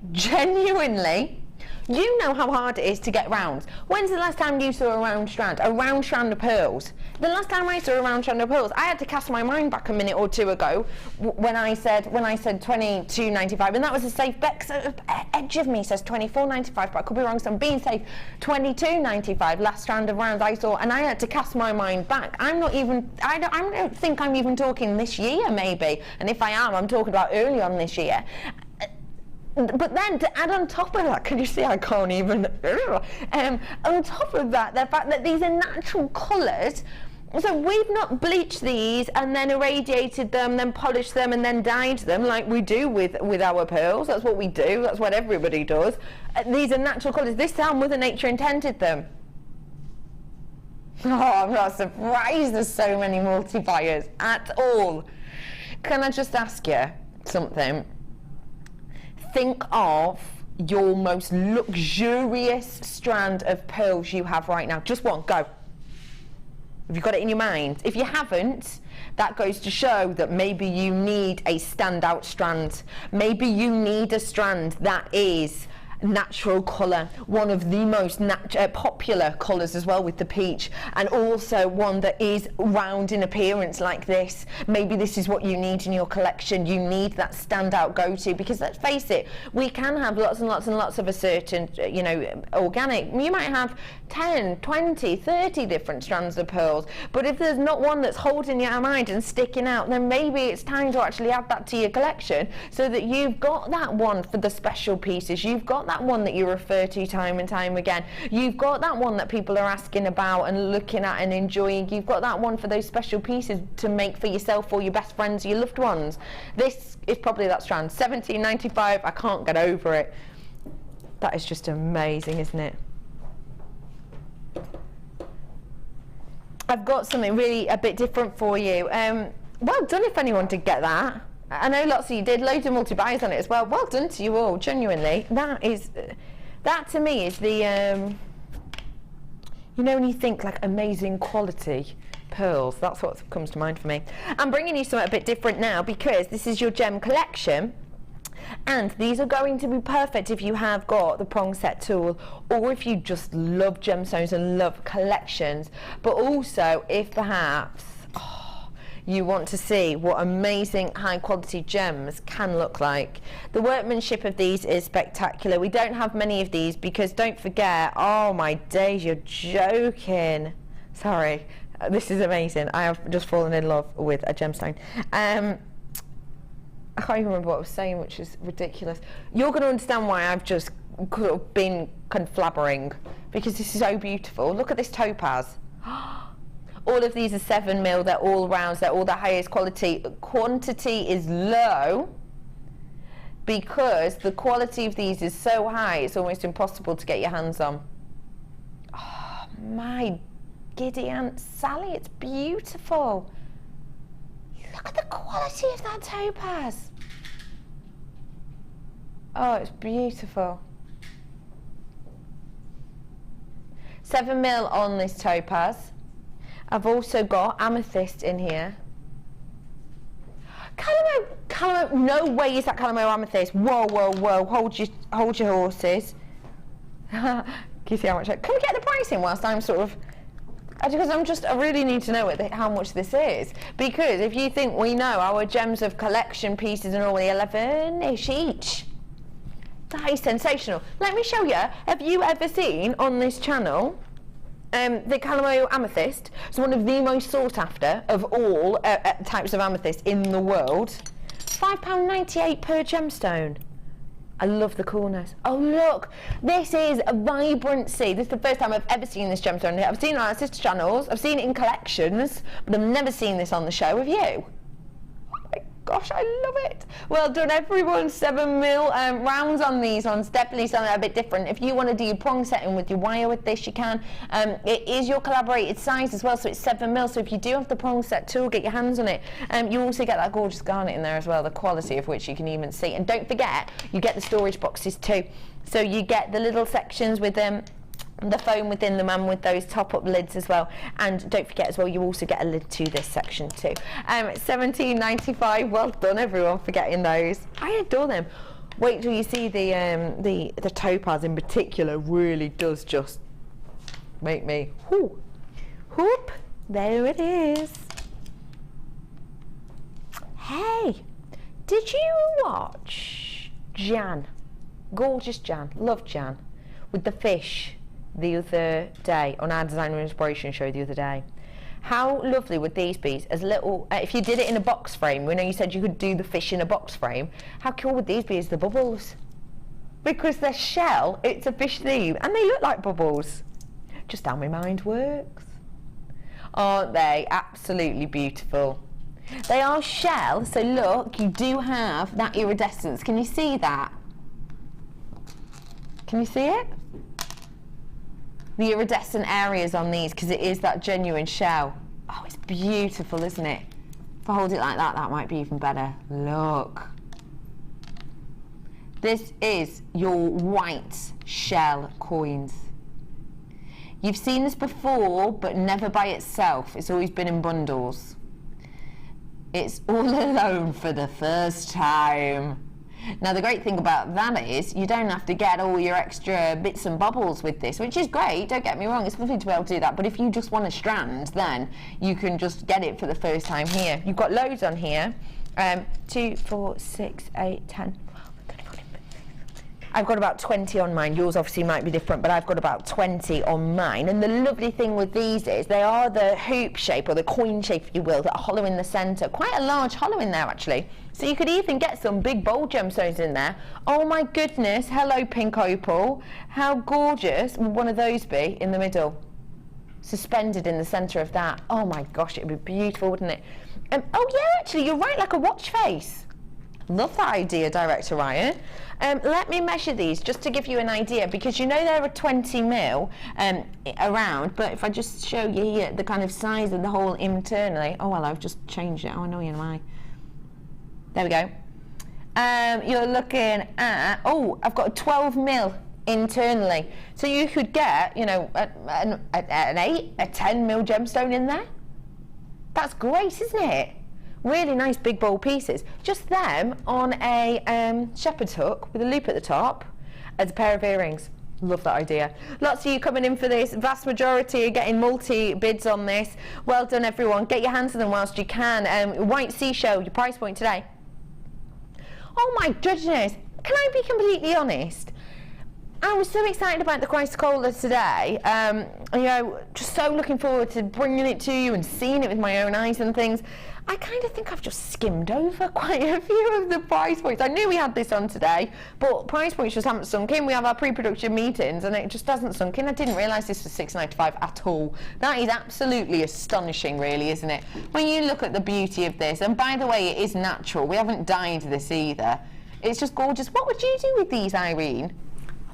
you know how hard it is to get rounds. When's the last time you saw a round strand of pearls? The last time I saw a round strand of pearls, I had to cast my mind back a minute or two ago when I said $22.95, and that was a safe bet. So edge of me says $24.95, but I could be wrong, so I'm being safe. $22.95 last strand of rounds I saw, and I had to cast my mind back. I don't think I'm even talking this year, maybe, and if I am, I'm talking about early on this year. But then to add on top of that, can you see I can't even, on top of that, the fact that these are natural colours, so we've not bleached these and then irradiated them, then polished them and then dyed them like we do with our pearls. That's what we do, that's what everybody does. These are natural colours. This time Mother Nature intended them. Oh, I'm not surprised there's so many multi-buyers at all. Can I just ask you something? Think of your most luxurious strand of pearls you have right now. Just one, go. Have you got it in your mind? If you haven't, that goes to show that maybe you need a standout strand. Maybe you need a strand that is natural colour, one of the most popular colours as well with the peach, and also one that is round in appearance like this. Maybe this is what you need in your collection. You need that standout go-to, because let's face it, we can have lots and lots and lots of a certain, you know, organic. You might have 10, 20, 30 different strands of pearls, but if there's not one that's holding your mind and sticking out, then maybe it's time to actually add that to your collection, so that you've got that one for the special pieces. You've got that one that you refer to time and time again. You've got that one that people are asking about and looking at and enjoying. You've got that one for those special pieces to make for yourself or your best friends or your loved ones. This is probably that strand. $17.95, I can't get over it. That is just amazing, isn't it? I've got something really a bit different for you. Well done if anyone did get that. I know lots of you did, loads of multi-buys on it as well. Well done to you all, genuinely. That to me is the, you know when you think like amazing quality pearls, that's what comes to mind for me. I'm bringing you something a bit different now, because this is your gem collection. And these are going to be perfect if you have got the prong set tool, or if you just love gemstones and love collections, but also if perhaps you want to see what amazing high quality gems can look like. The workmanship of these is spectacular. We don't have many of these because, don't forget, oh my days, you're joking. Sorry, this is amazing. I have just fallen in love with a gemstone. I can't even remember what I was saying, which is ridiculous. You're going to understand why I've just been conflabbering, because this is so beautiful. Look at this topaz. All of these are 7mm, they're all rounds, they're all the highest quality. Quantity is low because the quality of these is so high, it's almost impossible to get your hands on. Oh, my giddy Aunt Sally, it's beautiful. Look at the quality of that topaz. Oh, it's beautiful. 7mm on this topaz. I've also got amethyst in here. Calamo, no way is that Calamo amethyst. Whoa, whoa, whoa, hold your horses. Can you see how much? Can we get the pricing whilst I'm sort of, because I really need to know how much this is, because if you think we know our gems of collection pieces are normally 11-ish each. That is sensational. Let me show you. Have you ever seen on this channel the Calamo amethyst? It's one of the most sought after of all types of amethyst in the world. £5.98 per gemstone. I love the coolness. Oh look, this is a vibrancy. This is the first time I've ever seen this gemstone. I've seen it on our sister channels, I've seen it in collections, but I've never seen this on the show. Have you? Oh my gosh, I love it. Well done, everyone. 7mm rounds on these ones. Definitely something a bit different. If you want to do your prong setting with your wire with this, you can. It is your collaborated size as well, so it's 7mm. So if you do have the prong set tool, get your hands on it. You also get that gorgeous garnet in there as well, the quality of which you can even see. And don't forget, you get the storage boxes too. So you get the little sections with them. The foam within them and with those top-up lids as well. And don't forget as well, you also get a lid to this section too. £17.95. Well done, everyone, for getting those. I adore them. Wait till you see the topaz in particular. Really does just make me whoo, whoop. There it is. Hey, did you watch Jan? Gorgeous Jan. Love Jan with the fish the other day on our Designer Inspiration show the other day. How lovely would these be as little, if you did it in a box frame, we know you said you could do the fish in a box frame, how cool would these be as the bubbles? Because their shell, it's a fish theme, and they look like bubbles. Just how my mind works. Aren't they absolutely beautiful? They are shell, so look, you do have that iridescence. Can you see that? Can you see it? The iridescent areas on these, because it is that genuine shell. Oh, it's beautiful, isn't it? If I hold it like that, that might be even better. Look. This is your white shell coins. You've seen this before, but never by itself. It's always been in bundles. It's all alone for the first time. Now the great thing about that is you don't have to get all your extra bits and bobbles with this, which is great, don't get me wrong, it's lovely to be able to do that, but if you just want a strand, then you can just get it for the first time here. You've got loads on here, 2, 4, 6, 8, 10. I've got about 20 on mine. Yours obviously might be different, but I've got about 20 on mine. And the lovely thing with these is they are the hoop shape, or the coin shape, if you will, that are hollow in the centre. Quite a large hollow in there, actually. So you could even get some big bold gemstones in there. Oh my goodness, hello pink opal. How gorgeous would one of those be in the middle? Suspended in the centre of that. Oh my gosh, it would be beautiful, wouldn't it? Oh yeah, actually, you're right, like a watch face. Love that idea, Director Ryan. Let me measure these just to give you an idea, because you know there are 20mm around, but if I just show you here the kind of size of the hole internally. Oh well, I've just changed it. How annoying am I? There we go. You're looking at, oh, I've got a 12mm internally. So you could get, you know, an 8, a 10mm gemstone in there. That's great, isn't it? Really nice big bold pieces. Just them on a shepherd's hook with a loop at the top as a pair of earrings. Love that idea. Lots of you coming in for this. Vast majority are getting multi-bids on this. Well done, everyone. Get your hands on them whilst you can. White seashell, your price point today. Oh my goodness. Can I be completely honest? I was so excited about the Chrysocolla today. You know, just so looking forward to bringing it to you and seeing it with my own eyes and things. I kind of think I've just skimmed over quite a few of the price points. I knew we had this on today, but price points just haven't sunk in. We have our pre-production meetings and it just hasn't sunk in. I didn't realise this was £6.95 at all. That is absolutely astonishing, really, isn't it? When you look at the beauty of this, and by the way, it is natural. We haven't dyed this either. It's just gorgeous. What would you do with these, Irene?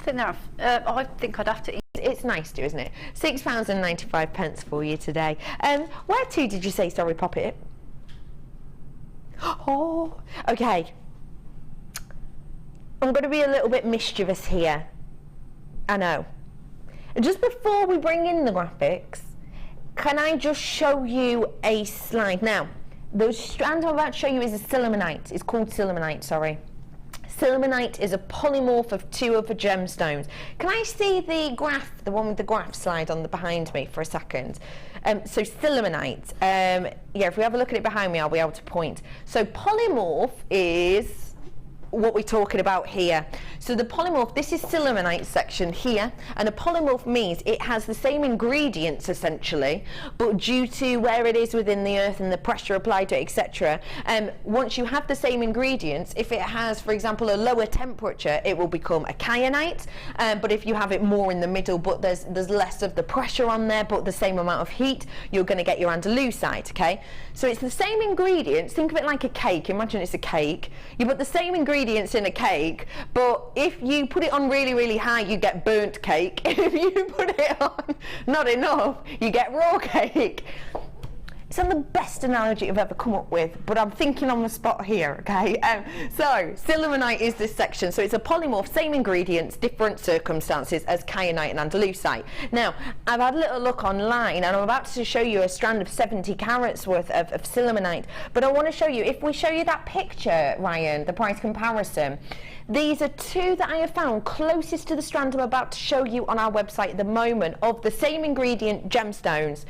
I think I'd have to eat. It's nice to, isn't it? £6.95 for you today. Where to did you say, sorry, pop it? Oh, okay. I'm going to be a little bit mischievous here. I know. Just before we bring in the graphics, can I just show you a slide? Now, the strand I'm about to show you is a sillimanite. It's called sillimanite, sorry. Sillimanite is a polymorph of 2 other gemstones. Can I see the graph, the one with the graph slide on the behind me for a second? So sillimanite, yeah, if we have a look at it behind me, I'll be able to point. So polymorph is what we're talking about here. So the polymorph, this is sillimanite section here, and a polymorph means it has the same ingredients essentially, but due to where it is within the earth and the pressure applied to it, etc., once you have the same ingredients, if it has, for example, a lower temperature, it will become a kyanite, but if you have it more in the middle, but there's less of the pressure on there, but the same amount of heat, you're going to get your andalusite, okay? So it's the same ingredients. Think of it like a cake. Imagine it's a cake. You put the same ingredients in a cake, but if you put it on really, really high, you get burnt cake. If you put it on not enough, you get raw cake. It's not the best analogy I've ever come up with, but I'm thinking on the spot here, okay? So, sillimanite is this section. So it's a polymorph, same ingredients, different circumstances as kyanite and andalusite. Now, I've had a little look online, and I'm about to show you a strand of 70 carats worth of sillimanite. But I want to show you, if we show you that picture, Ryan, the price comparison, these are two that I have found closest to the strand I'm about to show you on our website at the moment of the same ingredient gemstones.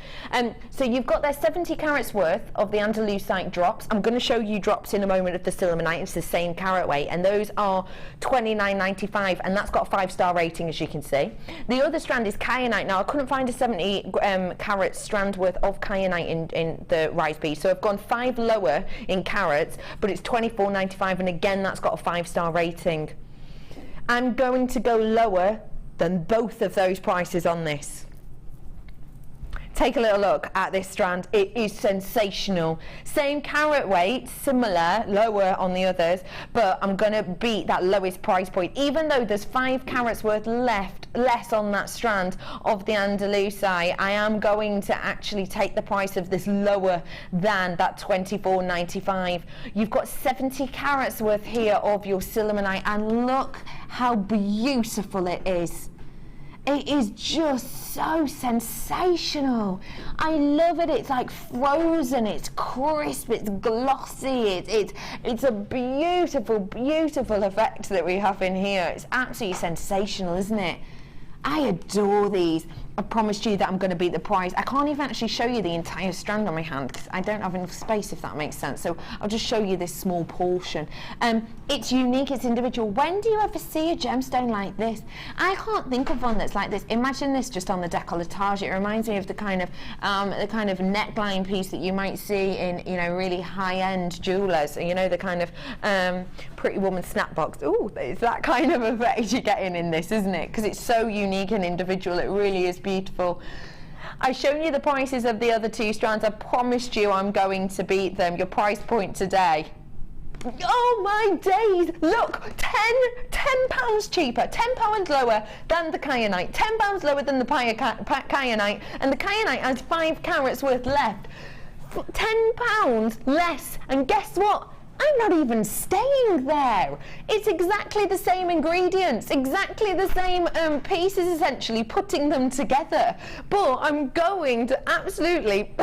So you've got their 70 carats worth of the andalusite drops. I'm going to show you drops in a moment of the sillimanite. It's the same carat weight, and those are $29.95, and that's got a 5-star rating, as you can see. The other strand is kyanite. Now, I couldn't find a 70 carat strand worth of kyanite in the rise bead, so I've gone 5 lower in carats, but it's $24.95, and again, that's got a 5-star rating. I'm going to go lower than both of those prices on this. Take a little look at this strand. It is sensational. Same carat weight, similar, lower on the others, but I'm going to beat that lowest price point. Even though there's 5 carats worth less on that strand of the andalusite, I am going to actually take the price of this lower than that $24.95. You've got 70 carats worth here of your sillimanite, and look how beautiful it is. It is just so sensational. I love it. It's like frozen, it's crisp, it's glossy, it's a beautiful, beautiful effect that we have in here. It's absolutely sensational, isn't it? I adore these. I promised you that I'm going to beat the price. I can't even actually show you the entire strand on my hand because I don't have enough space, if that makes sense. So I'll just show you this small portion. It's unique, it's individual. When do you ever see a gemstone like this? I can't think of one that's like this. Imagine this just on the décolletage. It reminds me of the kind of neckline piece that you might see in, you know, really high-end jewellers. You know, the kind of Pretty Woman snapbox. Ooh, it's that kind of effect you're getting in this, isn't it? Because it's so unique and individual. It really is beautiful. I've shown you the prices of the other 2 strands. I promised you I'm going to beat them. Your price point today. Oh my days! Look, £10 cheaper, £10 lower than the kyanite, £10 lower than the kyanite, and the kyanite has 5 carats worth left. £10 less, and guess what? I'm not even staying there. It's exactly the same ingredients, exactly the same pieces, essentially, putting them together. But I'm going to absolutely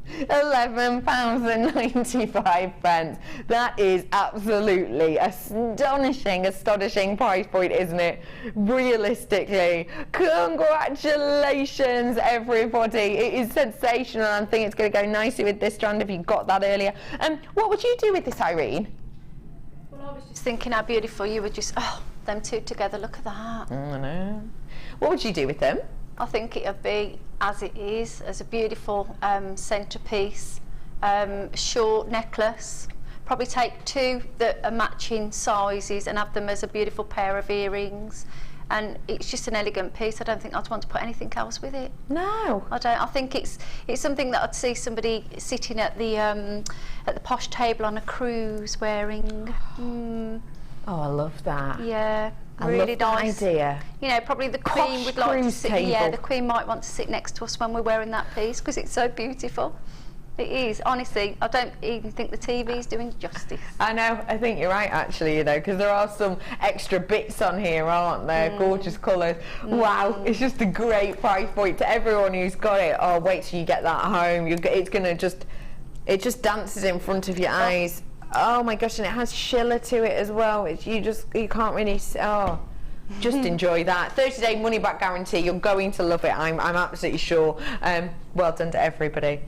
£11.95. That is absolutely astonishing price point, isn't it? Realistically, congratulations, everybody. It is sensational. I think it's going to go nicely with this strand if you got that earlier. What would you do with this, Irene? Well, I was just thinking how beautiful you would just, them 2 together, look at that. I know. What would you do with them? I think it would be as it is, as a beautiful centrepiece, short necklace. Probably take 2 that are matching sizes and have them as a beautiful pair of earrings. And it's just an elegant piece. I don't think I'd want to put anything else with it. No, I don't. I think it's something that I'd see somebody sitting at the posh table on a cruise wearing. Oh, I love that. Yeah. I really love nice. That idea. You know, probably the Queen would like to sit. Table. Yeah, the Queen might want to sit next to us when we're wearing that piece because it's so beautiful. It is, honestly. I don't even think the TV's doing justice. I know. I think you're right, actually. You know, because there are some extra bits on here, aren't there? Gorgeous colours. Wow, it's just a great price point to everyone who's got it. Oh, wait till you get that home. It's gonna just, it just dances in front of your eyes. Oh my gosh, and it has shiller to it as well. You can't really, just enjoy that. 30-day money back guarantee. You're going to love it. I'm absolutely sure. Well done to everybody.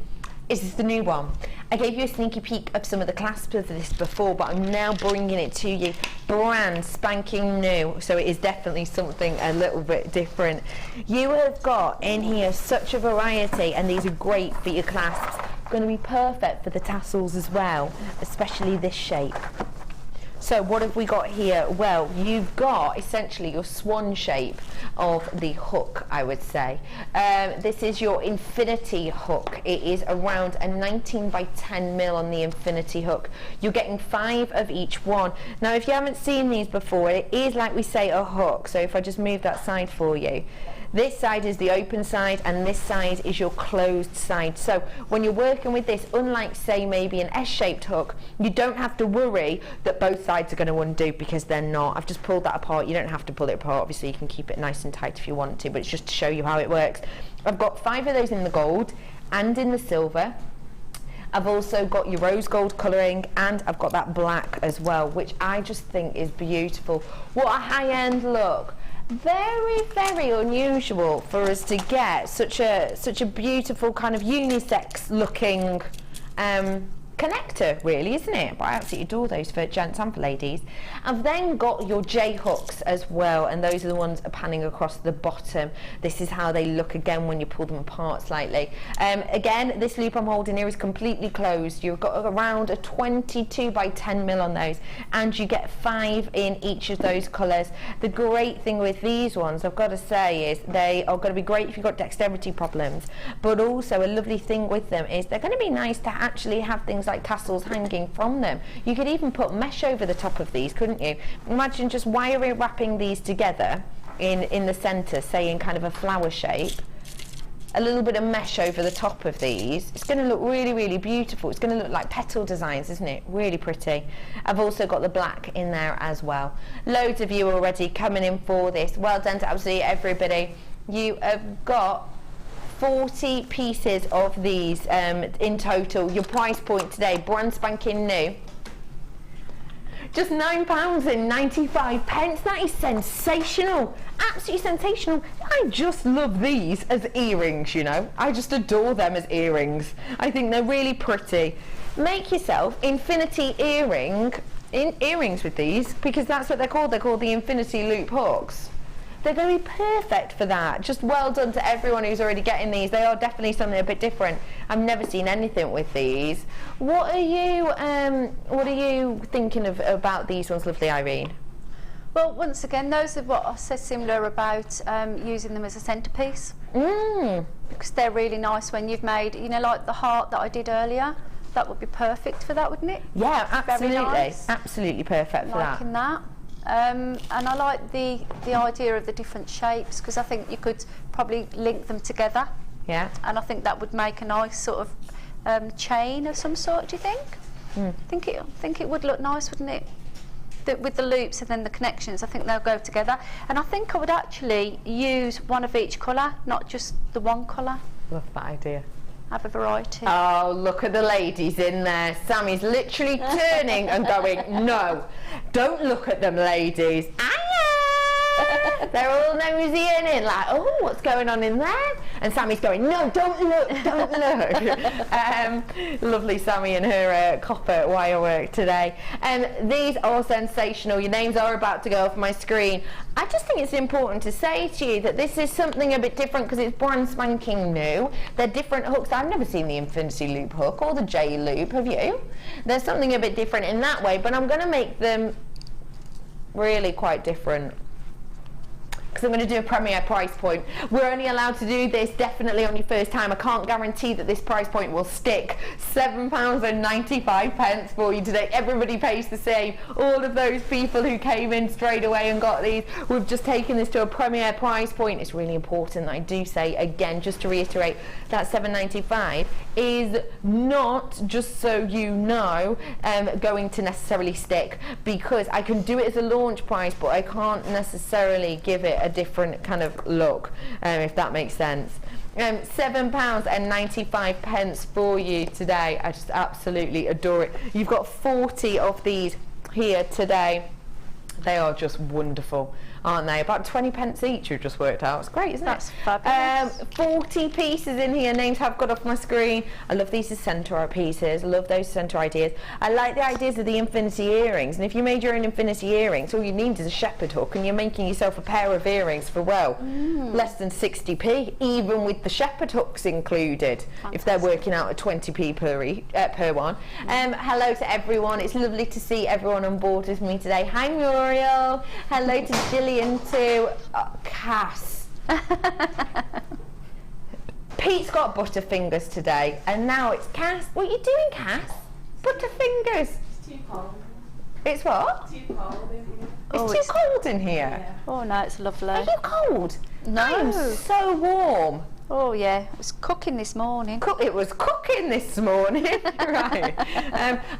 Is this the new one? I gave you a sneaky peek of some of the clasps of this before, but I'm now bringing it to you brand spanking new, so it is definitely something a little bit different. You have got in here such a variety, and these are great for your clasps. Going to be perfect for the tassels as well, especially this shape. So what have we got here? Well, you've got essentially your swan shape of the hook, I would say. This is your infinity hook. It is around a 19 by 10 mil on the infinity hook. You're getting 5 of each one. Now, if you haven't seen these before, it is, like we say, a hook. So if I just move that side for you. This side is the open side, and this side is your closed side. So when you're working with this, unlike say maybe an S-shaped hook, you don't have to worry that both sides are going to undo, because they're not. I've just pulled that apart. You don't have to pull it apart. Obviously you can keep it nice and tight if you want to, but it's just to show you how it works. I've got 5 of those in the gold and in the silver. I've also got your rose gold colouring, and I've got that black as well, which I just think is beautiful. What a high-end look. Very, very unusual for us to get such a beautiful kind of unisex looking connector, really, isn't it? But I absolutely adore those for gents and for ladies. I've then got your J hooks as well, and those are the ones panning across the bottom. This is how they look again when you pull them apart slightly. Again, this loop I'm holding here is completely closed. You've got around a 22 by 10 mil on those, and you get 5 in each of those colours. The great thing with these ones, I've got to say, is they are going to be great if you've got dexterity problems, but also a lovely thing with them is they're going to be nice to actually have things like tassels hanging from them. You could even put mesh over the top of these, couldn't you? Imagine just wrapping these together in the centre, say in kind of a flower shape, a little bit of mesh over the top of these. It's going to look really, really beautiful. It's going to look like petal designs, isn't it? Really pretty. I've also got the black in there as well. Loads of you already coming in for this. Well done to absolutely everybody. You have got 40 pieces of these in total. Your price point today, brand spanking new, just £9.95. That is sensational, absolutely sensational. I just love these as earrings, you know. I just adore them as earrings. I think they're really pretty. Make yourself infinity earrings with these, because that's what they're called. They're called the infinity loop hooks. They're going to be perfect for that. Just well done to everyone who's already getting these. They are definitely something a bit different. I've never seen anything with these. What are you thinking of about these ones, lovely Irene? Well, once again, those are what I said similar about using them as a centrepiece. Because they're really nice when you've made, you know, like the heart that I did earlier. That would be perfect for that, wouldn't it? Yeah, absolutely. Very nice. Absolutely perfect for Liking that. And I like the idea of the different shapes, because I think you could probably link them together. Yeah. And I think that would make a nice sort of chain of some sort. Do you think? I think it would look nice, wouldn't it? With the loops and then the connections, I think they'll go together. And I think I would actually use one of each colour, not just the one colour. Love that idea. Have a variety. Oh, look at the ladies in there. Sammy's literally turning and going, no, don't look at them, ladies. They're all nosy in, like, oh, what's going on in there? And Sammy's going, no, don't look, don't look. Lovely Sammy and her copper wire work today. These are sensational. Your names are about to go off my screen. I just think it's important to say to you that this is something a bit different, because it's brand spanking new. They're different hooks. I've never seen the infinity loop hook or the J loop, have you? There's something a bit different in that way, but I'm going to make them really quite different, because I'm going to do a premier price point. We're only allowed to do this definitely on your first time. I can't guarantee that this price point will stick. £7.95 for you today. Everybody pays the same. All of those people who came in straight away and got these, we've just taken this to a premier price point. It's really important that I do say again, just to reiterate, that £7.95 is not, just so you know, going to necessarily stick, because I can do it as a launch price, but I can't necessarily give it a different kind of look, if that makes sense. £7.95 for you today. I just absolutely adore it. You've got 40 of these here today. They are just wonderful. aren't they? About 20 pence each we've just worked out. It's great, isn't That's it? fabulous. 40 pieces in here. Names have got off my screen. I love these as centre pieces. I love those centre ideas. I like the ideas of the infinity earrings, and if you made your own infinity earrings, all you need is a shepherd hook, and you're making yourself a pair of earrings for, well, less than 60p, even with the shepherd hooks included. Fantastic. If they're working out at 20p per one. Hello to everyone. It's lovely to see everyone on board with me today. Hi Muriel. Hello to Gillian too. Cass. Pete's got butterfingers today, and now it's Cass. What are you doing, Cass? Butterfingers. It's too cold. It's what? Too cold in here. It's too cold in here. Yeah. Oh no, it's lovely. Are you cold? No. I am so warm. Oh yeah, it was cooking this morning. It was cooking this morning, right.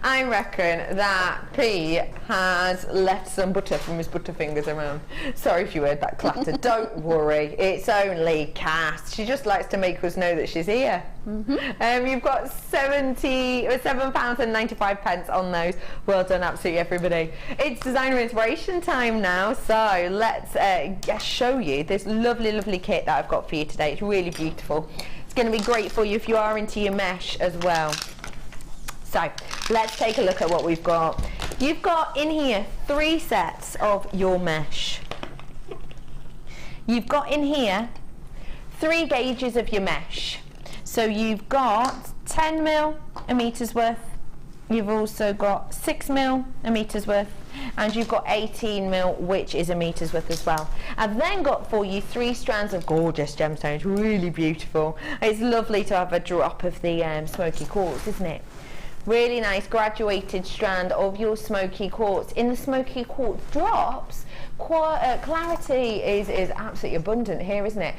I reckon that Pete has left some butter from his butterfingers around. Sorry if you heard that clatter. Don't worry, it's only Cass. She just likes to make us know that she's here. You've got £7.95 on those. Well done, absolutely everybody. It's designer inspiration time now, so let's show you this lovely, lovely kit that I've got for you today. It's really beautiful. It's going to be great for you if you are into your mesh as well. So let's take a look at what we've got. You've got in here 3 sets of your mesh. You've got in here 3 gauges of your mesh. So you've got 10mm a meter's worth. You've also got 6mm a meter's worth, and you've got 18mm, which is a meter's worth as well. I've then got for you 3 strands of gorgeous gemstones, really beautiful. It's lovely to have a drop of the smoky quartz, isn't it? Really nice graduated strand of your smoky quartz. In the smoky quartz drops, clarity is absolutely abundant here, isn't it?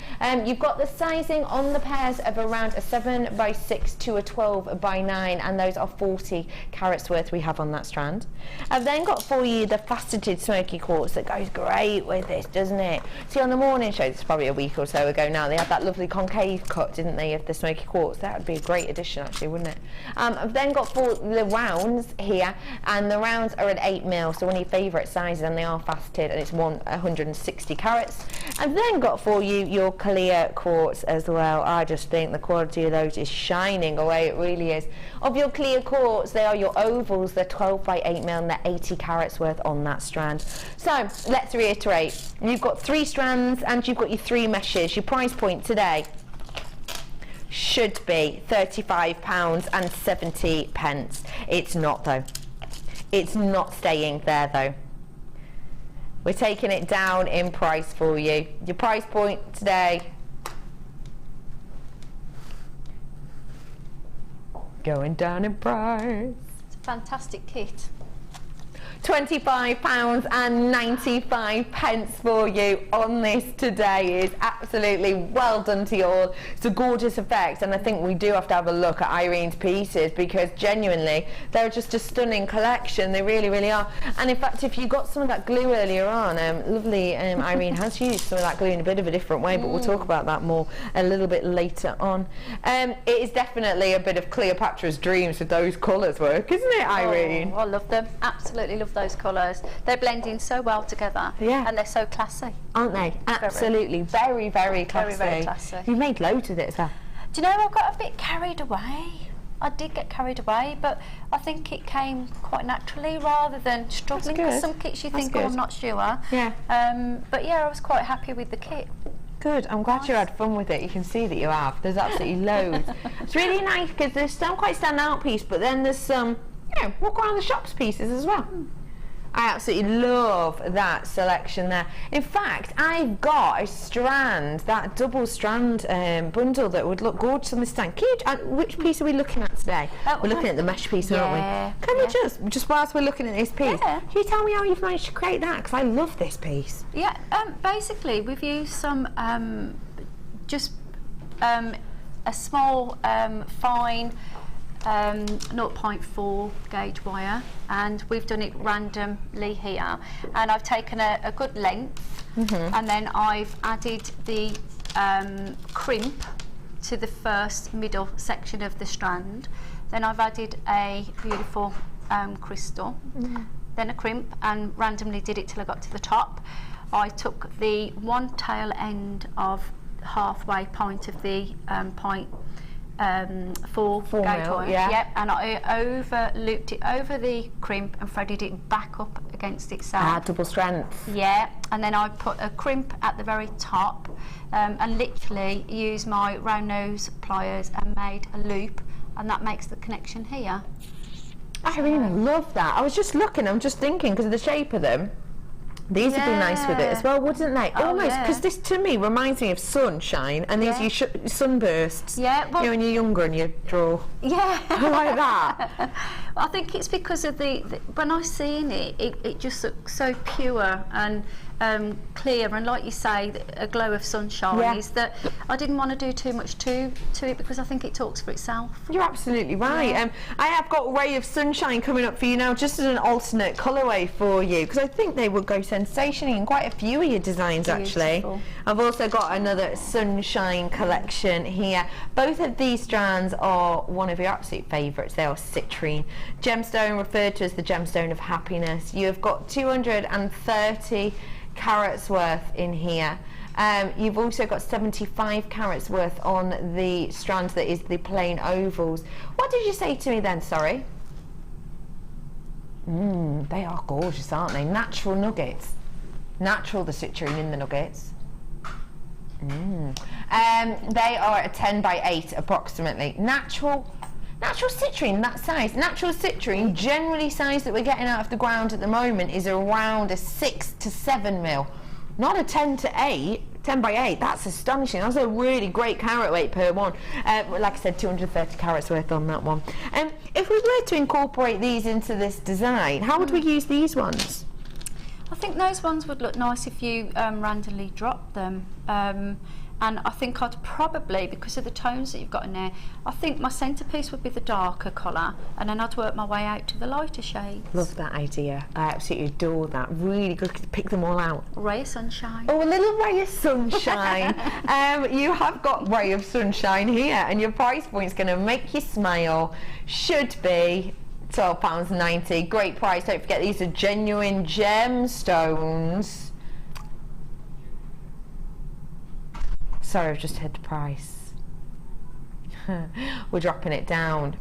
You've got the sizing on the pairs of around a 7x6 to a 12x9, and those are 40 carats worth we have on that strand. I've then got for you the faceted smoky quartz that goes great with this, doesn't it? See, on the morning show, this is probably a week or so ago now, they had that lovely concave cut, didn't they, of the smoky quartz. That would be a great addition actually, wouldn't it? I've then got for the rounds here, and the rounds are at 8mm, so one of your favourite sizes, and they are faceted, and it's 160 carats. I've then got for you your clear quartz as well. I just think the quality of those is shining away, it really is. Of your clear quartz, they are your ovals, they're 12x8mm, and they're 80 carats worth on that strand. So let's reiterate, you've got 3 strands and you've got your 3 meshes. Your price point today should be £35.70. It's not though. It's not staying there though. We're taking it down in price for you. Your price point today, going down in price. It's a fantastic kit. £25.95 for you on this today. Is absolutely well done to you all. It's a gorgeous effect, and I think we do have to have a look at Irene's pieces, because genuinely they're just a stunning collection. They really, really are. And in fact, if you got some of that glue earlier on, lovely Irene has used some of that glue in a bit of a different way, but we'll talk about that more a little bit later on. It is definitely a bit of Cleopatra's dreams with those colours work, isn't it, Irene? Oh, I love them. Absolutely love those colours. They're blending so well together, and they're so classy, aren't they? Absolutely, very, very classy. Very, very classy. You've made loads of it as well. Do you know, I got a bit carried away. I did get carried away, but I think it came quite naturally rather than struggling. Because some kits you think, oh, I'm not sure. Yeah. But yeah, I was quite happy with the kit. Good, I'm glad you had fun with it. You can see that you have. There's absolutely loads. It's really nice because there's some quite standout piece, but then there's some, you know, walk around the shops pieces as well. I absolutely love that selection there. In fact, I've got a strand, that double strand bundle that would look gorgeous on this stand. Which piece are we looking at today? We're looking at the mesh piece, aren't we? Can we just whilst we're looking at this piece, can you tell me how you've managed to create that? Because I love this piece. Yeah, basically we've used some a small fine 0.4 gauge wire, and we've done it randomly here, and I've taken a good length, and then I've added the crimp to the first middle section of the strand. Then I've added a beautiful crystal, then a crimp, and randomly did it till I got to the top. I took the one tail end of halfway point of the four gauge wire, yep, and I over looped it over the crimp and threaded it back up against itself. Double strength. Yeah, and then I put a crimp at the very top and literally used my round nose pliers and made a loop, and that makes the connection here. I really love that. I was just looking, I'm just thinking, because of the shape of them, these would be nice with it as well, wouldn't they? Almost, because this to me reminds me of sunshine, and these are sunbursts. Yeah, well, you know, when you're younger and you draw. Yeah. Like that. I think it's because of the when I seen it, it just looks so pure and clear, and like you say, a glow of sunshine is that I didn't want to do too much to it, because I think it talks for itself. You're absolutely right. I have got Ray of Sunshine coming up for you now, just as an alternate colourway for you, because I think they would go sensationally in quite a few of your designs. Actually, I've also got another Sunshine collection here. Both of these strands are one of your absolute favourites. They are Citrine gemstone, referred to as the gemstone of happiness. You've got 230 carats worth in here. You've also got 75 carats worth on the strand that is the plain ovals. What did you say to me then, sorry? They are gorgeous, aren't they? Natural nuggets. Natural, the citrine in the nuggets. They are a 10 by 8 approximately. Natural citrine, that size. Natural citrine, generally size that we're getting out of the ground at the moment, is around a 6 to 7 mil. Not a 10 to 8, 10 by 8, that's astonishing. That's a really great carat weight per one. Like I said, 230 carats worth on that one. If we were to incorporate these into this design, how would we use these ones? I think those ones would look nice if you randomly dropped them. And I think I'd probably, because of the tones that you've got in there, I think my centrepiece would be the darker colour, and then I'd work my way out to the lighter shades. Love that idea. I absolutely adore that. Really good to pick them all out. Ray of sunshine. Oh, a little ray of sunshine. You have got Ray of Sunshine here, and your price point's going to make you smile. Should be £12.90. Great price. Don't forget, these are genuine gemstones. Sorry, I've just hit the price. We're dropping it down.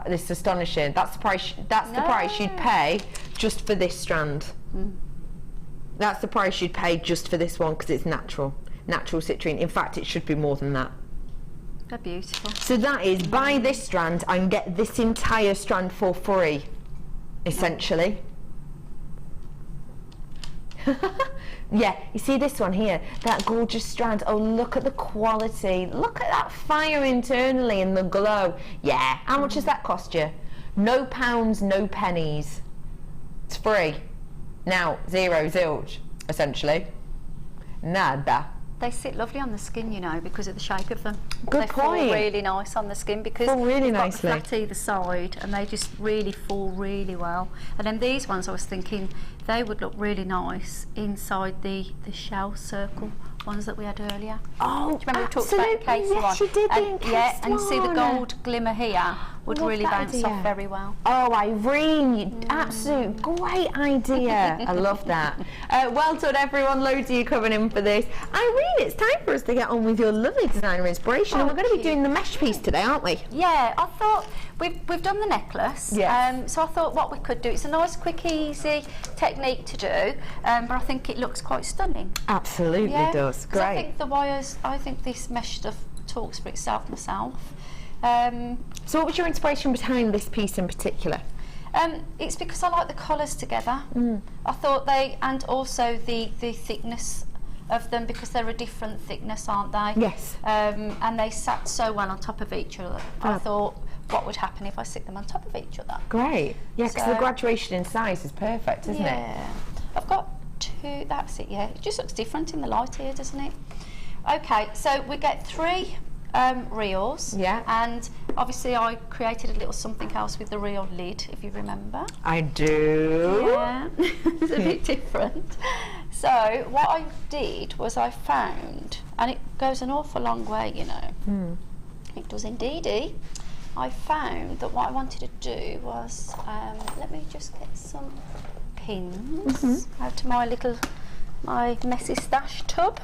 This is astonishing. That's the price. That's the price you'd pay just for this strand. That's the price you'd pay just for this one, because it's natural citrine. In fact, it should be more than that. They're beautiful. So that is, buy this strand and get this entire strand for free, essentially. Yeah, you see this one here, that gorgeous strand. Oh, look at the quality. Look at that fire internally and the glow. Yeah, how much does that cost you? No pounds, no pennies. It's free. Now, zero zilch, essentially. Nada. They sit lovely on the skin, you know, because of the shape of them. Good point. They fall really nice on the skin because really they've got nicely. flat either side, and they just really fall really well. And then these ones, I was thinking they would look really nice inside the shell circle ones that we had earlier. Oh, do you remember we talked about the case one? Yes, you did. Yeah, and see the gold glimmer here would really bounce off very well. Oh, Irene, absolute great idea. I love that. Well done, everyone. Loads of you coming in for this. Irene, it's time for us to get on with your lovely designer inspiration, and we're going to be doing the mesh piece today, aren't we? Yeah, I thought we've done the necklace. Yes. So I thought what we could do, it's a nice, quick, easy technique to do, but I think it looks quite stunning. Absolutely does. Great. I think the wires, I think this mesh stuff talks for itself myself. So what was your inspiration behind this piece in particular? It's because I like the colours together. I thought and also the thickness of them, because they're a different thickness, aren't they? Yes. And they sat so well on top of each other. I thought, what would happen if I stick them on top of each other? Great. Yeah, because the graduation in size is perfect, isn't it? Yeah. I've got two, that's it, yeah. It just looks different in the light here, doesn't it? Okay, so we get 3 reels. Yeah. And obviously I created a little something else with the reel lid, if you remember. I do. Yeah. It's a bit different. So what I did was I found, and it goes an awful long way, you know. It does indeedy. I found that what I wanted to do was, let me just get some pins out of my messy stash tub.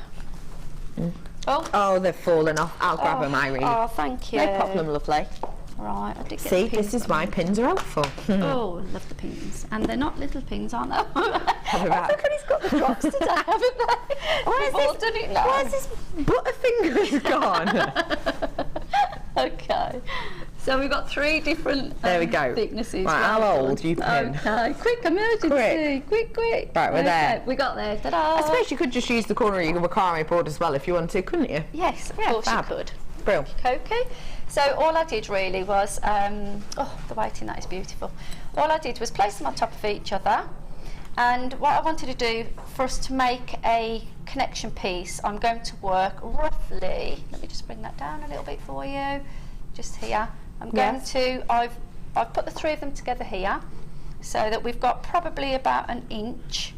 Oh, they've fallen off. I'll grab them, Irene. Oh, thank you. No problem, lovely. Right, I did get See, the pins. this is why pins are helpful. Oh, I love the pins. And they're not little pins, aren't they? Everybody's got the drops today, haven't they? Where's this Butterfingers gone? Okay. So we've got 3 different there we go. thicknesses. Right, how old you pin? Okay, quick emergency. Quick. Right, we're there. We got there. Ta-da. I suppose you could just use the corner of your macrame board as well if you wanted to, couldn't you? Yes, of course you could. Brilliant. Okay. So all I did really was, oh, the weighting, that is beautiful. All I did was place them on top of each other. And what I wanted to do for us to make a connection piece, I'm going to work roughly, let me just bring that down a little bit for you, just here. I'm going to, I've put the 3 of them together here, so that we've got probably about 1 inch,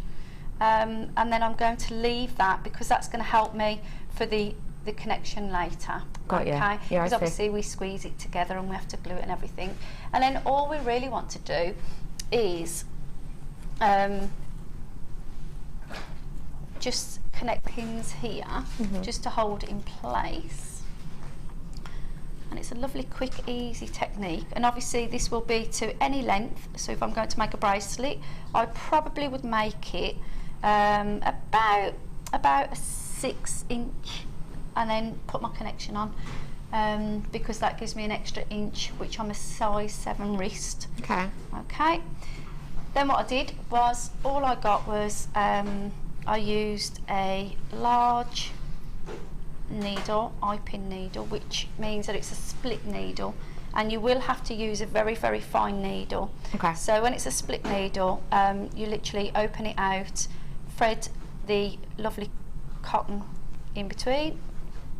and then I'm going to leave that because that's going to help me for the connection later. Got you. Okay? Yeah, because obviously we squeeze it together and we have to glue it and everything. And then all we really want to do is just connect pins here, just to hold it in place. And it's a lovely, quick, easy technique. And obviously this will be to any length. So if I'm going to make a bracelet, I probably would make it about a 6 inch, and then put my connection on, because that gives me an extra inch, which I'm a size 7 wrist. Okay. Then what I did was, all I got was, I used a large needle, eye-pin needle, which means that it's a split needle, and you will have to use a very, very fine needle. So when it's a split needle, you literally open it out, thread the lovely cotton in between,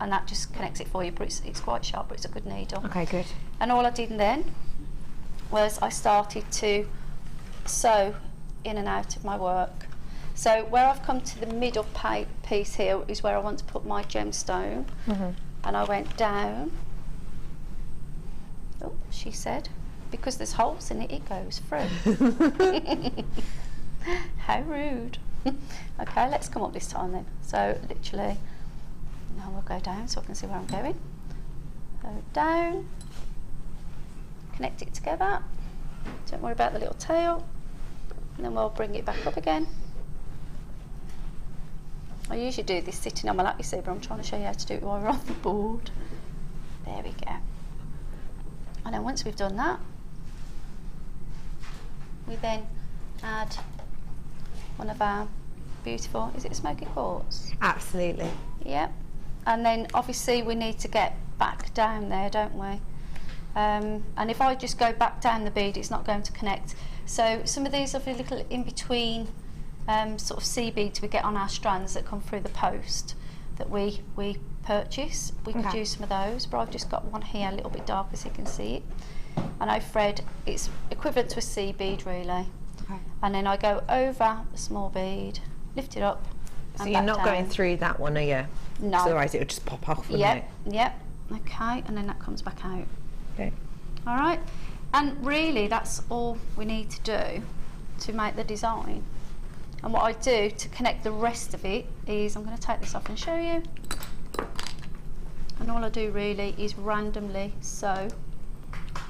and that just connects it for you, but it's quite sharp, but it's a good needle. Okay, good. And all I did then was I started to sew in and out of my work. So where I've come to the middle piece here is where I want to put my gemstone, and I went down. Oh, she said, because there's holes in it, it goes through. How rude. Okay, let's come up this time then. So literally, now we'll go down so I can see where I'm going. So down, connect it together, don't worry about the little tail, and then we'll bring it back up again. I usually do this sitting on my lap, you see, but I'm trying to show you how to do it while we're on the board. There we go. And then once we've done that, we then add one of our beautiful, is it smoky quartz? Absolutely. Yep. And then obviously we need to get back down there, don't we? And if I just go back down the bead, it's not going to connect. So some of these are the little in-between sort of sea beads we get on our strands that come through the post that we purchase. We could use some of those, but I've just got one here a little bit darker so you can see it. And I thread, it's equivalent to a sea bead really. And then I go over the small bead, lift it up. So you're not going through that one, are you? No. Otherwise it would just pop off, wouldn't it? Yep. Okay, and then that comes back out. Okay. All right. And really that's all we need to do to make the design. And what I do to connect the rest of it is, I'm going to take this off and show you. And all I do really is randomly sew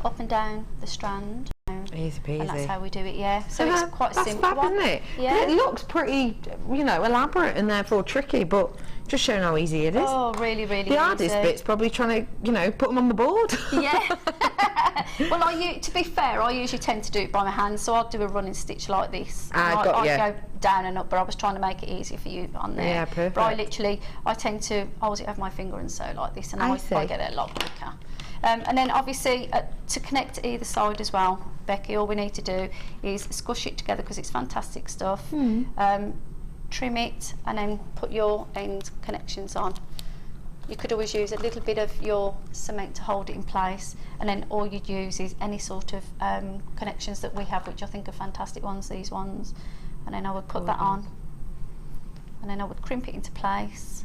up and down the strand. Easy peasy. And that's how we do it, yeah. So it's quite simple. That's fab, isn't it? Yeah. It looks pretty, you know, elaborate and therefore tricky, but just showing how easy it is. Oh, really, really The hardest bit's probably trying to, you know, put them on the board. Yeah. Well, to be fair, I usually tend to do it by my hand, so I'll do a running stitch like this. I go down and up, but I was trying to make it easy for you on there. Yeah, perfect. But I tend to hold it over my finger and sew like this, and I get it a lot quicker. And then obviously to connect either side as well, Becky, all we need to do is squish it together because it's fantastic stuff. Trim it and then put your end connections on. You could always use a little bit of your cement to hold it in place, and then all you'd use is any sort of connections that we have, which I think are fantastic ones, these ones, and then I would put that on, and then I would crimp it into place.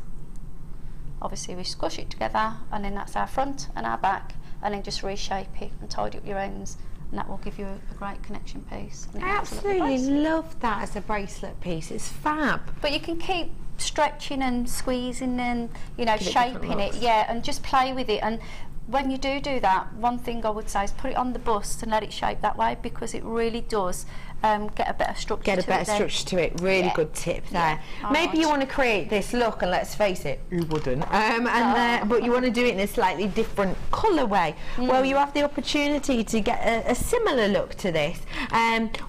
Obviously we squish it together, and then that's our front and our back, and then just reshape it and tidy up your ends, and that will give you a great connection piece. And it I makes a lovely absolutely bracelet. love that as a bracelet piece. It's fab. But you can keep stretching and squeezing and, you know, Give it different shaping it, looks. yeah, and just play with it. And when you do that, one thing I would say is put it on the bust and let it shape that way, because it really does get a better structure Get a to better it then. structure to it. Really Yeah. good tip there. Yeah. Maybe you Alright. want to create this look, and let's face it, who wouldn't? But you want to do it in a slightly different colourway. Well, you have the opportunity to get a similar look to this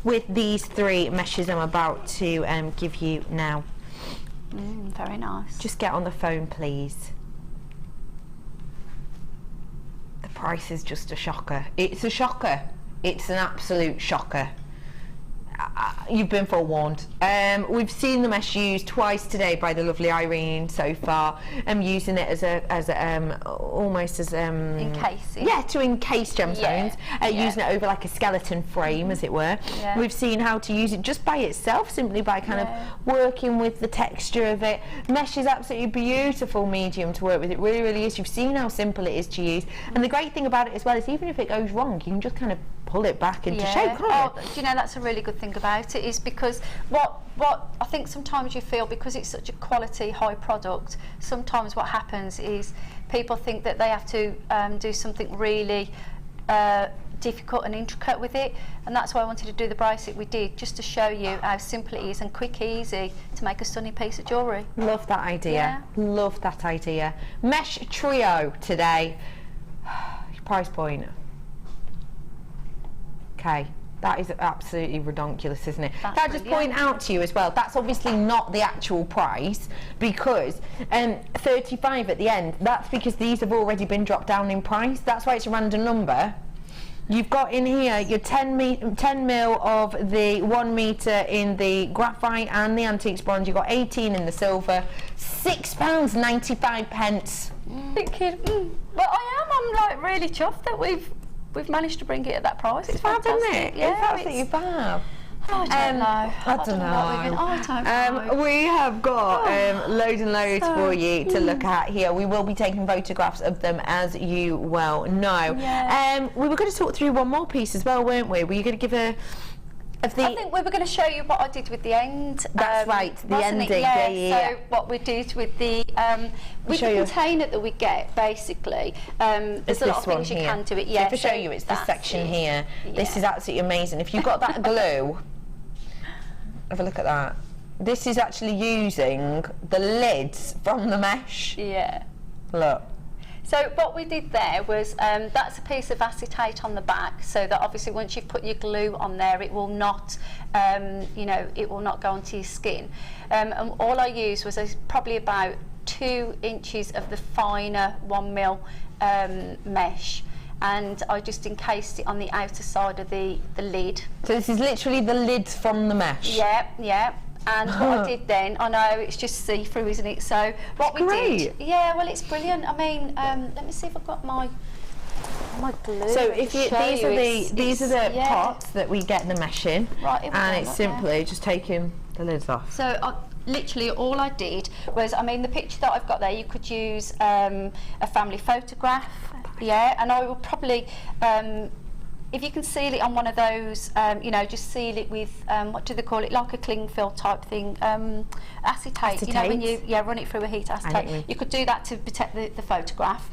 with these 3 meshes I'm about to give you now. Very nice. Just get on the phone, please. The price is just a shocker. It's a shocker. It's an absolute shocker. You've been forewarned. We've seen the mesh used twice today by the lovely Irene so far. I'm using it as almost as encasing. Yeah, to encase gemstones. Using it over like a skeleton frame, as it were. Yeah. We've seen how to use it just by itself, simply by kind of working with the texture of it. Mesh is absolutely beautiful medium to work with. It really, really is. You've seen how simple it is to use, and the great thing about it as well is even if it goes wrong, you can just kind of pull it back into shape, can't Oh, you? do you know, that's a really good thing about it, is because what I think sometimes you feel, because it's such a quality high product, sometimes what happens is people think that they have to do something really difficult and intricate with it, and that's why I wanted to do the bracelet we did, just to show you how simple it is and quick, easy to make a stunning piece of jewellery. Love that idea. Love that idea. Mesh trio today. Price point. Okay, that is absolutely redonkulous, isn't it? That's Can I just point out to you as well, that's obviously not the actual price, because 35 at the end, that's because these have already been dropped down in price. That's why it's a random number. You've got in here your 10 mil of the 1 metre in the graphite and the antiques bronze. You've got 18 in the silver. £6.95. Thinking, but I'm like really chuffed that we've managed to bring it at that price. It's Fab, fantastic. isn't it? Yeah, it's absolutely fab. I don't know. I don't know. know. We have got loads and loads for you to look at here. We will be taking photographs of them, as you well know. Yeah. We were going to talk through one more piece as well, weren't we? Were you going to give a... I think we were going to show you what I did with the end. That's right, the wasn't it? ending. Yeah. So what we did with the container that we get, basically, there's a lot of things you can do it. Yeah. So to show you, it's this section here. Yeah. This is absolutely amazing. If you've got that glue, have a look at that. This is actually using the lids from the mesh. Yeah. Look. So what we did there was, that's a piece of acetate on the back, so that obviously once you've put your glue on there, it will not, you know, it will not go onto your skin. And all I used was probably about 2 inches of the finer 1 mil mesh, and I just encased it on the outer side of the lid. So this is literally the lids from the mesh. Yeah, yeah. And what I did then, I know it's just see-through, isn't it? So what we did, yeah, well, it's brilliant. I mean, let me see if I've got my glue. So if you, these are the pots that we get the mesh in, right, and it's simply just taking the lids off. So literally all I did was, I mean, the picture that I've got there, you could use a family photograph, yeah, and I will probably. If you can seal it on one of those, you know, just seal it with, what do they call it, like a cling film type thing, acetate. You know, when you run it through a heat acetate. You could do that to protect the photograph,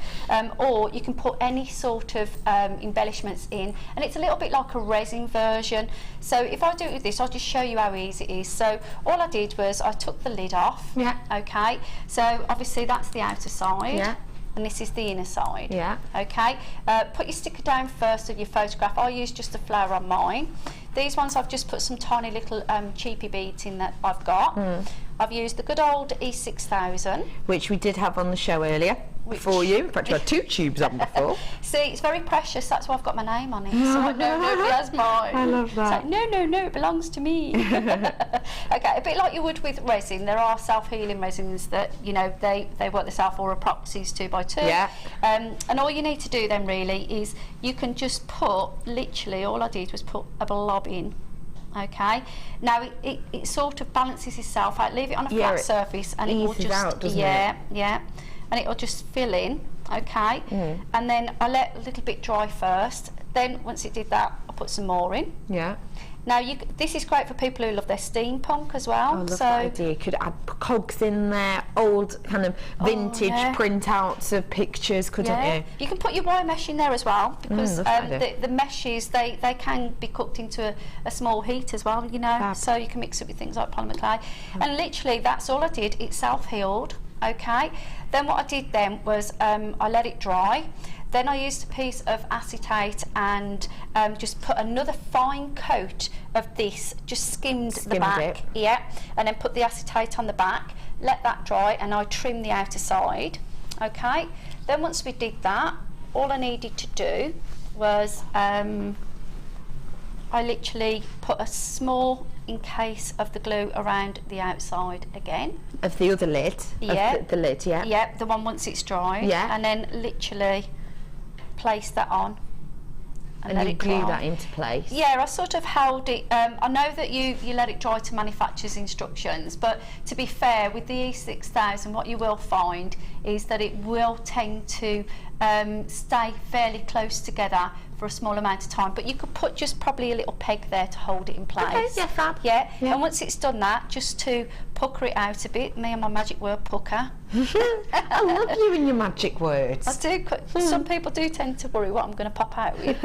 or you can put any sort of embellishments in, and it's a little bit like a resin version. So if I do it with this, I'll just show you how easy it is. So all I did was I took the lid off. Yeah. Okay. So obviously that's the outer side. Yeah. And this is the inner side. Yeah. Okay. Put your sticker down first of your photograph. I use just a flower on mine. These ones I've just put some tiny little cheapy beads in that I've got. I've used the good old E6000, which we did have on the show earlier for you. In fact, you had 2 tubes on before. See, it's very precious. That's why I've got my name on it. So nobody has mine. I love that. So, no, it belongs to me. Okay, a bit like you would with resin. There are self-healing resins that, you know, they work themselves, or epoxies 2x2. Yeah. And all you need to do then really is you can just put, literally all I did was put a blob in. Okay, now it sort of balances itself out. Leave it on a flat surface, and it will just out, doesn't it? And it will just fill in. Okay, and then I let a little bit dry first. Then once it did that, I put some more in. Yeah. Now, this is great for people who love their steampunk as well. I love that idea. You could add cogs in there, old kind of vintage printouts of pictures, couldn't you? You can put your wire mesh in there as well, because the meshes, they can be cooked into a small heat as well, you know. So you can mix it with things like polymer clay. And literally, that's all I did. It self-healed, okay? Then what I did then was I let it dry. Then I used a piece of acetate and just put another fine coat of this, just skimmed the back, and then put the acetate on the back, let that dry, and I trimmed the outer side, okay? Then once we did that, all I needed to do was I literally put a small encase of the glue around the outside again. Of the other lid? Yeah. The lid, yeah. Yeah, the one once it's dry. Yeah. And then literally place that on and let it glue dry. that into place. Yeah, I sort of held it. I know that you let it dry to manufacturer's instructions, but to be fair, with the E6000, what you will find is that it will tend to stay fairly close together for a small amount of time, but you could put just probably a little peg there to hold it in place. Okay, yeah, fab. Yeah, and once it's done that, just to pucker it out a bit, me and my magic word, pucker. I love you and your magic words. I do. Some people do tend to worry what I'm going to pop out with.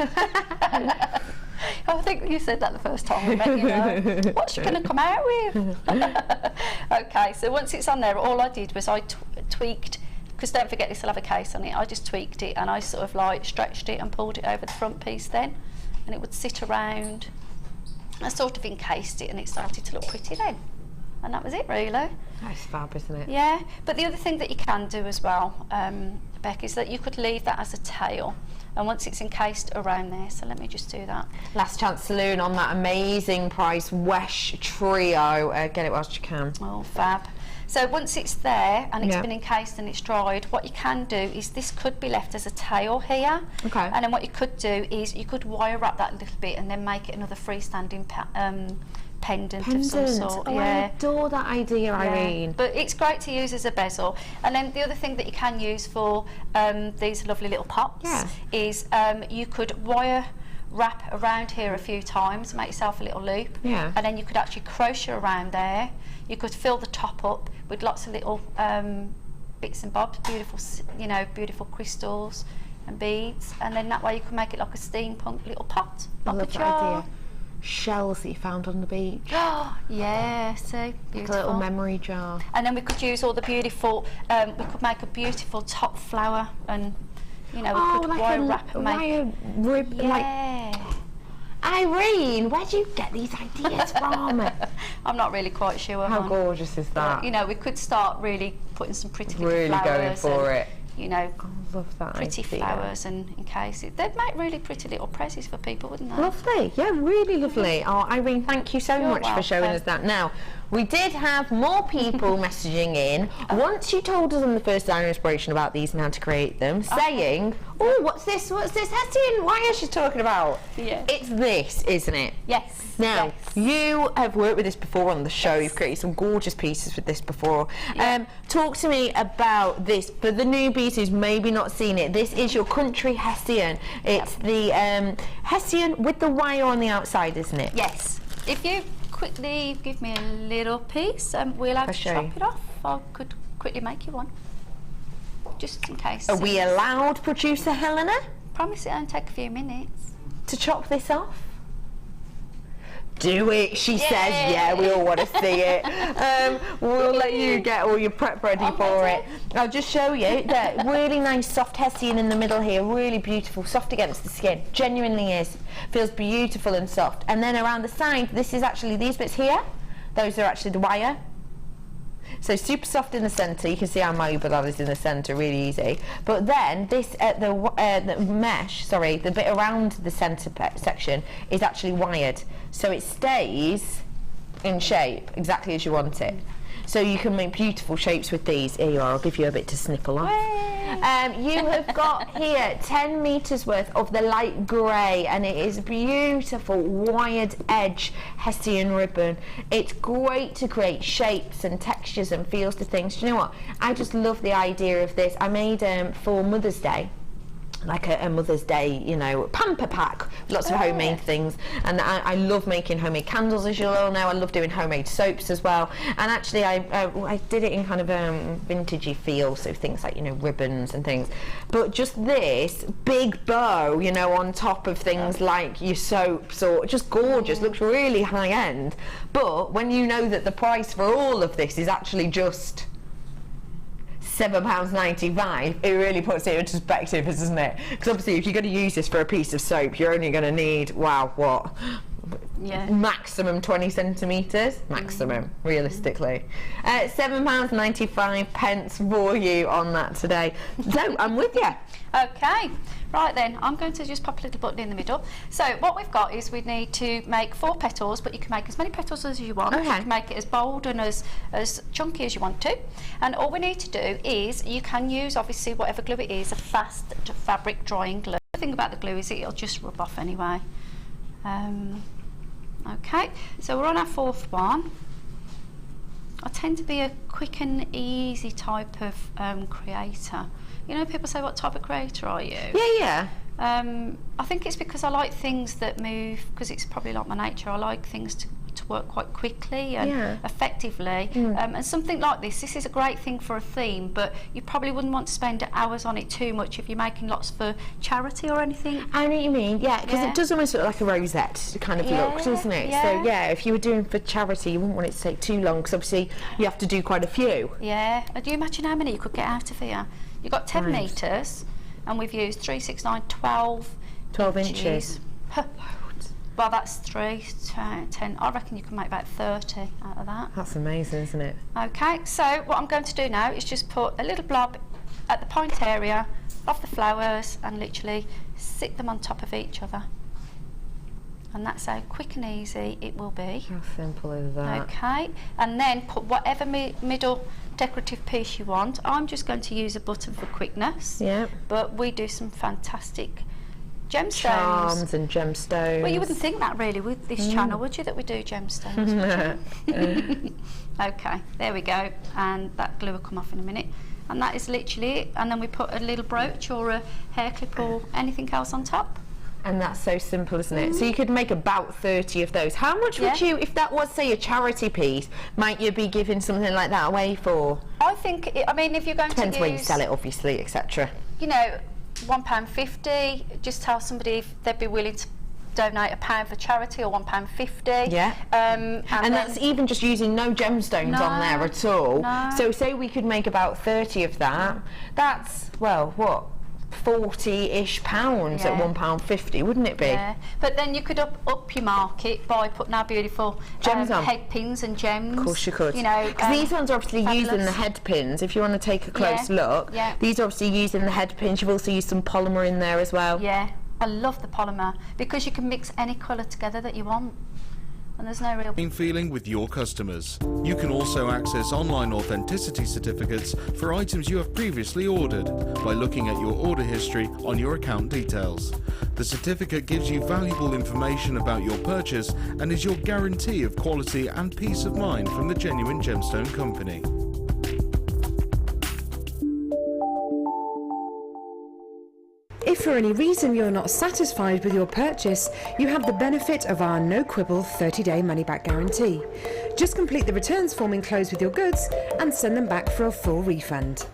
I think you said that the first time we met, you know. What's she going to come out with? Okay, so once it's on there, all I did was I tweaked, because don't forget this will have a case on it, I just tweaked it and I sort of like stretched it and pulled it over the front piece then, and it would sit around. I sort of encased it and it started to look pretty then. And that was it, really. That's fab, isn't it? Yeah, but the other thing that you can do as well, Beck, is that you could leave that as a tail, and once it's encased around there, so let me just do that. Last chance saloon on that amazing price Wesh trio. Get it whilst you can. Oh, fab. So once it's there and it's been encased and it's dried, what you can do is this could be left as a tail here. Okay. And then what you could do is you could wire wrap that a little bit and then make it another freestanding pendant of some sort. Oh, I adore that idea, Irene. But it's great to use as a bezel. And then the other thing that you can use for these lovely little pops is you could wire wrap around here a few times, make yourself a little loop, and then you could actually crochet around there. You could fill the top up with lots of little bits and bobs, beautiful, you know, beautiful crystals and beads, and then that way you can make it like a steampunk little pot. I love that idea. Shells that you found on the beach. Oh, yeah, see, beautiful. Like a little memory jar. And then we could use all the beautiful, we could make a beautiful top flower, and, you know, we could like wire wrap and make rib, Irene, where do you get these ideas from? I'm not really quite sure. How gorgeous is that? But, you know, we could start really putting some pretty little really flowers. Going for it. You know, I love that pretty idea. flowers and encase it. They'd make really pretty little presents for people, wouldn't they? Lovely, yeah, really lovely. Oh, Irene, thank you so much for showing us that. Now, we did have more people messaging in once you told us on the first designer inspiration about these and how to create them, saying, oh, what's this Hessian? Why is she talking about? Yeah. It's this, isn't it? Yes. Now, you have worked with this before on the show. You've created some gorgeous pieces with this before. Talk to me about this. For the newbies who's maybe not seen it, this is your country Hessian. It's the Hessian with the wire on the outside, isn't it? Yes. If you quickly give me a little piece, we'll have to chop it off. I could quickly make you one, just in case. Are we allowed, producer Helena? Promise it won't take a few minutes. To chop this off? Do it, she says. Yeah, we all want to see it. We'll let you get all your prep ready for it. I'll just show you that really nice soft Hessian in the middle here, really beautiful, soft against the skin, genuinely is. Feels beautiful and soft. And then around the side, this is actually these bits here, those are actually the wire. So super soft in the centre, you can see how mobile that is in the centre, really easy. But then this, the mesh, sorry, the bit around the centre section is actually wired. So it stays in shape exactly as you want it. So you can make beautiful shapes with these. Here you are, I'll give you a bit to snipple off. You have got here 10 metres worth of the light grey, and it is beautiful wired edge Hessian ribbon. It's great to create shapes and textures and feels to things. Do you know what? I just love the idea of this. I made for Mother's Day. like a Mother's Day, you know, pamper pack, lots of homemade things. And I love making homemade candles, as you'll all know. I love doing homemade soaps as well. And actually I did it in kind of vintagey feel, so things like, you know, ribbons and things. But just this big bow, you know, on top of things like your soaps, or just gorgeous, looks really high end. But when you know that the price for all of this is actually just £7.95, it really puts it into perspective, doesn't it? Because obviously if you're going to use this for a piece of soap, you're only going to need, wow, what? Yeah. Maximum 20 centimetres, maximum, realistically. £7.95 for you on that today. So I'm with you. Okay, right then, I'm going to just pop a little button in the middle. So what we've got is we need to make 4 petals, but you can make as many petals as you want. Okay. You can make it as bold and as chunky as you want to. And all we need to do is, you can use obviously whatever glue it is, a fast fabric drying glue. The thing about the glue is it'll just rub off anyway. Okay, so we're on our 4th one. I tend to be a quick and easy type of creator. You know, people say, what type of creator are you? Yeah. I think it's because I like things that move, because it's probably like my nature. I like things to work quite quickly and effectively. And something like this is a great thing for a theme, but you probably wouldn't want to spend hours on it too much if you're making lots for charity or anything. I know what you mean, because it does almost look like a rosette kind of look, doesn't it? So if you were doing for charity, you wouldn't want it to take too long, because obviously you have to do quite a few. Yeah, do you imagine how many you could get out of here? You've got 10 metres, and we've used 3, 6, 9, 12 inches. Well, that's 3, 10. I reckon you can make about 30 out of that. That's amazing, isn't it? Okay, so what I'm going to do now is just put a little blob at the point area of the flowers and literally sit them on top of each other. And that's how quick and easy it will be. How simple is that? Okay, and then put whatever middle decorative piece you want. I'm just going to use a button for quickness. Yeah. But we do some fantastic gemstones. Charms and gemstones. Well, you wouldn't think that really with this channel, would you, that we do gemstones? Okay, there we go. And that glue will come off in a minute. And that is literally it. And then we put a little brooch or a hair clip or anything else on top. And that's so simple, isn't it? So you could make about 30 of those. How much would you, if that was, say, a charity piece, might you be giving something like that away for? I think, I mean, if you're going Depends to where you sell it, obviously, etc. You know, £1.50, just tell somebody if they'd be willing to donate £1 for charity or £1.50. Yeah. And that's even just using no gemstones on there at all. No. So say we could make about 30 of that. That's, well, what? £40-ish at £1.50, wouldn't it be? Yeah, but then you could up your market by putting our beautiful head pins and gems. Of course you could. You know, because these ones are obviously using the head pins. If you want to take a close look, these are obviously using the head pins. You've also used some polymer in there as well. Yeah, I love the polymer because you can mix any colour together that you want. And there's no real feeling with your customers. You can also access online authenticity certificates for items you have previously ordered by looking at your order history on your account details. The certificate gives you valuable information about your purchase and is your guarantee of quality and peace of mind from the genuine gemstone company. If for any reason you're not satisfied with your purchase, you have the benefit of our no-quibble 30-day money-back guarantee. Just complete the returns form enclosed with your goods and send them back for a full refund.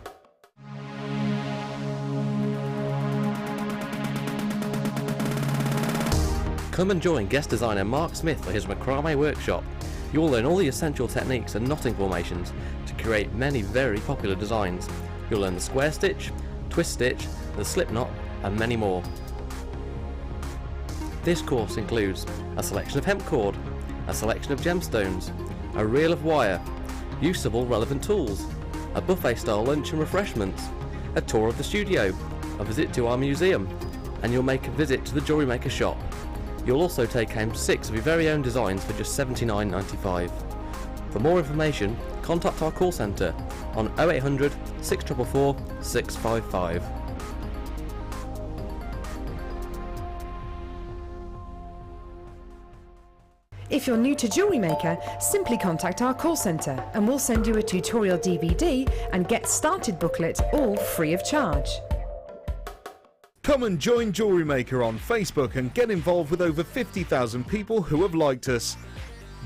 Come and join guest designer Mark Smith for his macrame workshop. You'll learn all the essential techniques and knotting formations to create many very popular designs. You'll learn the square stitch, twist stitch, the slip knot, and many more. This course includes a selection of hemp cord, a selection of gemstones, a reel of wire, use of all relevant tools, a buffet style lunch and refreshments, a tour of the studio, a visit to our museum, and you'll make a visit to the Jewellery Maker shop. You'll also take home 6 of your very own designs for just $79.95. For more information, contact our call centre on 0800 644 655. If you're new to Jewellery Maker, simply contact our call centre and we'll send you a tutorial DVD and Get Started booklet, all free of charge. Come and join Jewellery Maker on Facebook and get involved with over 50,000 people who have liked us.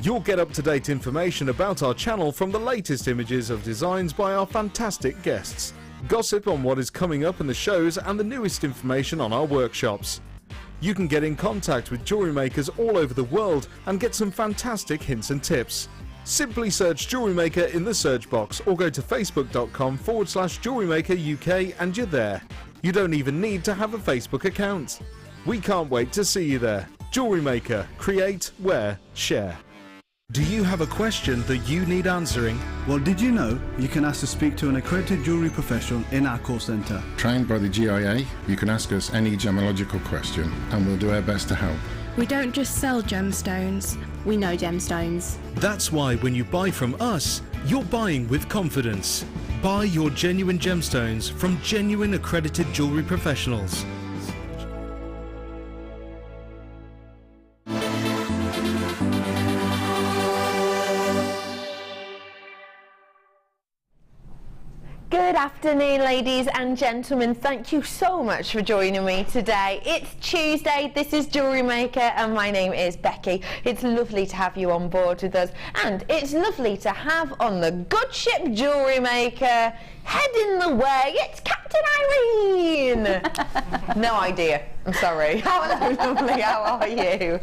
You'll get up-to-date information about our channel from the latest images of designs by our fantastic guests, gossip on what is coming up in the shows and the newest information on our workshops. You can get in contact with jewellery makers all over the world and get some fantastic hints and tips. Simply search Jewellery Maker in the search box or go to facebook.com/Jewellery Maker UK and you're there. You don't even need to have a Facebook account. We can't wait to see you there. Jewellery Maker. Create, wear, share. Do you have a question that you need answering? Well, did you know you can ask to speak to an accredited jewellery professional in our call centre? Trained by the GIA, you can ask us any gemological question and we'll do our best to help. We don't just sell gemstones, we know gemstones. That's why when you buy from us, you're buying with confidence. Buy your genuine gemstones from genuine accredited jewellery professionals. Good afternoon, ladies and gentlemen. Thank you so much for joining me today. It's Tuesday, this is Jewellery Maker and my name is Becky. It's lovely to have you on board with us and it's lovely to have on the good ship Jewellery Maker, heading the way, it's Captain Irene. No idea, I'm sorry. Hello, lovely, how are you?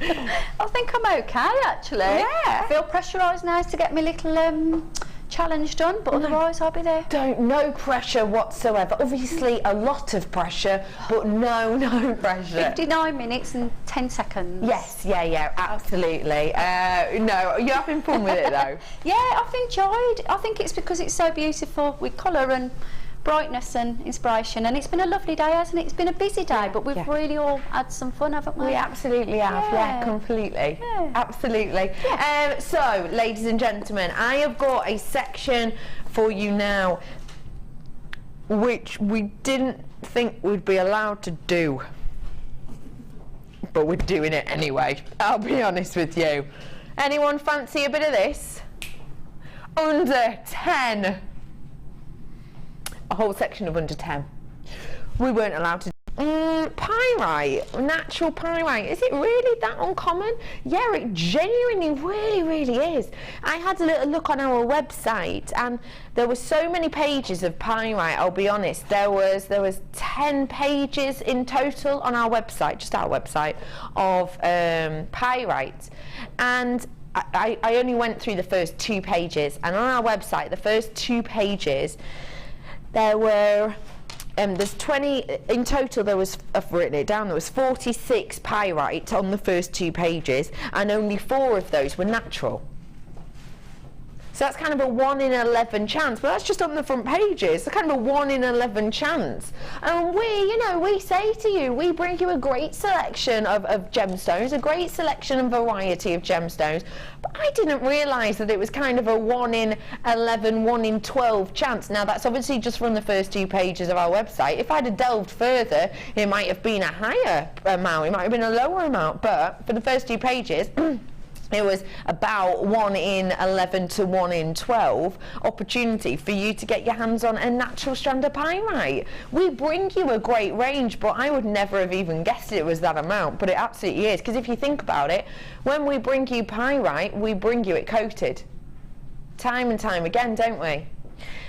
I think I'm okay, actually. Yeah. I feel pressurised now to get my little challenge done, but otherwise I'll be there. No pressure whatsoever. Obviously a lot of pressure, but no pressure. 59 minutes and 10 seconds. Yes, yeah, absolutely. No, you're having fun with it though? Yeah, I've enjoyed. I think it's because it's so beautiful with colour and brightness and inspiration, and it's been a lovely day, hasn't it? It's been a busy day, but we've really all had some fun, haven't we? We absolutely have, yeah, completely. Yeah. Absolutely. Yeah. So, ladies and gentlemen, I have got a section for you now which we didn't think we'd be allowed to do, but we're doing it anyway, I'll be honest with you. Anyone fancy a bit of this? Under 10. A whole section of under 10. We weren't allowed to. Pyrite, natural pyrite. Is it really that uncommon? Yeah, it genuinely really is. I had a little look on our website and there were so many pages of pyrite, I'll be honest. There was 10 pages in total on our website, just our website, of pyrite. And I only went through the first 2 pages, and on our website, the first 2 pages, there were, there's 20, in total there was, I've written it down, there was 46 pyrite on the first 2 pages, and only 4 of those were natural. So that's kind of a 1 in 11 chance, but that's just on the front pages. It's kind of a 1 in 11 chance. And we say to you, we bring you a great selection of gemstones, a great selection and variety of gemstones. But I didn't realise that it was kind of a 1 in 11, 1 in 12 chance. Now that's obviously just from the first 2 pages of our website. If I'd have delved further, it might have been a higher amount, it might have been a lower amount, but for the first 2 pages, it was about 1 in 11 to 1 in 12 opportunity for you to get your hands on a natural strand of pyrite. We bring you a great range, but I would never have even guessed it was that amount, but it absolutely is, because if you think about it, when we bring you pyrite, we bring you it coated. Time and time again, don't we?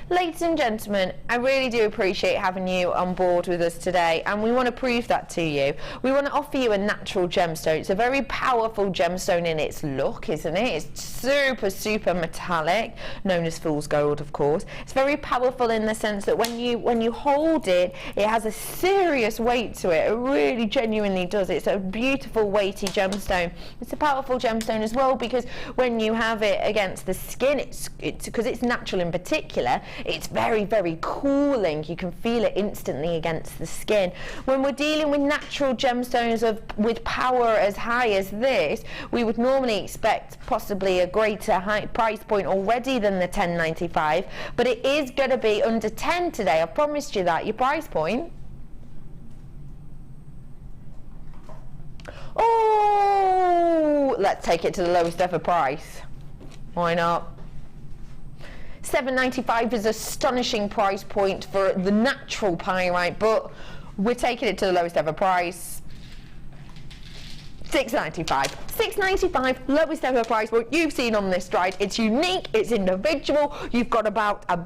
Ladies and gentlemen, I really do appreciate having you on board with us today, and we want to prove that to you. We want to offer you a natural gemstone. It's a very powerful gemstone in its look, isn't it? It's super metallic, known as fool's gold, of course. It's very powerful in the sense that when you hold it, it has a serious weight to it. It really genuinely does. It's a beautiful, weighty gemstone. It's a powerful gemstone as well because when you have it against the skin, it's because it's natural in particular, it's very cooling. You can feel it instantly against the skin. When we're dealing with natural gemstones with power as high as this, we would normally expect possibly a greater price point already than the $10.95, but it is going to be under 10 today. I promised you that. Your price point. Oh, let's take it to the lowest ever price. Why not? $7.95 is an astonishing price point for the natural pyrite, but We're taking it to the lowest ever price. $6.95. $6.95, lowest ever price. What you've seen on this stride, it's unique, it's individual. You've got about a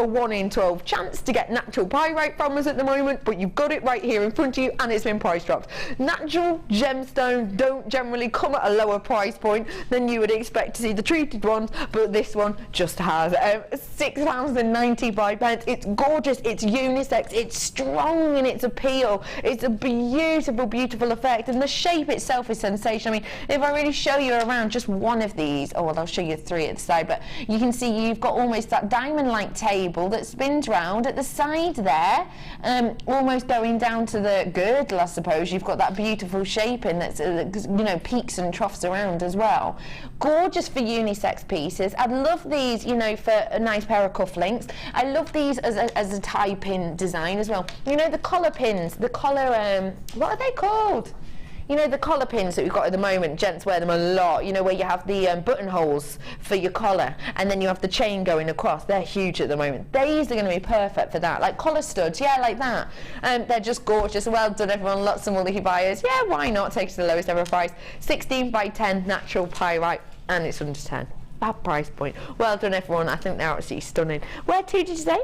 1 in 12 chance to get natural pyrite from us at the moment, but you've got it right here in front of you, and it's been price dropped. Natural gemstones don't generally come at a lower price point than you would expect to see the treated ones, but this one just has. £6.95. It's gorgeous, it's unisex, it's strong in its appeal. It's a beautiful, beautiful effect, and the shape itself is sensational. I mean, if I really show you around just one of these, oh well, I'll show you 3 at the side, but you can see you've got almost that diamond-like table that spins round at the side there, almost going down to the girdle, I suppose. You've got that beautiful shaping that's, you know, peaks and troughs around as well. Gorgeous for unisex pieces. I'd love these, you know, for a nice pair of cufflinks. I love these as a tie pin design as well. You know, the collar pins, the collar, what are they called? You know, the collar pins that we've got at the moment, gents wear them a lot, you know, where you have the buttonholes for your collar, and then you have the chain going across. They're huge at the moment. These are going to be perfect for that, like collar studs, yeah, like that. They're just gorgeous. Well done, everyone. Lots of multi buyers. Yeah, why not? Take it to the lowest ever price. 16 by 10 natural pyrite, and it's under 10. That price point. Well done, everyone. I think they're absolutely stunning. Where to, did you say?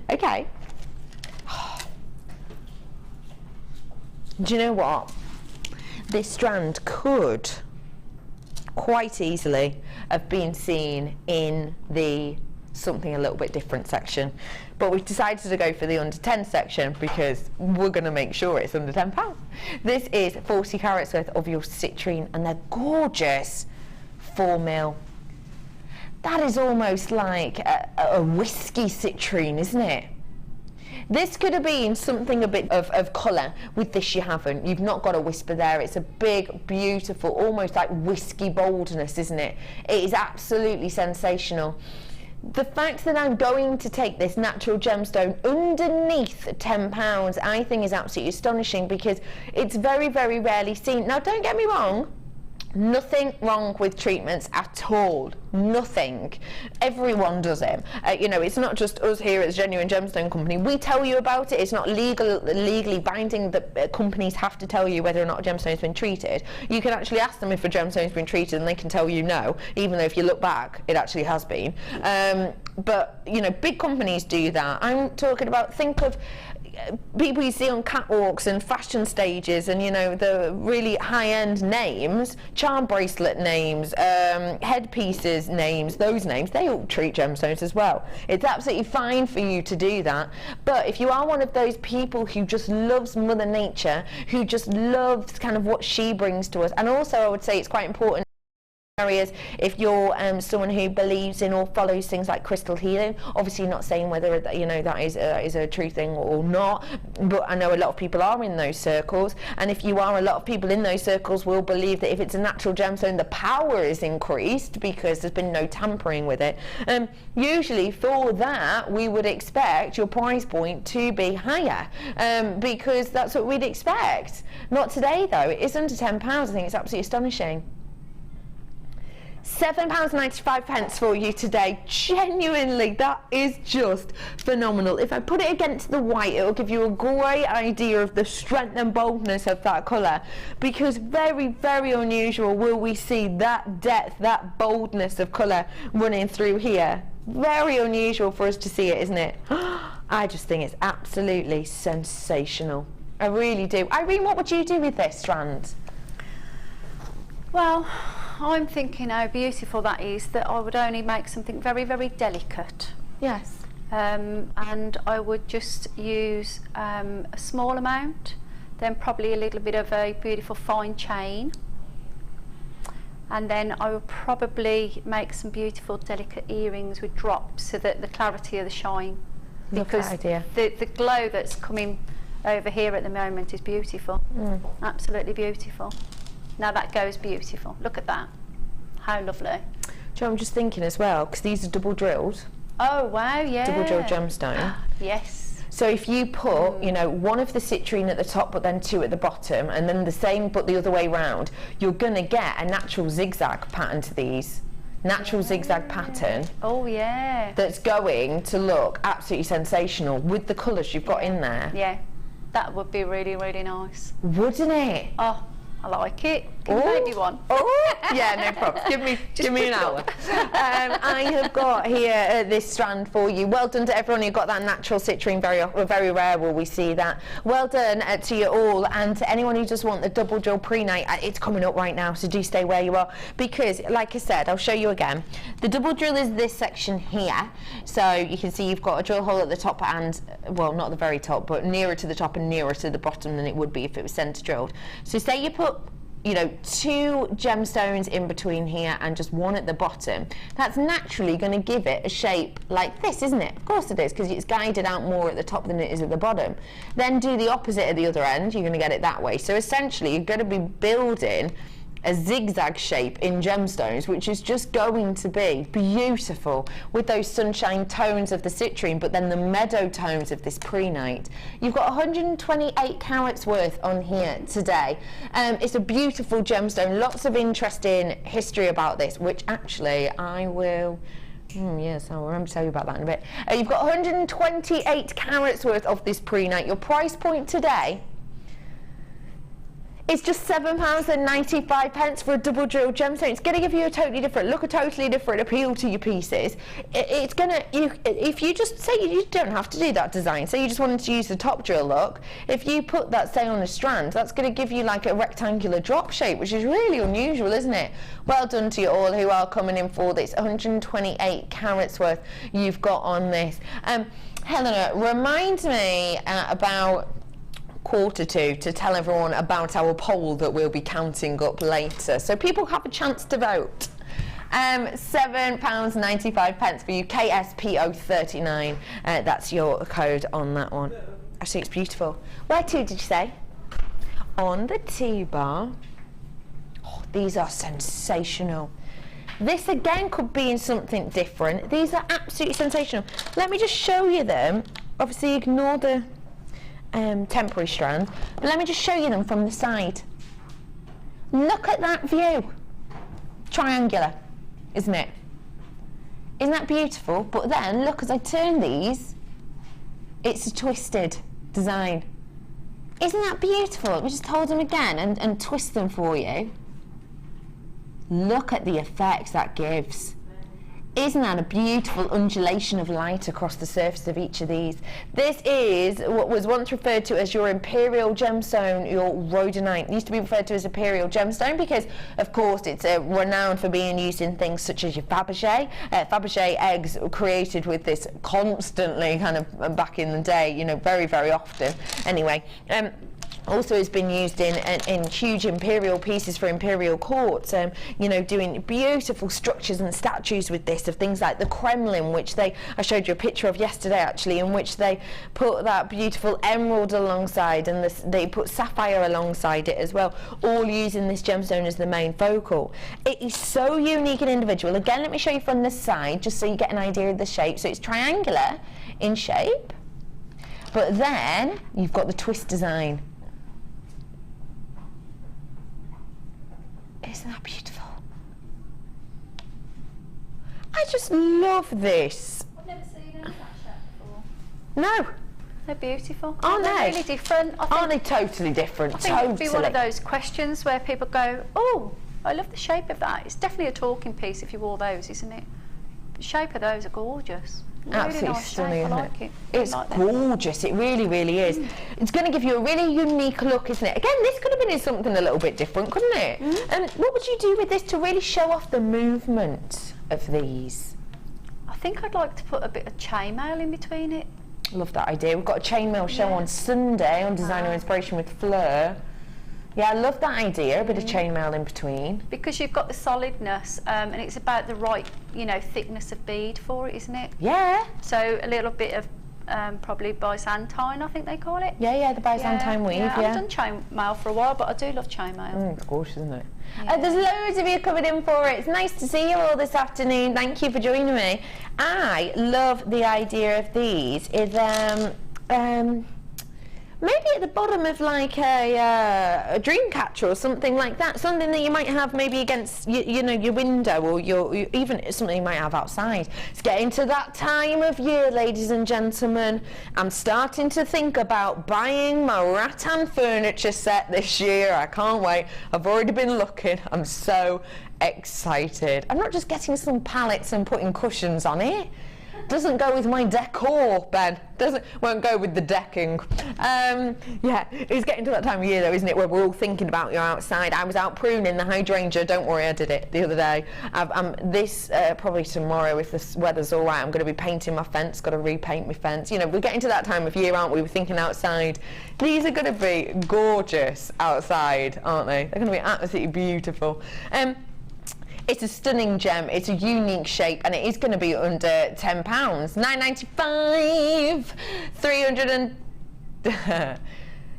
Okay. Do you know what? This strand could quite easily have been seen in the something a little bit different section, but we've decided to go for the under 10 section because we're going to make sure it's under £10. This is 40 carats worth of your citrine, and they're gorgeous. 4mm. That is almost like a whiskey citrine, isn't it? This could have been something a bit of colour. With this you haven't. You've not got a whisper there. It's a big, beautiful, almost like whiskey boldness, isn't it? It is absolutely sensational. The fact that I'm going to take this natural gemstone underneath £10, I think is absolutely astonishing, because it's very, very rarely seen. Now, don't get me wrong. Nothing wrong with treatments at all. Nothing. Everyone does it. You know, it's not just us here at the Genuine Gemstone Company. We tell you about it. It's not legally binding that companies have to tell you whether or not a gemstone has been treated. You can actually ask them if a gemstone has been treated, and they can tell you no, even though if you look back, it actually has been. But, you know, big companies do that. I'm talking about, think of people you see on catwalks and fashion stages, and you know, the really high-end names, charm bracelet names, headpieces names, those names, they all treat gemstones as well. It's absolutely fine for you to do that, but if you are one of those people who just loves Mother Nature, who just loves kind of what she brings to us, and also I would say it's quite important areas if you're someone who believes in or follows things like crystal healing. Obviously not saying whether you know that is a true thing or not, but I know a lot of people are in those circles, and if you are, a lot of people in those circles will believe that if it's a natural gemstone, the power is increased because there's been no tampering with it. Usually for that we would expect your price point to be higher, because that's what we'd expect. Not today though. It is under £10. I think it's absolutely astonishing. £7.95 for you today. Genuinely, that is just phenomenal. If I put it against the white, it will give you a great idea of the strength and boldness of that colour, because very, very unusual will we see that depth, that boldness of colour running through here. Very unusual for us to see it, isn't it? I just think it's absolutely sensational. I really do. Irene, what would you do with this strand? Well, I'm thinking how beautiful that is, that I would only make something very, very delicate. Yes. And I would just use a small amount, then probably a little bit of a beautiful fine chain, and then I would probably make some beautiful delicate earrings with drops, so that the clarity of the shine. Love because that idea. The glow that's coming over here at the moment is beautiful. Absolutely beautiful. Now that goes beautiful. Look at that. How lovely. Joe, I'm just thinking as well, because these are double drilled. Oh wow, yeah. Double drilled gemstone. Yes. So if you put, you know, one of the citrine at the top, but then 2 at the bottom, and then the same but the other way round, you're going to get a natural zigzag pattern to these. natural zigzag pattern. Oh yeah. That's going to look absolutely sensational with the colours you've got in there. Yeah, that would be really, really nice. Wouldn't it? Oh, I like it. Can you make me one? Oh, yeah, no problem. Give me an hour. I have got here this strand for you. Well done to everyone who got that natural citrine. Very rare will we see that. Well done to you all, and to anyone who just want the double drill Prehnite. It's coming up right now, so do stay where you are, because like I said, I'll show you again. The double drill is this section here, so you can see you've got a drill hole at the top and, well, not the very top, but nearer to the top and nearer to the bottom than it would be if it was centre drilled. So say you put, you know, 2 gemstones in between here and just 1 at the bottom, that's naturally going to give it a shape like this, isn't it? Of course it is, because it's guided out more at the top than it is at the bottom. Then do the opposite at the other end, you're going to get it that way. So essentially you're going to be building a zigzag shape in gemstones, which is just going to be beautiful with those sunshine tones of the citrine, but then the meadow tones of this Prehnite. You've got 128 carats worth on here today. It's a beautiful gemstone, lots of interesting history about this, which actually I will yes, I'll remember to tell you about that in a bit. You've got 128 carats worth of this Prehnite. Your price point today, it's just £7.95 for a double drill gemstone. It's going to give you a totally different look, a totally different appeal to your pieces. It's going to, if you just say you don't have to do that design, say you just wanted to use the top drill look, if you put that, say, on a strand, that's going to give you like a rectangular drop shape, which is really unusual, isn't it? Well done to you all who are coming in for this. 128 carats worth you've got on this. Helena, remind me about 1:45 to tell everyone about our poll that we'll be counting up later, so people have a chance to vote. £7.95 for you, KSPO39. That's your code on that one. Actually, it's beautiful. Where to did you say? On the T-bar. Oh, these are sensational. This again could be in something different. These are absolutely sensational. Let me just show you them. Obviously, ignore the temporary strand, but let me just show you them from the side. Look at that view. Triangular, isn't it? Isn't that beautiful? But then look, as I turn these, it's a twisted design. Isn't that beautiful? Let me just hold them again and twist them for you. Look at the effect that gives. Isn't that a beautiful undulation of light across the surface of each of these? This is what was once referred to as your imperial gemstone, your rhodonite. It used to be referred to as imperial gemstone because, of course, it's renowned for being used in things such as your Fabergé. Fabergé eggs were created with this constantly, kind of back in the day, you know, very, very often. Anyway. Also has been used in huge imperial pieces for imperial courts, you know, doing beautiful structures and statues with this, of things like the Kremlin, which I showed you a picture of yesterday actually, in which they put that beautiful emerald alongside, and they put sapphire alongside it as well, all using this gemstone as the main focal. It is so unique and individual. Again, let me show you from the side, just so you get an idea of the shape. So it's triangular in shape, but then you've got the twist design. Isn't that beautiful? I just love this. I've never seen any of that shape before. No. They're beautiful. Aren't they? They're really different. Aren't they totally different? I think it'd be one of those questions where people go, oh, I love the shape of that. It's definitely a talking piece if you wore those, isn't it? The shape of those are gorgeous. Absolutely really nice stunning, shape. isn't I like it. It's like gorgeous. It really, really is. It's going to give you a really unique look, isn't it? Again, this could have been in something a little bit different, couldn't it? And what would you do with this to really show off the movement of these? I think I'd like to put a bit of chainmail in between it. Love that idea. We've got a chainmail show on Sunday on Designer Inspiration with Fleur. Yeah, I love that idea, a bit of chainmail in between. Because you've got the solidness, and it's about the right, you know, thickness of bead for it, isn't it? Yeah. So a little bit of probably Byzantine, I think they call it. Yeah, the Byzantine weave, I haven't done chainmail for a while, but I do love chainmail. It's gorgeous, isn't it? There's loads of you coming in for it. It's nice to see you all this afternoon. Thank you for joining me. I love the idea of these. maybe at the bottom of like a dream catcher or something like that, something that you might have maybe against you know, your window, or even something you might have outside. It's getting to that time of year, ladies and gentlemen. I'm starting to think about buying my rattan furniture set this year. I can't wait. I've already been looking. I'm so excited. I'm not just getting some pallets and putting cushions on it. Doesn't go with my decor, Ben. Won't go with the decking. Yeah, it's getting to that time of year though, isn't it, where we're all thinking about you outside. I was out pruning the hydrangea. Don't worry, I did it the other day. Probably tomorrow, if the weather's all right, I'm going to be painting my fence. Got to repaint my fence. You know, we're getting to that time of year, aren't we? We're thinking outside. These are going to be gorgeous outside, aren't they? They're going to be absolutely beautiful. It's a stunning gem, it's a unique shape, and it is going to be under £10. £9.95,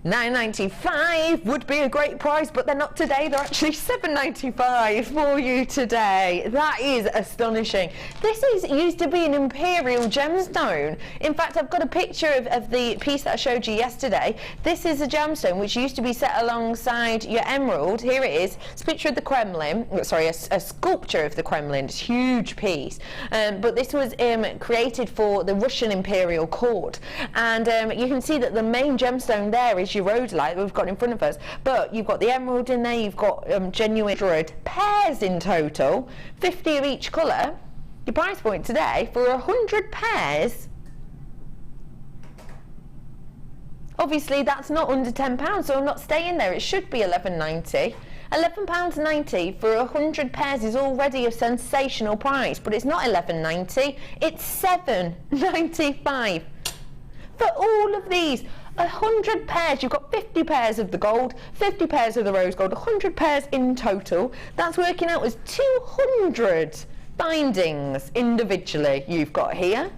£9.95 would be a great price, but they're not today. They're actually £7.95 for you today. That is astonishing. This used to be an imperial gemstone. In fact, I've got a picture of the piece that I showed you yesterday. This is a gemstone which used to be set alongside your emerald. Here it is. It's a picture of the Kremlin. Sorry, a sculpture of the Kremlin. It's a huge piece. But this was created for the Russian imperial court. And you can see that the main gemstone there is your rhodolite that we've got in front of us, but you've got the emerald in there, you've got genuine 100 pairs in total, 50 of each colour. Your price point today for 100 pairs, obviously that's not under £10, so I'm not staying there. It should be £11.90. £11.90 for 100 pairs is already a sensational price, but it's not £11.90, it's £7.95 for all of these. 100 pairs, you've got 50 pairs of the gold, 50 pairs of the rose gold, 100 pairs in total. That's working out as 200 bindings individually you've got here.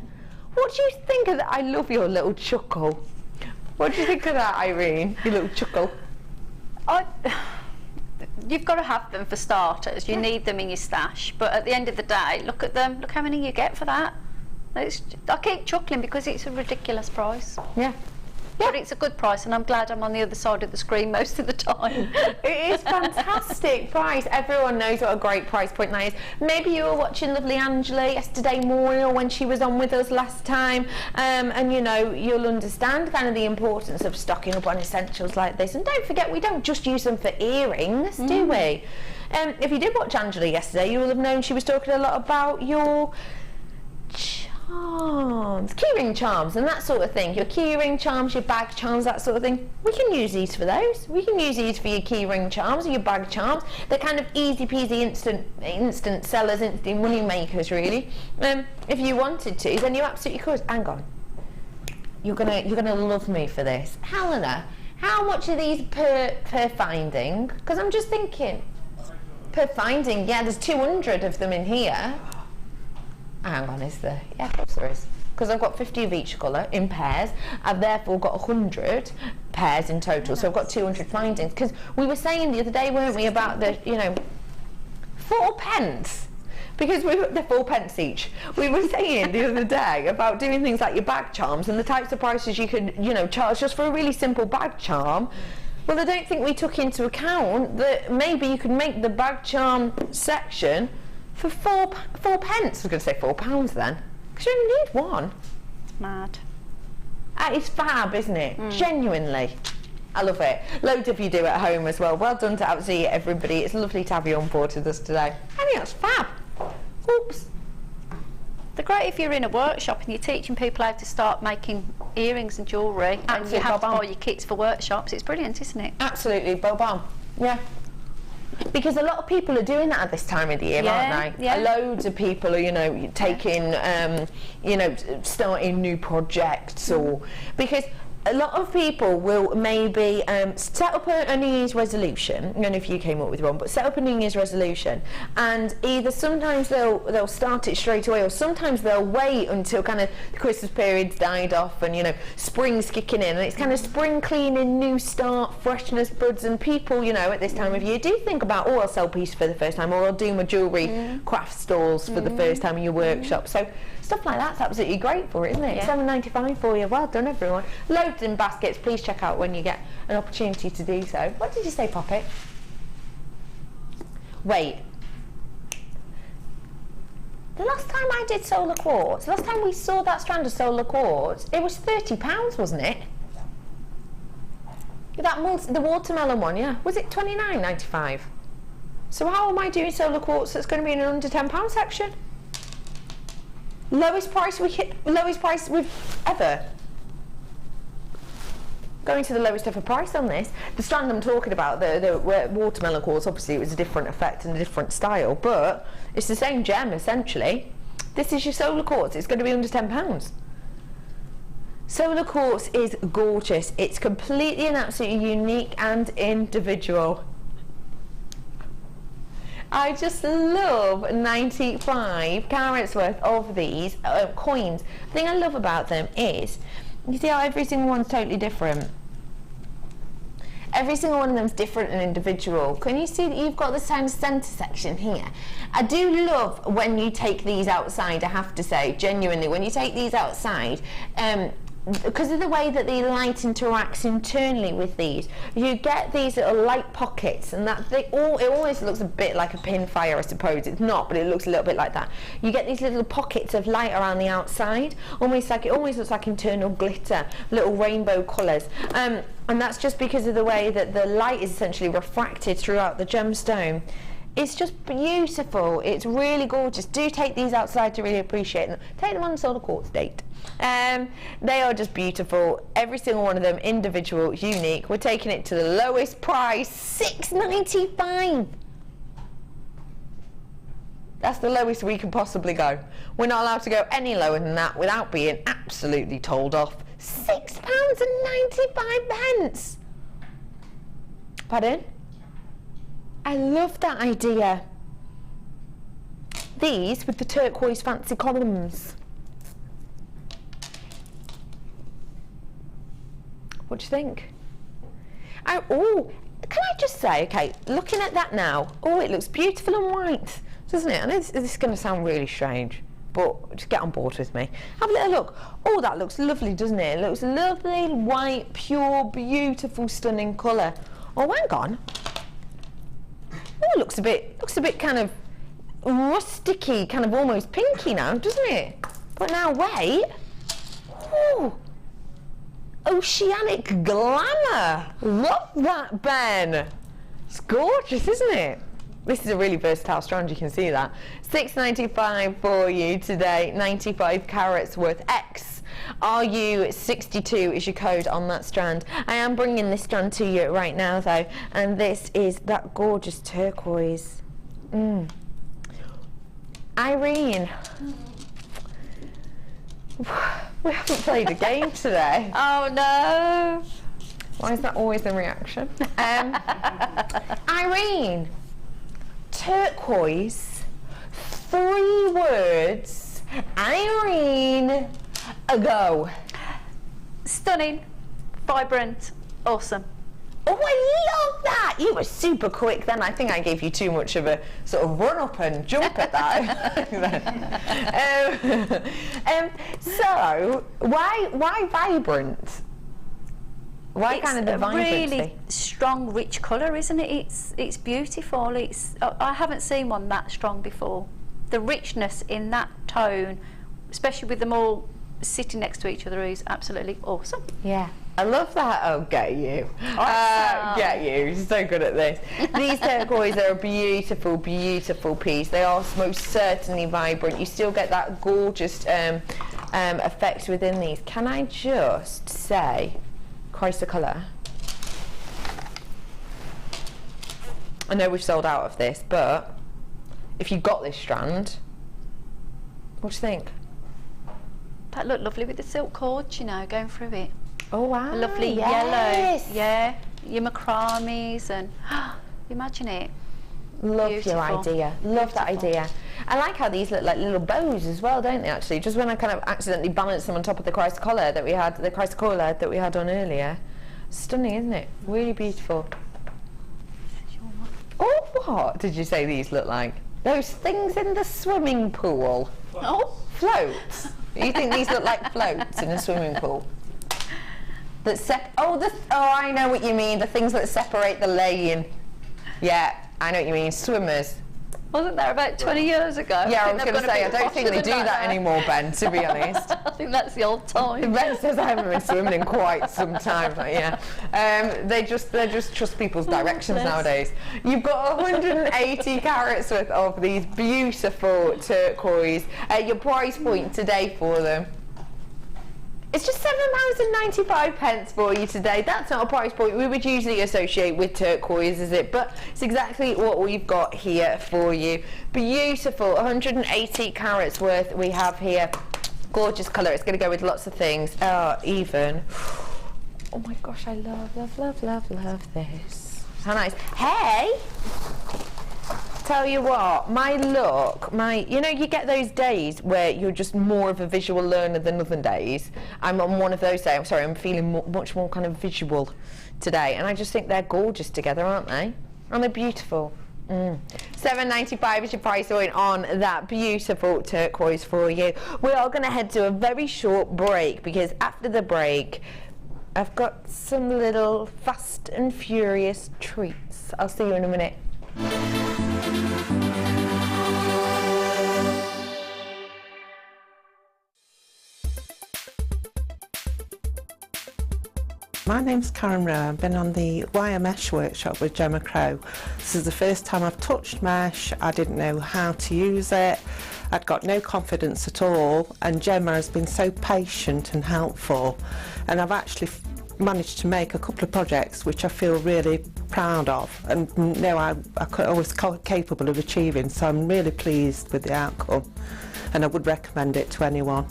What do you think of that? I love your little chuckle. What do you think of that, Irene? Your little chuckle. You've got to have them for starters. You need them in your stash, but at the end of the day, look at them. Look how many you get for that. I keep chuckling because it's a ridiculous price. Yeah. But it's a good price, and I'm glad I'm on the other side of the screen most of the time. It is fantastic price. Everyone knows what a great price point that is. Maybe you were watching lovely Angela yesterday morning, or when she was on with us last time, and you know, you'll understand kind of the importance of stocking up on essentials like this. And don't forget, we don't just use them for earrings, do we? If you did watch Angela yesterday, you will have known she was talking a lot about your charms, keyring charms and that sort of thing. Your keyring charms, your bag charms, that sort of thing. We can use these for those. We can use these for your keyring charms or your bag charms. They're kind of easy peasy, instant sellers, instant money makers, really. If you wanted to, then you absolutely could. Hang on. You're gonna love me for this, Helena. How much are these per finding? Because I'm just thinking, per finding. Yeah, there's 200 of them in here. Hang on, is there? Yeah, of course there is. Because I've got 50 of each colour in pairs. I've therefore got 100 pairs in total. So I've got 200 findings. Because we were saying the other day, weren't we, about the, 4p. Because they're 4p each. We were saying the other day about doing things like your bag charms and the types of prices you could, charge just for a really simple bag charm. Well, I don't think we took into account that maybe you could make the bag charm section for 4p. I was going to say £4 then, because you only need one. Mad. It's fab, isn't it? Genuinely. I love it. Loads of you do at home as well. Well done to absolutely everybody. It's lovely to have you on board with us today. I think that's fab. Oops. They're great if you're in a workshop and you're teaching people how to start making earrings and jewellery, and you have to buy your kits for workshops. It's brilliant, isn't it? Absolutely, bob-on. Yeah. Because a lot of people are doing that at this time of the year, aren't they? Yeah. Loads of people are, taking, starting new projects, or because a lot of people will maybe set up a New Year's resolution. I don't know if you came up with one, but set up a New Year's resolution, and either sometimes they'll start it straight away, or sometimes they'll wait until kind of the Christmas period's died off and spring's kicking in, and it's kind of spring cleaning, new start, freshness, buds, and people at this time of year do think about, I'll sell pieces for the first time, or I'll do my jewellery craft stalls for the first time in your workshop. So Stuff like that's absolutely great for it, isn't it? Yeah. $7.95 for you. Well done, everyone. Loads in baskets. Please check out when you get an opportunity to do so. What did you say, Poppet? Wait. The last time I did solar quartz, last time we saw that strand of solar quartz, it was £30, wasn't it? The watermelon one, yeah. Was it $29.95? So how am I doing solar quartz that's going to be in an under £10 section? Lowest price we've ever. Going to the lowest ever price on this. The strand I'm talking about, the watermelon quartz, obviously it was a different effect and a different style, but it's the same gem essentially. This is your solar quartz. It's going to be under £10. Solar quartz is gorgeous. It's completely and absolutely unique and individual. I just love 95 carats worth of these coins. The thing I love about them is, you see how every single one's totally different? Every single one of them's different and individual. Can you see that you've got the same centre section here? I do love when you take these outside, I have to say, genuinely, when you take these outside, because of the way that the light interacts internally with these, you get these little light pockets, and that it always looks a bit like a pin fire, I suppose. It's not, but it looks a little bit like that. You get these little pockets of light around the outside, almost like, it always looks like internal glitter, little rainbow colours. And that's just because of the way that the light is essentially refracted throughout the gemstone. It's just beautiful. It's really gorgeous. Do take these outside to really appreciate them. Take them on a solar quartz date. They are just beautiful. Every single one of them individual, unique. We're taking it to the lowest price, $6.95. That's the lowest we can possibly go. We're not allowed to go any lower than that without being absolutely told off. £6.95. Pardon? I love that idea. These with the turquoise fancy columns. What do you think? Oh, can I just say, okay, looking at that now, oh, it looks beautiful and white, doesn't it? I know this is going to sound really strange, but just get on board with me. Have a little look. Oh, that looks lovely, doesn't it? It looks lovely, white, pure, beautiful, stunning colour. Oh, hang on. Oh, it looks a bit kind of rusticy, kind of almost pinky now, doesn't it? But now, wait. Oh. Oceanic glamour. Love that, Ben. It's gorgeous, isn't it? This is a really versatile strand, you can see that. $6.95 for you today, 95 carats worth. X RU62 is your code on that strand. I am bringing this strand to you right now though, and this is that gorgeous turquoise. Irene. We haven't played a game today. Oh no! Why is that always a reaction? Irene, turquoise, 3 words. Irene, go. Stunning, vibrant, awesome. Oh, I love that! You were super quick then. I think I gave you too much of a sort of run up and jump at that. So, why vibrant? Why it's kind of the vibrancy? Really strong, rich colour, isn't it? It's beautiful. I haven't seen one that strong before. The richness in that tone, especially with them all sitting next to each other, is absolutely awesome. Yeah. I love that. Oh, get you. Get you. You're so good at this. These turquoise are a beautiful, beautiful piece. They are most certainly vibrant. You still get that gorgeous effect within these. Can I just say, Chrysocolla? I know we've sold out of this, but if you got this strand, what do you think? That looked lovely with the silk cords, you know, going through it. Oh wow! Lovely yellow, yeah. Your macrames and imagine it. Love Beautiful. your idea. Love that idea. I like how these look like little bows as well, don't they? Actually, just when I kind of accidentally balanced them on top of the Chrysocolla that we had, on earlier. Stunning, isn't it? Really beautiful. Oh, what did you say these look like? Those things in the swimming pool. Oh, Floats? You think these look like floats in a swimming pool? Oh, I know what you mean. The things that separate the lane. Yeah, I know what you mean. Swimmers. Wasn't there about 20 years ago? Yeah, I was going to say, I don't think they do that anymore, Ben, to be honest. I think that's the old time. Ben says I haven't been swimming in quite some time, but yeah. They just trust people's directions nowadays. You've got 180 carats worth of these beautiful turquoise. Your price point today for them? It's just £7.95 for you today. That's not a price point we would usually associate with turquoise, is it? But it's exactly what we've got here for you. Beautiful, 180 carats worth we have here. Gorgeous colour. It's going to go with lots of things. Even. Oh my gosh, I love this. How nice. Hey! Tell you what, you know, you get those days where you're just more of a visual learner than other days. I'm on one of those days. I'm sorry, I'm feeling much more kind of visual today, and I just think they're gorgeous together, aren't they? Aren't they beautiful? £7.95 is your price point on that beautiful turquoise for you. We are going to head to a very short break, because after the break I've got some little fast and furious treats. I'll see you in a minute. My name's Karen Rowe. I've been on the wire mesh workshop with Gemma Crow. This is the first time I've touched mesh. I didn't know how to use it. I'd got no confidence at all, and Gemma has been so patient and helpful, and I've actually managed to make a couple of projects which I feel really proud of and know I was capable of achieving, so I'm really pleased with the outcome, and I would recommend it to anyone.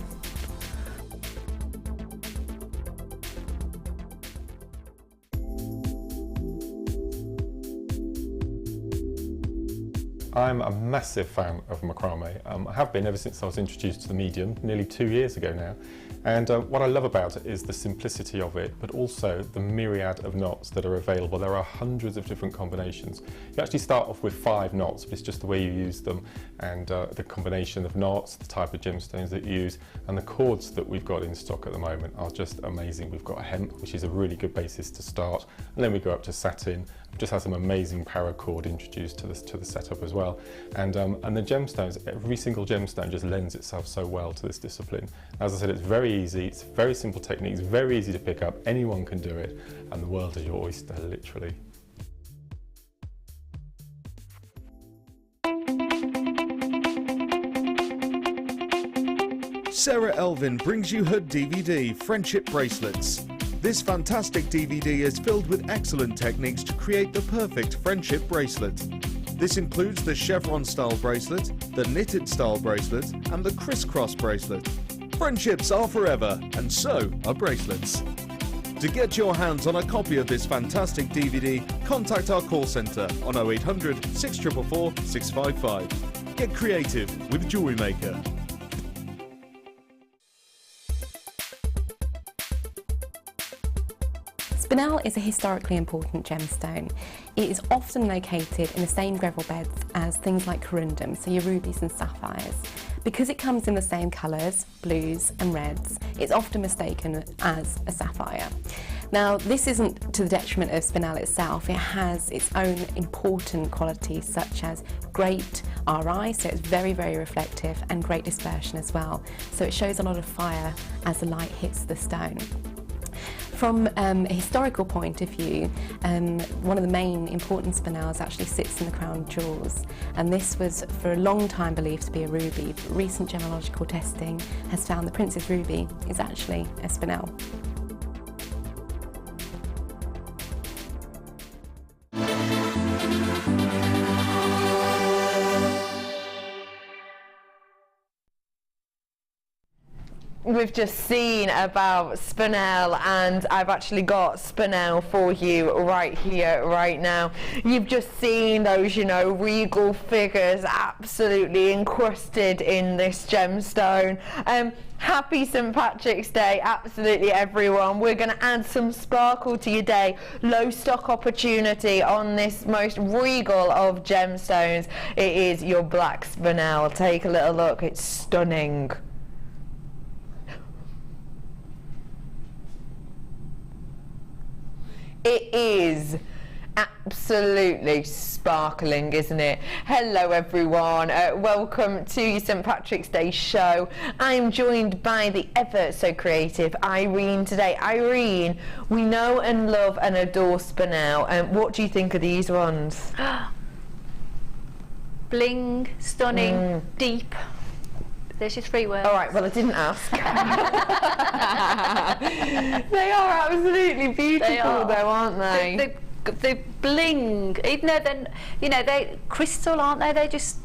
I'm a massive fan of macrame. I have been ever since I was introduced to the medium, nearly 2 years ago now. And what I love about it is the simplicity of it, but also the myriad of knots that are available. There are hundreds of different combinations. You actually start off with 5 knots, but it's just the way you use them, and the combination of knots, the type of gemstones that you use, and the cords that we've got in stock at the moment are just amazing. We've got hemp, which is a really good basis to start, and then we go up to satin. We've just had some amazing paracord introduced to the setup as well. And the gemstones, every single gemstone just lends itself so well to this discipline. As I said, it's very easy, it's very simple techniques, very easy to pick up, anyone can do it, and the world is your oyster, literally. Sarah Elvin brings you her DVD, Friendship Bracelets. This fantastic DVD is filled with excellent techniques to create the perfect friendship bracelet. This includes the chevron style bracelet, the knitted style bracelet, and the crisscross bracelet. Friendships are forever, and so are bracelets. To get your hands on a copy of this fantastic DVD, contact our call centre on 0800 644 655. Get creative with Jewellery Maker. Spinel is a historically important gemstone. It is often located in the same gravel beds as things like corundum, so your rubies and sapphires. Because it comes in the same colours, blues and reds, it's often mistaken as a sapphire. Now, this isn't to the detriment of spinel itself. It has its own important qualities, such as great RI, so it's very, very reflective, and great dispersion as well. So it shows a lot of fire as the light hits the stone. From a historical point of view, one of the main important spinels actually sits in the crown jewels, and this was for a long time believed to be a ruby, but recent gemological testing has found the Princess Ruby is actually a spinel. We've just seen about spinel, and I've actually got spinel for you right here, right now. You've just seen those, you know, regal figures absolutely encrusted in this gemstone. Happy St. Patrick's Day, absolutely everyone. We're going to add some sparkle to your day. Low stock opportunity on this most regal of gemstones. It is your black spinel. Take a little look, it's stunning. It is absolutely sparkling, isn't it? Hello everyone, welcome to your St Patrick's Day show. I'm joined by the ever so creative Irene today. Irene, we know and love and adore spinel, and what do you think of these ones? Bling, stunning, deep. There's your 3 words. All right, well I didn't ask. They are absolutely beautiful though, aren't they? The bling, even though they're, you know, they crystal, aren't they? They're just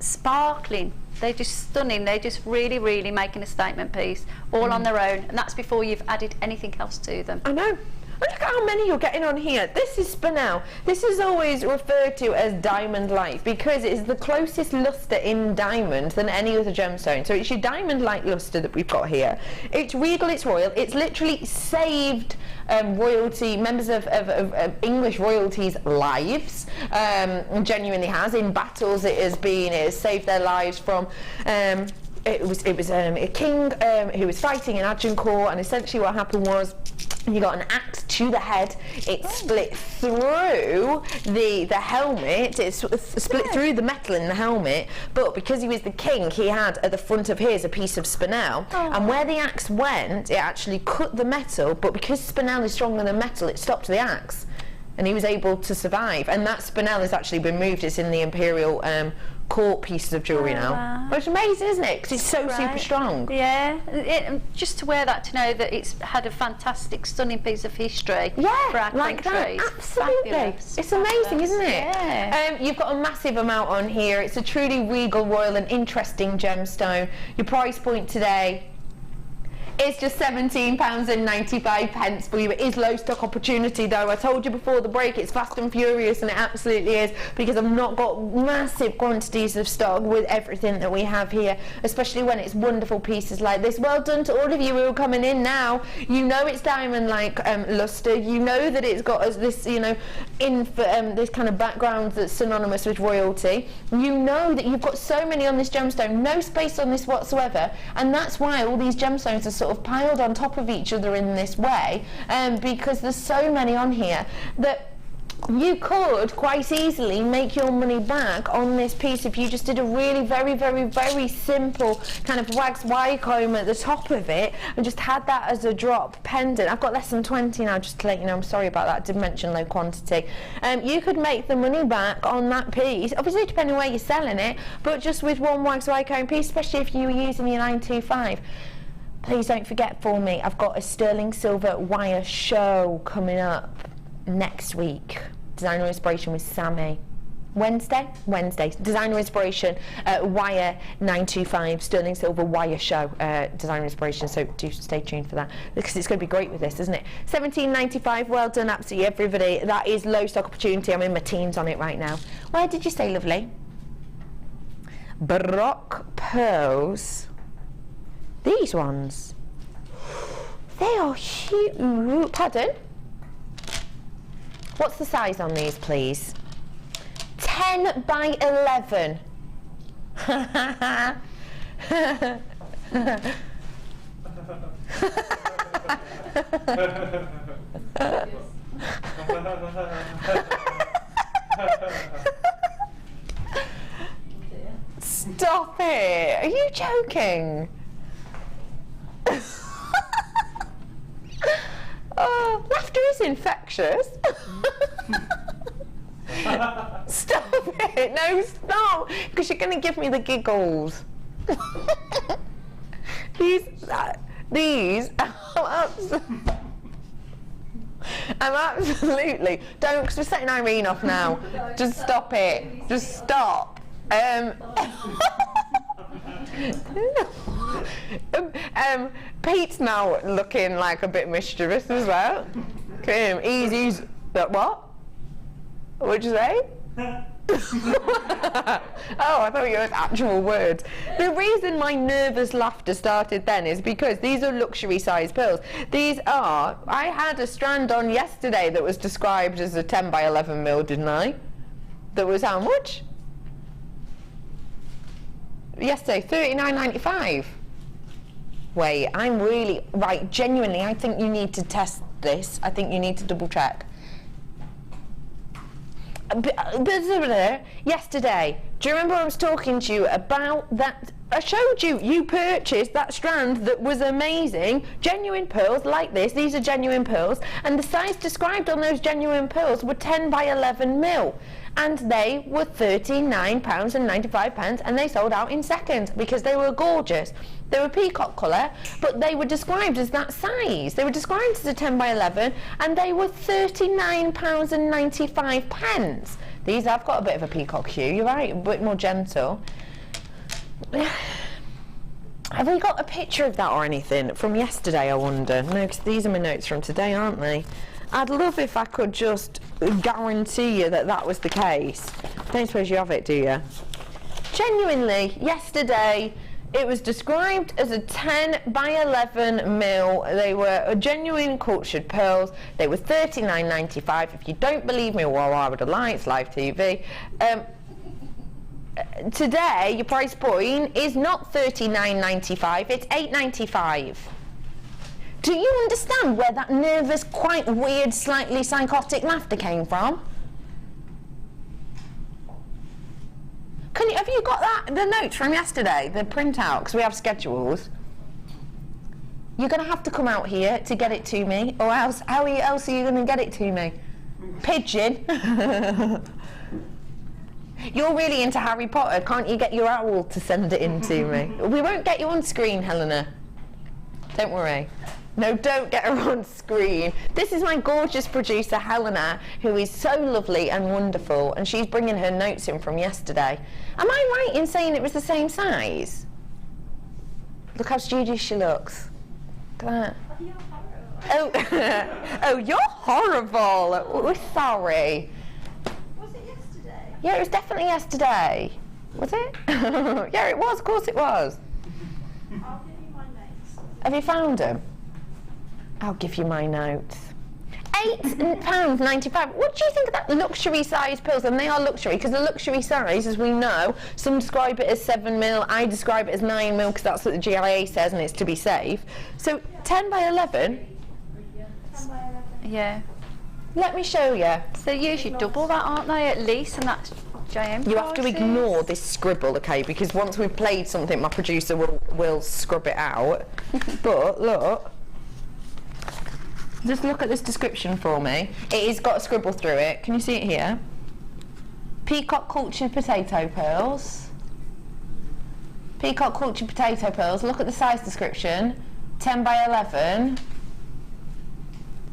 sparkling. They're just stunning. They're just really, really making a statement piece all on their own, and that's before you've added anything else to them. I know. Look at how many you're getting on here. This is spinel. This is always referred to as diamond like because it's the closest luster in diamond than any other gemstone. So it's your diamond like luster that we've got here. It's regal, it's royal. It's literally saved royalty, members of English royalties' lives. Genuinely has. In battles it has saved their lives from it was a king who was fighting in Agincourt, and essentially what happened was you got an axe to the head, it split through the helmet, it split through the metal in the helmet, but because he was the king, he had at the front of his a piece of spinel, and where the axe went, it actually cut the metal, but because spinel is stronger than metal, it stopped the axe, and he was able to survive. And that spinel has actually been moved, it's in the imperial court pieces of jewellery now. Wow. But it's amazing, isn't it? Because it's so super strong. Yeah, just to wear that, to know that it's had a fantastic, stunning piece of history for our like country. that. Absolutely. Fabulous. It's amazing, isn't it? Yeah. You've got a massive amount on here. It's a truly regal, royal and interesting gemstone. Your price point today, it's just £17.95 for you. It is low stock opportunity though. I told you before the break it's fast and furious, and it absolutely is, because I've not got massive quantities of stock with everything that we have here, especially when it's wonderful pieces like this. Well done to all of you who are coming in now. You know it's diamond like luster. You know that it's got this, you know, this kind of background that's synonymous with royalty. You know that you've got so many on this gemstone, no space on this whatsoever, and that's why all these gemstones are sort of piled on top of each other in this way, because there's so many on here that you could quite easily make your money back on this piece if you just did a really very, very, very simple kind of wax wire comb at the top of it and just had that as a drop pendant. I've got less than 20 now, just to let you know. I'm sorry about that, I did mention low quantity. You could make the money back on that piece, obviously depending on where you're selling it, but just with one wax wire comb piece, especially if you were using your 925. Please don't forget for me, I've got a sterling silver wire show coming up next week. Designer Inspiration with Sammy. Wednesday, Designer Inspiration, wire 925, sterling silver wire show, Designer Inspiration, so do stay tuned for that, because it's going to be great with this, isn't it? £17.95, well done absolutely everybody. That is low stock opportunity. I'm in my teens on it right now. Where did you say, lovely? Baroque pearls. These ones, they are huge. Pardon? What's the size on these, please? 10 by 11. Stop it! Are you joking? Oh, laughter is infectious. Stop it! No, stop! Because you're going to give me the giggles. These I'm absolutely don't, because we're setting Irene off now. Just stop it. Just stop. Pete's now looking like a bit mischievous as well. He's what? What'd you say? Oh, I thought you heard actual words. The reason my nervous laughter started then is because these are luxury size pearls. These are, I had a strand on yesterday that was described as a 10 by 11 mil, didn't I? That was how much? Yesterday, $39.95. Wait, I'm really, right, genuinely, I think you need to test this, I think you need to double check. Yesterday, do you remember I was talking to you about that? I showed you, you purchased that strand that was amazing, genuine pearls like this. These are genuine pearls, and the size described on those genuine pearls were 10 by 11 mil, and they were £39.95, and they sold out in seconds because they were gorgeous. They were peacock colour, but they were described as that size. They were described as a 10 by 11, and they were £39.95. These have got a bit of a peacock hue, you're right, a bit more gentle. Have we got a picture of that or anything from yesterday, I wonder? No, because these are my notes from today, aren't they? I'd love if I could just guarantee you that that was the case. Don't suppose you have it, do you? Genuinely, yesterday, it was described as a 10 by 11 mil. They were genuine cultured pearls. They were £39.95. If you don't believe me, well, why would I lie? It's live TV. Today, your price point is not £39.95, it's £8.95. Do you understand where that nervous, quite weird, slightly psychotic laughter came from? Have you got the notes from yesterday, the printout, because we have schedules? You're going to have to come out here to get it to me, or else, how else are you going to get it to me? Pigeon? You're really into Harry Potter, can't you get your owl to send it in to me? We won't get you on screen, Helena. Don't worry. No, don't get her on screen. This is my gorgeous producer, Helena, who is so lovely and wonderful, and she's bringing her notes in from yesterday. Am I right in saying it was the same size? Look how studious she looks. Look at that. Oh, oh, you're horrible. We're sorry. Was it yesterday? Yeah, it was definitely yesterday. Was it? Yeah, it was. Of course it was. I'll give you my notes. Have you found them? I'll give you my notes. £8.95. What do you think of that luxury size pearls? And they are luxury because the luxury size, as we know, some describe it as 7 mil. I describe it as 9 mil because that's what the GIA says, and it's to be safe. So 10 by 11. 10 by 11. Yeah. Let me show you. So usually double that, aren't they, at least? And that's JM You have to ignore this scribble, okay? Because once we've played something, my producer will scrub it out. But look. Just look at this description for me. It has got a scribble through it. Can you see it here? Peacock cultured potato pearls. Peacock cultured potato pearls. Look at the size description. 10 by 11.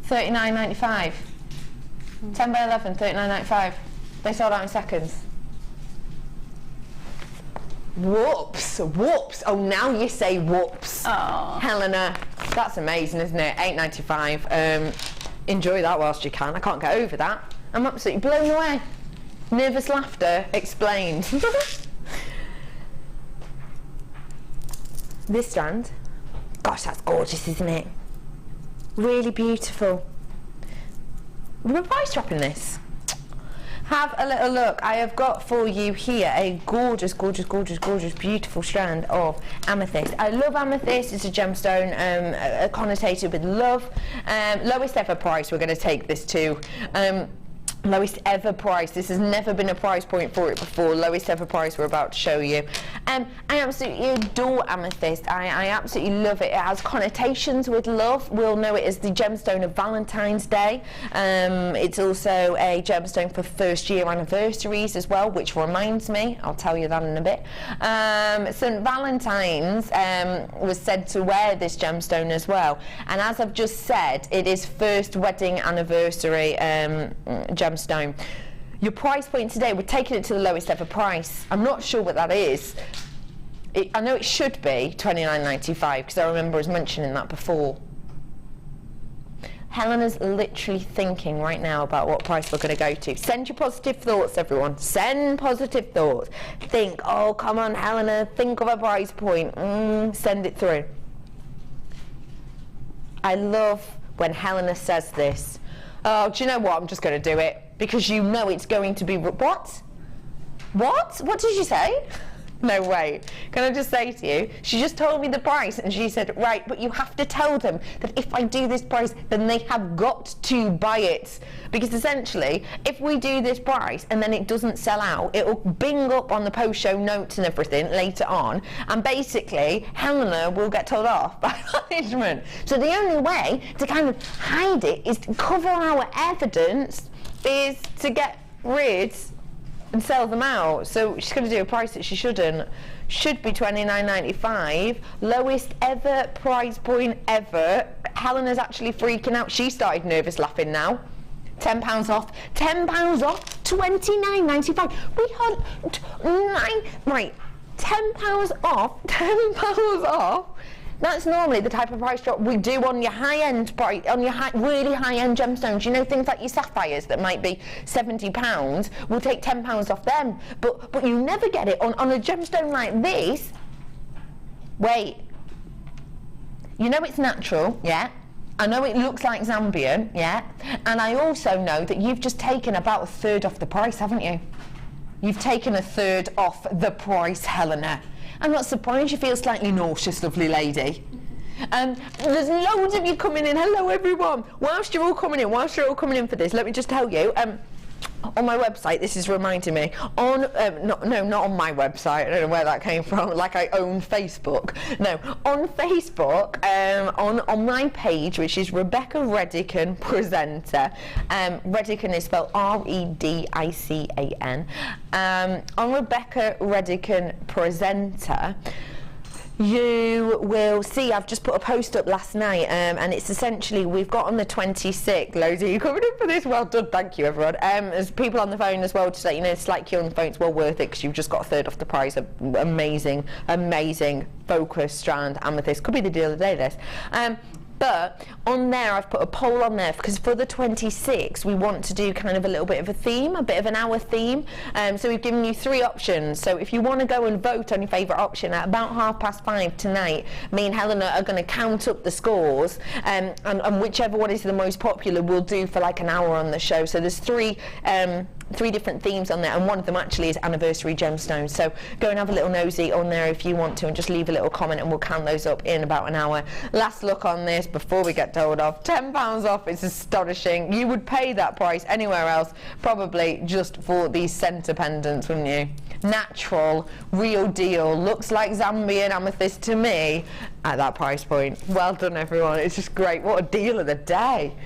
£39.95. 10 by 11, £39.95. They sold out in seconds. Whoops, whoops. Oh, now you say whoops. Oh. Helena, that's amazing, isn't it? £8.95. Enjoy that whilst you can. I can't get over that. I'm absolutely blown away. Nervous laughter explained. This strand. Gosh, that's gorgeous, isn't it? Really beautiful. We're price dropping this. Have a little look. I have got for you here a gorgeous, gorgeous, gorgeous, gorgeous, beautiful strand of amethyst. I love amethyst. It's a gemstone connotated with love. Lowest ever price we're going to take this to. Lowest ever price. This has never been a price point for it before. Lowest ever price we're about to show you. I absolutely adore amethyst. I absolutely love it. It has connotations with love. We'll know it as the gemstone of Valentine's Day. It's also a gemstone for first year anniversaries as well, which reminds me, I'll tell you that in a bit. St. Valentine's was said to wear this gemstone as well. And as I've just said, it is first wedding anniversary gemstone. Your price point today, we're taking it to the lowest ever price. I'm not sure what that is. I know it should be £29.95 because I remember us mentioning that before. Helena's literally thinking right now about what price we're going to go to. Send your positive thoughts, everyone. Send positive thoughts. Think, oh, come on, Helena, think of a price point. Send it through. I love when Helena says this. Oh, do you know what? I'm just going to do it because you know it's going to be... What? What? What did you say? No way. Can I just say to you, she just told me the price and she said, right, but you have to tell them that if I do this price, then they have got to buy it. Because essentially, if we do this price and then it doesn't sell out, it will bing up on the post-show notes and everything later on, and basically, Helena will get told off by management. So the only way to kind of hide it is to cover our evidence, is to get rid and sell them out. So she's going to do a price that she shouldn't. Should be $29.95, lowest ever price point ever. Helena's actually freaking out. She started nervous laughing now. £10 off. £10 off. $29.95. We had right. £10 off. £10 off. That's normally the type of price drop we do on your high-end price, on your really high-end gemstones. You know, things like your sapphires that might be £70. We'll take £10 off them. But you never get it on a gemstone like this. Wait. You know it's natural, yeah? I know it looks like Zambian, yeah? And I also know that you've just taken about a third off the price, haven't you? You've taken a third off the price, Helena. I'm not surprised you feel slightly nauseous, lovely lady. There's loads of you coming in. Hello, everyone. Whilst you're all coming in for this, let me just tell you, on my website, this is reminding me, on, not on my website, I don't know where that came from, like I own Facebook. No, on Facebook, on my page, which is Rebecca Redican Presenter, Redican is spelled R-E-D-I-C-A-N, on Rebecca Redican Presenter, you will see I've just put a post up last night, and it's essentially, we've got on the 26th, loads of you coming in for this, well done, thank you everyone. There's people on the phone as well to say, you know, it's like you're on the phone, it's well worth it because you've just got a third off the price. Amazing focus, strand, amethyst, could be the deal of the day, this. But on there, I've put a poll on there because for the 26th, we want to do kind of a little bit of a theme, a bit of an hour theme. So we've given you 3 options. So if you want to go and vote on your favourite option at about 5:30 tonight, me and Helena are going to count up the scores, and whichever one is the most popular we'll do for like an hour on the show. So there's 3 different themes on there, and one of them actually is anniversary gemstones. So go and have a little nosy on there if you want to, and just leave a little comment and we'll count those up in about an hour. Last look on this before we get told off. £10 off, it's astonishing. You would pay that price anywhere else, probably just for these centre pendants, wouldn't you? Natural, real deal, looks like Zambian amethyst to me at that price point. Well done everyone, it's just great. What a deal of the day.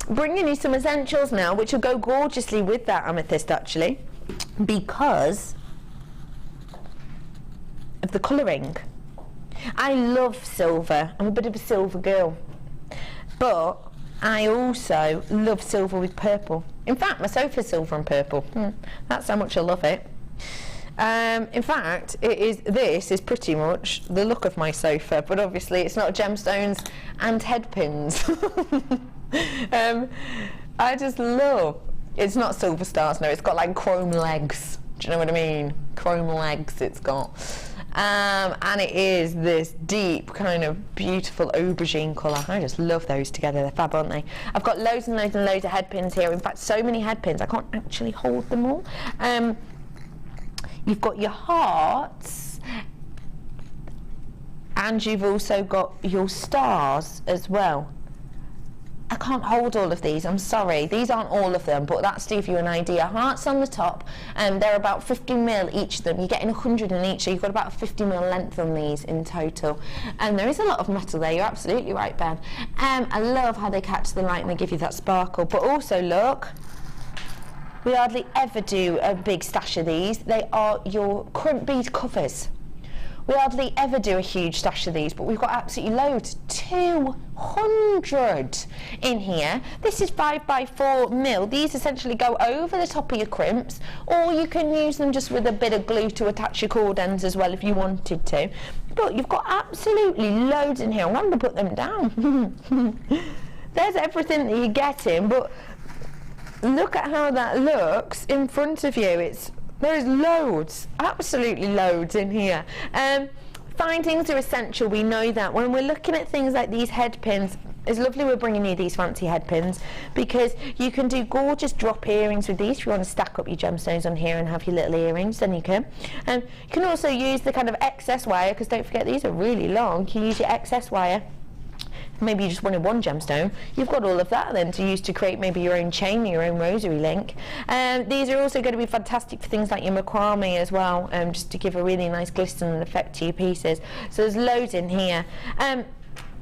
Bringing you some essentials now, which will go gorgeously with that amethyst actually, because of the colouring. I love silver, I'm a bit of a silver girl, but I also love silver with purple. In fact, my sofa's silver and purple. That's how much I love it. In fact, this is pretty much the look of my sofa, but obviously it's not gemstones and headpins. I just love, it's not silver stars, no, it's got like chrome legs. Do you know what I mean? Chrome legs it's got. And it is this deep kind of beautiful aubergine colour. I just love those together, they're fab, aren't they? I've got loads and loads and loads of headpins here. In fact, so many headpins I can't actually hold them all. You've got your hearts, and you've also got your stars as well. I can't hold all of these, I'm sorry. These aren't all of them, but that's to give you an idea. Hearts on the top, and they're about 50mm each of them. You're getting 100 in each, so you've got about a 50mm length on these in total. And there is a lot of metal there, you're absolutely right, Ben. I love how they catch the light and they give you that sparkle. But also, look, we hardly ever do a big stash of these. They are your crimp bead covers. We hardly ever do a huge stash of these, but we've got absolutely loads. 200 in here. This is 5x4mm. These essentially go over the top of your crimps, or you can use them just with a bit of glue to attach your cord ends as well if you wanted to. But you've got absolutely loads in here. I'm going to put them down. There's everything that you're getting, but look at how that looks in front of you. There's loads, absolutely loads in here. £5 findings are essential, we know that. When we're looking at things like these head pins, it's lovely we're bringing you these fancy head pins, because you can do gorgeous drop earrings with these. If you want to stack up your gemstones on here and have your little earrings, then you can. You can also use the kind of excess wire, because don't forget these are really long. You can use your excess wire. Maybe you just wanted one gemstone, you've got all of that then to use to create maybe your own chain, your own rosary link. These are also going to be fantastic for things like your macrame as well, just to give a really nice glistening effect to your pieces. So there's loads in here.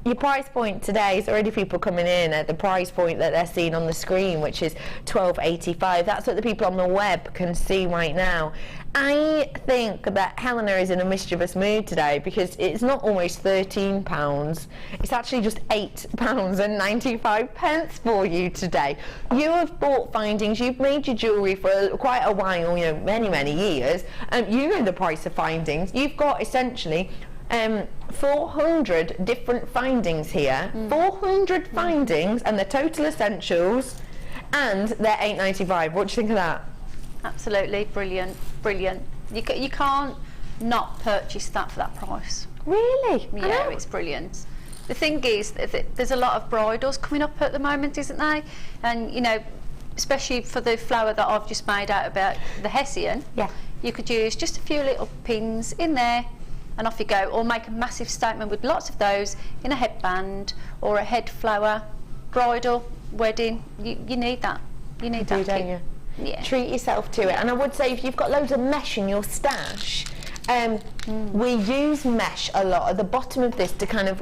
Your price point today is already people coming in at the price point that they're seeing on the screen, which is $12.85. That's what the people on the web can see right now. I think that Helena is in a mischievous mood today, because it's not almost £13, it's actually just £8.95 for you today. You have bought findings, you've made your jewellery for quite a while, you know, many years, you know the price of findings. You've got essentially 400 different findings here, 400 findings, and the total essentials, and they're $8.95. What do you think of that? Absolutely brilliant, brilliant. You can't not purchase that for that price. Really? Yeah, it's brilliant. The thing is, there's a lot of bridals coming up at the moment, isn't there? And you know, especially for the flower that I've just made out about the Hessian, yeah, you could use just a few little pins in there and off you go, or make a massive statement with lots of those in a headband or a head flower, bridal, wedding. You need that. You need that, don't you? Yeah. Treat yourself to it. And I would say if you've got loads of mesh in your stash, we use mesh a lot at the bottom of this to kind of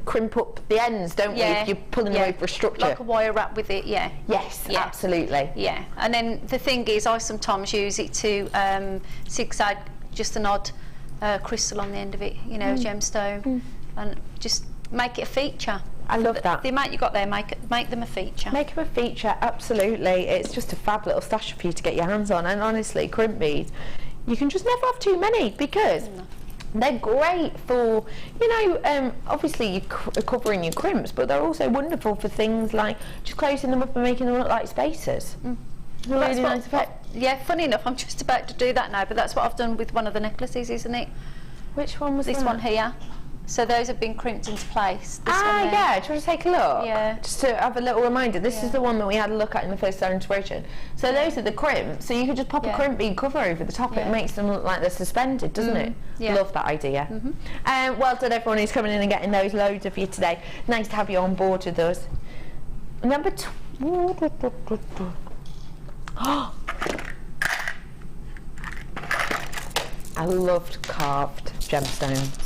crimp up the ends, don't we, if you're pulling away for a structure. Like a wire wrap with it, yeah. Yes, absolutely. Yeah, and then the thing is, I sometimes use it to zigzag just an odd crystal on the end of it, you know, a gemstone, and just make it a feature. I love that. The amount you got there, make them a feature. Make them a feature, absolutely. It's just a fab little stash for you to get your hands on. And honestly, crimp beads, you can just never have too many, because they're great for, you know, obviously you're covering your crimps, but they're also wonderful for things like just closing them up and making them look like spacers. Really nice effect. Yeah, funny enough, I'm just about to do that now, but that's what I've done with one of the necklaces, isn't it? Which one was this that? one here. So those have been crimped into place. This one there. Yeah, do you want to take a look? Yeah. Just to have a little reminder, this is the one that we had a look at in the first Sari Inspiration. So those are the crimps, so you could just pop a crimp bead cover over the top, it makes them look like they're suspended, doesn't it? Yeah. Love that idea. Well done everyone who's coming in and getting those, loads of you today. Nice to have you on board with us. Number 2. I loved carved gemstones.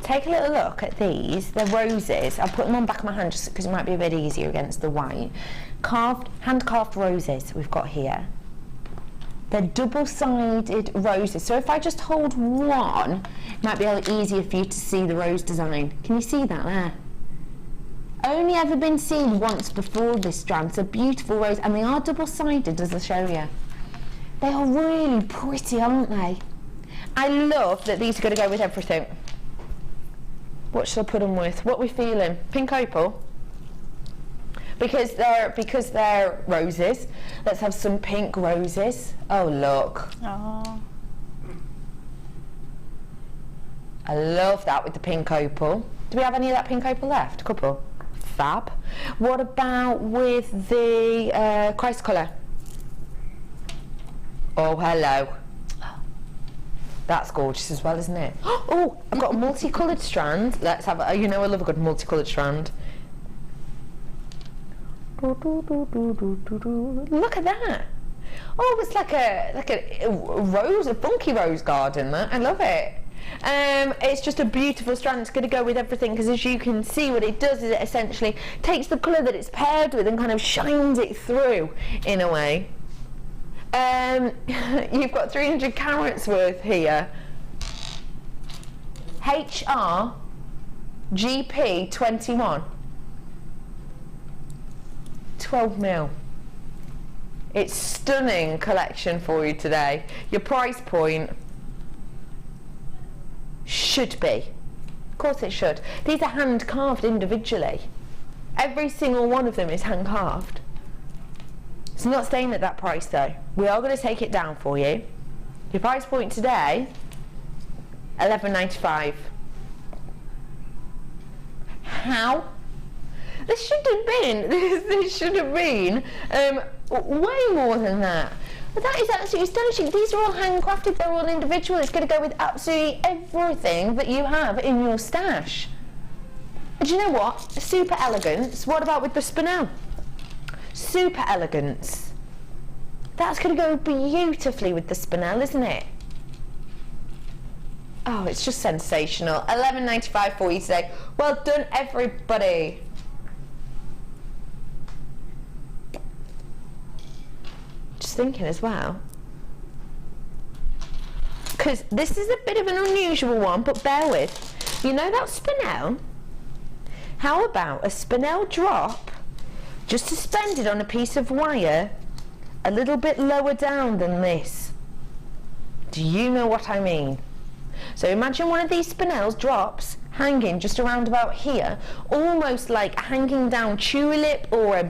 Take a little look at these. They're roses. I'll put them on the back of my hand just because it might be a bit easier against the white. Hand-carved roses we've got here. They're double-sided roses. So if I just hold one, it might be a little easier for you to see the rose design. Can you see that there? Only ever been seen once before this strand. It's a beautiful rose, and they are double-sided, as I'll show you. They are really pretty, aren't they? I love that these are going to go with everything. What should I put them with? What are we feeling? Pink opal? Because they're roses. Let's have some pink roses. Oh, look. Oh. I love that with the pink opal. Do we have any of that pink opal left? A couple. Fab. What about with the Chrysocolla? Oh, hello. That's gorgeous as well, isn't it? Oh, I've got a multicoloured strand. Let's have a, you know I love a good multicoloured strand. Look at that. Oh, it's like a rose, a funky rose garden, that. I love it. It's just a beautiful strand. It's going to go with everything, because as you can see, what it does is it essentially takes the colour that it's paired with and kind of shines it through in a way. You've got 300 carats worth here. HR GP 21. 12 mil. It's stunning collection for you today. Your price point should be. Of course it should. These are hand carved individually. Every single one of them is hand carved. It's not staying at that price though. We are going to take it down for you. Your price point today, $11.95. How? This should have been way more than that. But that is absolutely astonishing. These are all handcrafted, they're all individual. It's going to go with absolutely everything that you have in your stash. And do you know what? Super elegance. What about with the spinel? Super elegance. That's going to go beautifully with the spinel, isn't it? Oh, it's just sensational. $11.95 for you today. Well done, everybody. Just thinking as well, because this is a bit of an unusual one, but bear with. You know that spinel? How about a spinel drop, just suspended on a piece of wire, a little bit lower down than this? Do you know what I mean? So imagine one of these spinels drops hanging just around about here, almost like hanging down tulip or a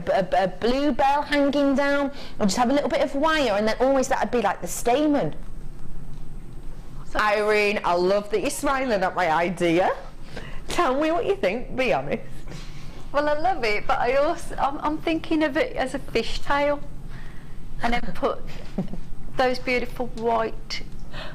bluebell hanging down, or just have a little bit of wire, and then almost that would be like the stamen. Irene, I love that you're smiling at my idea. Tell me what you think, be honest. Well, I love it, but I'm thinking of it as a fishtail, and then put those beautiful white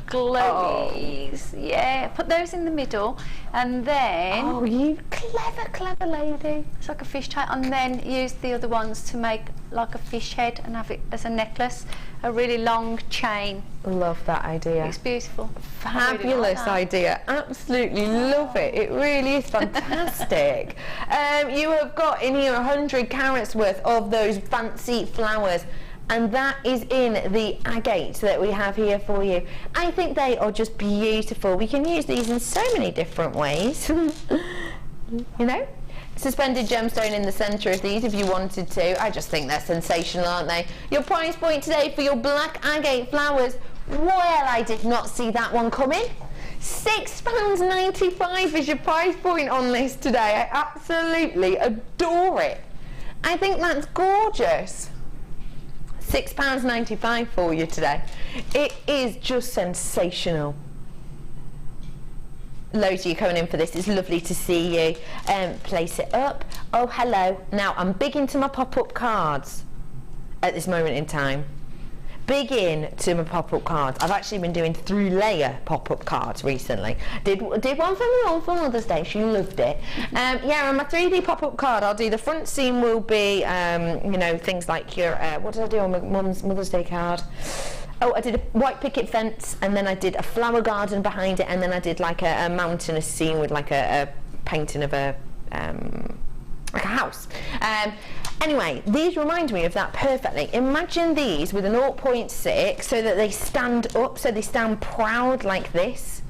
glowies. Yeah, put those in the middle, and then you clever lady. It's like a fishtail, and then use the other ones to make like a fish head and have it as a necklace, a really long chain. Love that idea. It's beautiful. Fabulous really like idea. Absolutely love it. It really is fantastic. You have got in here 100 carats worth of those fancy flowers, and that is in the agate that we have here for you. I think they are just beautiful. We can use these in so many different ways. You know? Suspended gemstone in the centre of these if you wanted to. I just think they're sensational, aren't they? Your price point today for your black agate flowers, well, I did not see that one coming. £6.95 is your price point on this today. I absolutely adore it. I think that's gorgeous. £6.95 for you today. It is just sensational. Loads of you coming in for this. It's lovely to see you. Place it up. Oh, hello. Now, I'm big into my pop-up cards at this moment in time. Big into my pop-up cards. I've actually been doing 3-layer pop-up cards recently. Did one for my mum for Mother's Day. She loved it. Yeah, on my 3D pop-up card, I'll do the front seam will be, you know, things like your, what did I do on my mum's Mother's Day card? Oh, I did a white picket fence, and then I did a flower garden behind it, and then I did like a mountainous scene with like a painting of a house. Anyway, these remind me of that perfectly. Imagine these with an 0.6 so that they stand up, so they stand proud like this.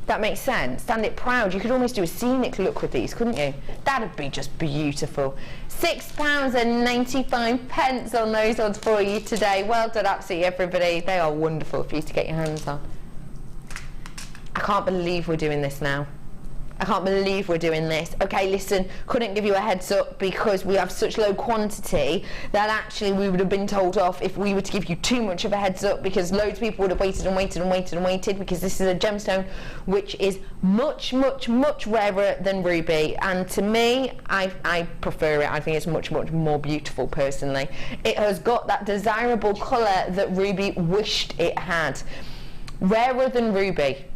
That makes sense. Stand it proud. You could almost do a scenic look with these, couldn't you? That'd be just beautiful. £6.95 on those odds for you today. Well done, absolutely everybody. They are wonderful for you to get your hands on. I can't believe we're doing this now. I can't believe we're doing this. Okay, listen, couldn't give you a heads up because we have such low quantity that actually we would have been told off if we were to give you too much of a heads up, because loads of people would have waited and waited and waited and waited, because this is a gemstone which is much, much, much rarer than ruby, and to me, I prefer it. I think it's much, much more beautiful personally. It has got that desirable colour that ruby wished it had. Rarer than ruby.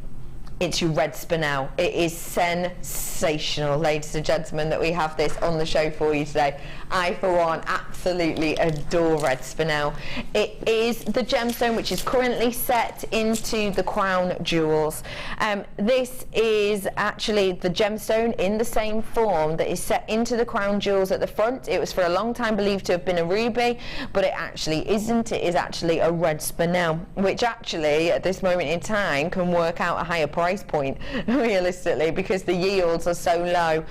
It's your red spinel. It is sensational, ladies and gentlemen, that we have this on the show for you today. I, for one, absolutely adore red spinel. It is the gemstone which is currently set into the crown jewels. This is actually the gemstone in the same form that is set into the crown jewels at the front. It was for a long time believed to have been a ruby, but it actually isn't. It is actually a red spinel, which actually, at this moment in time, can work out a higher price point realistically because the yields are so low.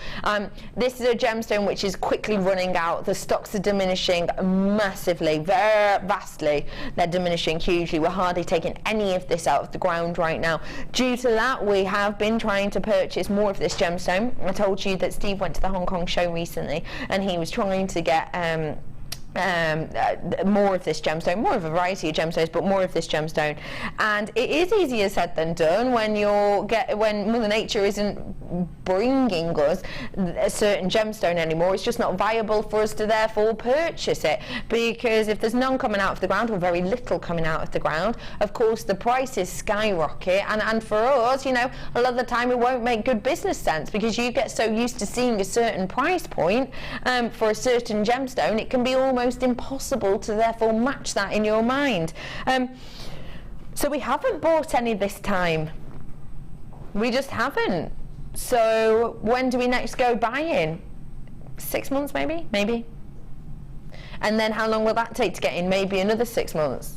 This is a gemstone which is quickly running out. The stocks are diminishing massively, very vastly. They're diminishing hugely. We're hardly taking any of this out of the ground right now. Due to that, we have been trying to purchase more of this gemstone. I told you that Steve went to the Hong Kong show recently and he was trying to get more of this gemstone, more of a variety of gemstones, but more of this gemstone. And it is easier said than done when when Mother Nature isn't bringing us a certain gemstone anymore. It's just not viable for us to therefore purchase it, because if there's none coming out of the ground, or very little coming out of the ground, of course the prices skyrocket, and for us, you know, a lot of the time it won't make good business sense, because you get so used to seeing a certain price point for a certain gemstone, it can be almost impossible to therefore match that in your mind. So we haven't bought any this time. We just haven't. So when do we next go buying? 6 months maybe? Maybe. And then how long will that take to get in? Maybe another 6 months.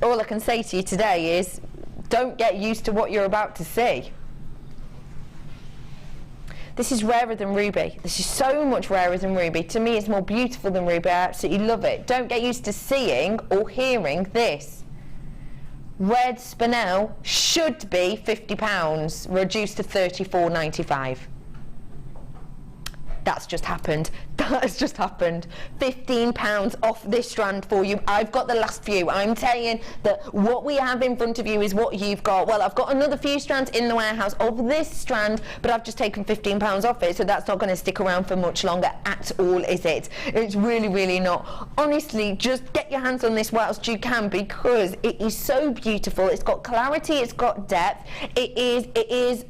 All I can say to you today is don't get used to what you're about to see. This is rarer than ruby. This is so much rarer than ruby. To me, it's more beautiful than ruby. I absolutely love it. Don't get used to seeing or hearing this. Red spinel should be £50, reduced to £34.95. That's just happened. That has just happened. £15 off this strand for you. I've got the last few. I'm saying that what we have in front of you is what you've got. Well, I've got another few strands in the warehouse of this strand, but I've just taken £15 off it, so that's not going to stick around for much longer at all, is it? It's really, really not. Honestly, just get your hands on this whilst you can, because it is so beautiful. It's got clarity, it's got depth. It is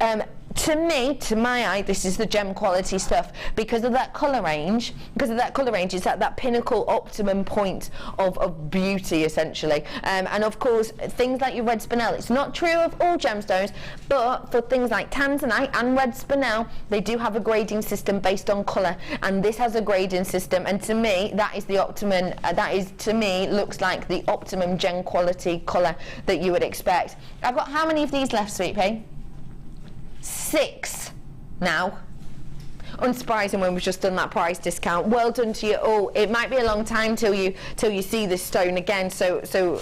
to me, to my eye, this is the gem quality stuff, because of that colour range. It's at that pinnacle optimum point of beauty, essentially. And of course, things like your red spinel, it's not true of all gemstones, but for things like tanzanite and red spinel, they do have a grading system based on colour, and this has a grading system, and to me, that is the optimum, looks like the optimum gem quality colour that you would expect. I've got how many of these left, Sweet Pea? 6 now. Unsurprising when we've just done that price discount. Well done to you all. It might be a long time till you see this stone again, so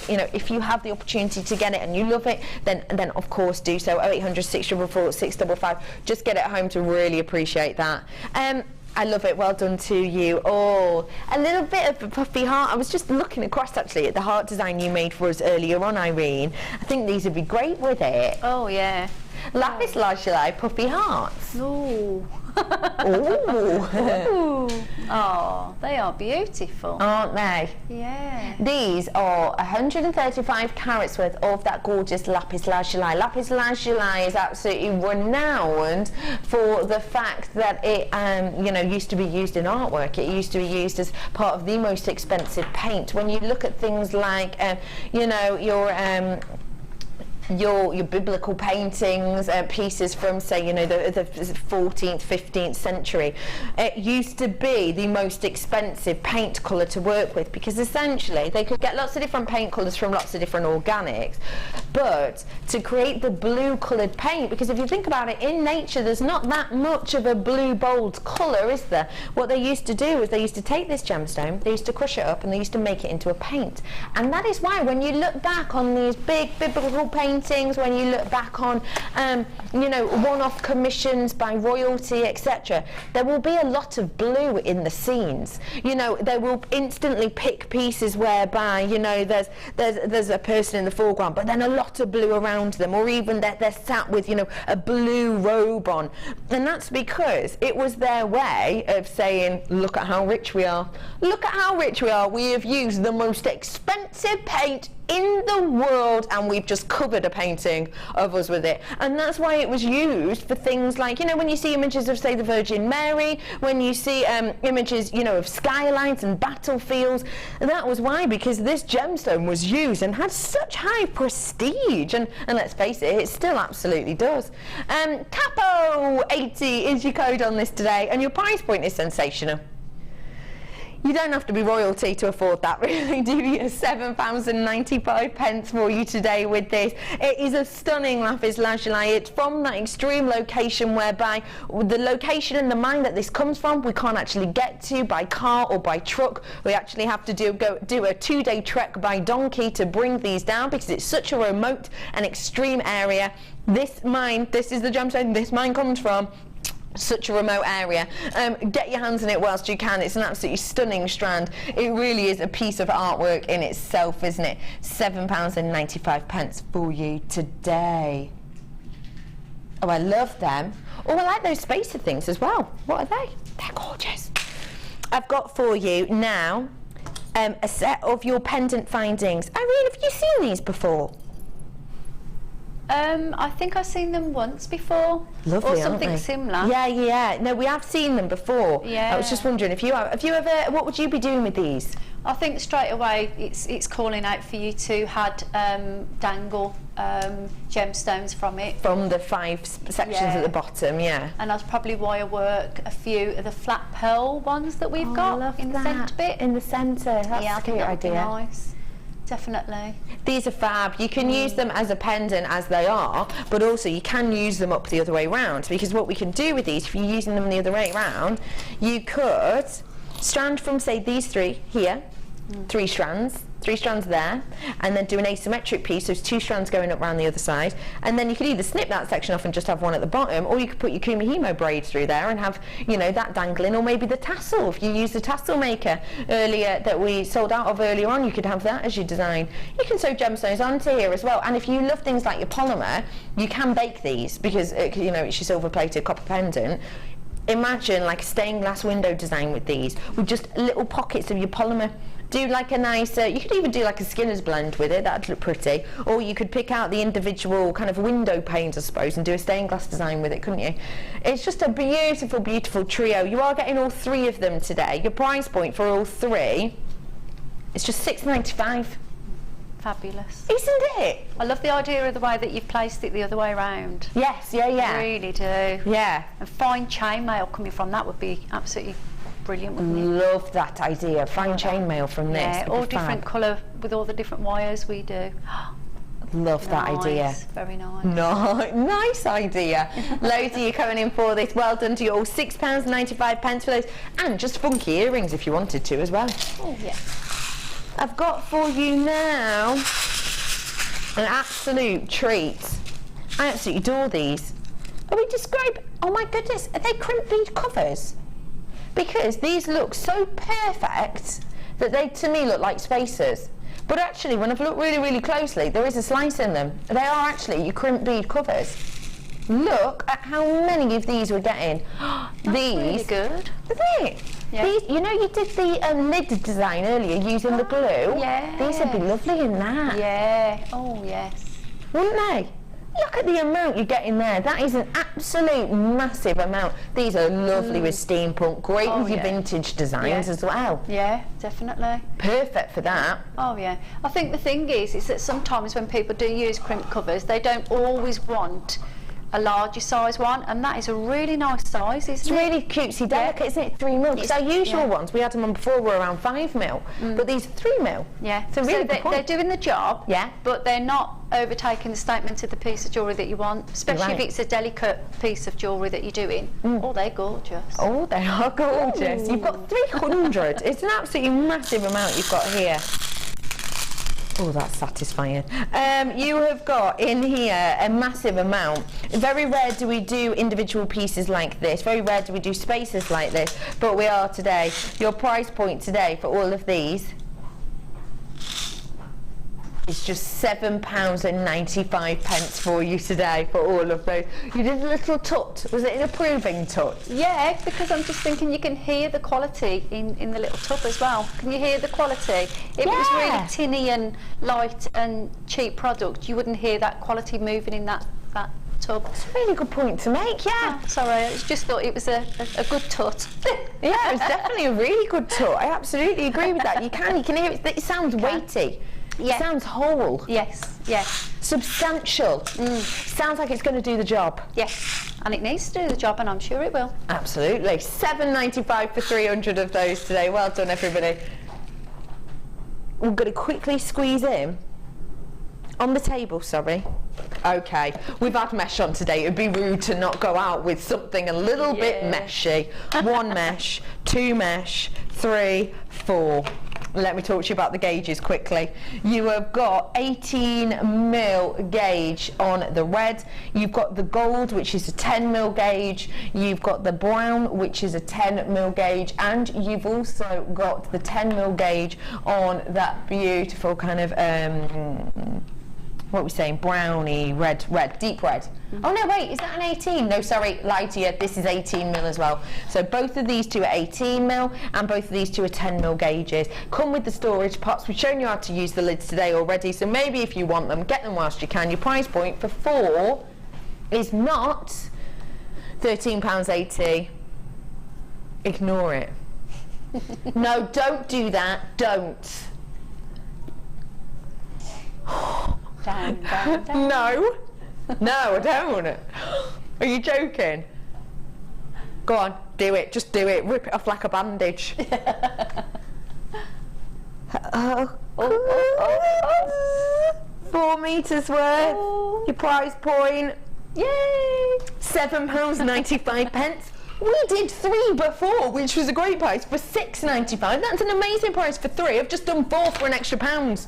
you know, if you have the opportunity to get it and you love it, then of course do so. 0800 644 655. Just get it home to really appreciate that. I love it. Well done to you all. A little bit of a puffy heart. I was just looking across actually at the heart design you made for us earlier on, Irene. I think these would be great with it. Oh yeah. Lapis Lazuli puffy hearts. Ooh. Ooh. Oh, they are beautiful, aren't they? Yeah. These are 135 carats worth of that gorgeous lapis lazuli. Lapis lazuli is absolutely renowned for the fact that it, you know, used to be used in artwork. It used to be used as part of the most expensive paint. When you look at things like, you know, your biblical paintings, pieces from, say, you know, the 14th, 15th century, it used to be the most expensive paint colour to work with, because essentially they could get lots of different paint colours from lots of different organics, but to create the blue coloured paint, because if you think about it, in nature there's not that much of a blue bold colour, is there? What they used to do is they used to take this gemstone, they used to crush it up, and they used to make it into a paint. And that is why when you look back on these big biblical paintings, when you look back on you know, one-off commissions by royalty, etc., there will be a lot of blue in the scenes. You know, they will instantly pick pieces whereby, you know, there's a person in the foreground, but then a lot of blue around them, or even they're sat with, you know, a blue robe on. And that's because it was their way of saying, look at how rich we are. Look at how rich we are. We have used the most expensive paint in the world, and we've just covered a painting of us with it. And that's why it was used for things like, you know, when you see images of, say, the Virgin Mary, when you see images, you know, of skylines and battlefiels, that was why, because this gemstone was used and had such high prestige, and let's face it, it still absolutely does. Capo80 is your code on this today, and your price point is sensational. You don't have to be royalty to afford that, really, do you? £7.95 for you today with this. It is a stunning lapis lazuli. It's from that extreme location whereby the location and the mine that this comes from, we can't actually get to by car or by truck. We actually have to do a 2-day trek by donkey to bring these down, because it's such a remote and extreme area. This mine, this is the gemstone this mine comes from. such a remote area. Get your hands on it whilst you can. It's an absolutely stunning strand. It really is a piece of artwork in itself, isn't it? £7.95 for you today. Oh, I love them. Oh, I like those spacer things as well. What are they? They're gorgeous. I've got for you now a set of your pendant findings. Irene, have you seen these before? I think I've seen them once before. Lovely, or something similar. Yeah. No, we have seen them before. Yeah. I was just wondering if you ever, what would you be doing with these? I think straight away it's calling out for you to dangle gemstones from it. From the 5 sections at the bottom, yeah. And I'd probably wire work a few of the flat pearl ones that we've got in the centre bit. In the centre, that's a cute idea. Nice. Definitely. These are fab. You can use them as a pendant as they are, but also you can use them up the other way round, because what we can do with these, if you're using them the other way round, you could strand from, say, these 3 here, 3 strands there, and then do an asymmetric piece, so there's 2 strands going up around the other side, and then you could either snip that section off and just have one at the bottom, or you could put your kumihimo braid through there and have, you know, that dangling, or maybe the tassel. If you use the tassel maker earlier that we sold out of earlier on, you could have that as your design. You can sew gemstones onto here as well, and if you love things like your polymer, you can bake these, because you know, it's your silver plated copper pendant. Imagine like a stained glass window design with these, with just little pockets of your polymer. Do like a nice, you could even do like a Skinner's blend with it, that'd look pretty. Or you could pick out the individual kind of window panes, I suppose, and do a stained glass design with it, couldn't you? It's just a beautiful, beautiful trio. You are getting all 3 of them today. Your price point for all 3 is just £6.95. Fabulous. Isn't it? I love the idea of the way that you've placed it the other way around. Yes, yeah. I really do. Yeah. And fine chainmail coming from that would be absolutely brilliant, wouldn't it? Love that idea. Fine chainmail from this. Yeah, all different colour with all the different wires we do. Love that idea. Very nice. Nice idea. Loads of you coming in for this. Well done to you all. £6.95 for those, and just funky earrings if you wanted to as well. Oh yeah. I've got for you now an absolute treat. I absolutely adore these. Oh my goodness, are they crimp bead covers? Because these look so perfect that they, to me, look like spacers. But actually, when I've looked really, really closely, there is a slice in them. They are actually your crimp bead covers. Look at how many of these we're getting. These, really good. Isn't it? Yeah. These, you know, you did the lid design earlier using the glue. Yeah. These would be lovely in that. Yeah. Oh yes. Wouldn't they? Look at the amount you're getting there. That is an absolute massive amount. These are lovely with steampunk. Great with your vintage designs as well. Yeah, definitely. Perfect for that. Oh yeah. I think the thing is that sometimes when people do use crimp covers, they don't always want a larger size one, and that is a really nice size, isn't it? It's really cutesy, delicate, isn't it? 3mm. Because our usual ones, we had them on before, were around 5mm, but these are 3mm. Yeah. So really they're doing the job. Yeah. But they're not overtaking the statement of the piece of jewellery that you want, especially if it's a delicate piece of jewellery that you're doing. Oh, they're gorgeous. Oh, they are gorgeous. You've got 300. It's an absolutely massive amount you've got here. Oh, that's satisfying. You have got in here a massive amount. Very rare do we do individual pieces like this. Very rare do we do spaces like this. But we are today. Your price point today for all of these is just £7.95 for you today for all of those. You did a little tut. Was it an approving tut? Yeah, because I'm just thinking you can hear the quality in the little tub as well. Can you hear the quality? If it was really tinny and light and cheap product, you wouldn't hear that quality moving in that tub. It's a really good point to make, yeah. Oh, sorry, I just thought it was a good tut. Yeah, it was definitely a really good tut. I absolutely agree with that. You can hear it. It sounds weighty. Yeah. It sounds whole. Yes, yes. Substantial. Sounds like it's going to do the job. Yes, and it needs to do the job, and I'm sure it will. Absolutely. £7.95 for 300 of those today. Well done, everybody. We're going to quickly squeeze in. On the table, sorry. Okay, we've had mesh on today. It would be rude to not go out with something a little bit meshy. 1 mesh, 2 mesh, 3, 4. let me talk to you about the gauges quickly. You have got 18mm gauge on the red, you've got the gold, which is a 10mm gauge, you've got the brown, which is a 10mm gauge, and you've also got the 10mm gauge on that beautiful kind of what are we saying, browny red, deep red. Oh no, wait, is that an 18? No, sorry, lied to you, this is 18mm as well. So both of these two are 18mm and both of these two are 10mm gauges. Come with the storage pots. We've shown you how to use the lids today already, so maybe if you want them, get them whilst you can. Your price point for 4 is not £13.80. Ignore it. No, don't do that, don't. Down. No, I don't. Are you joking? Go on, do it, just do it. Rip it off like a bandage. 4 metres worth. Your prize point. Yay! £7.95. We did 3 before, which was a great price, for £6.95. That's an amazing price for 3. I've just done 4 for an extra £1.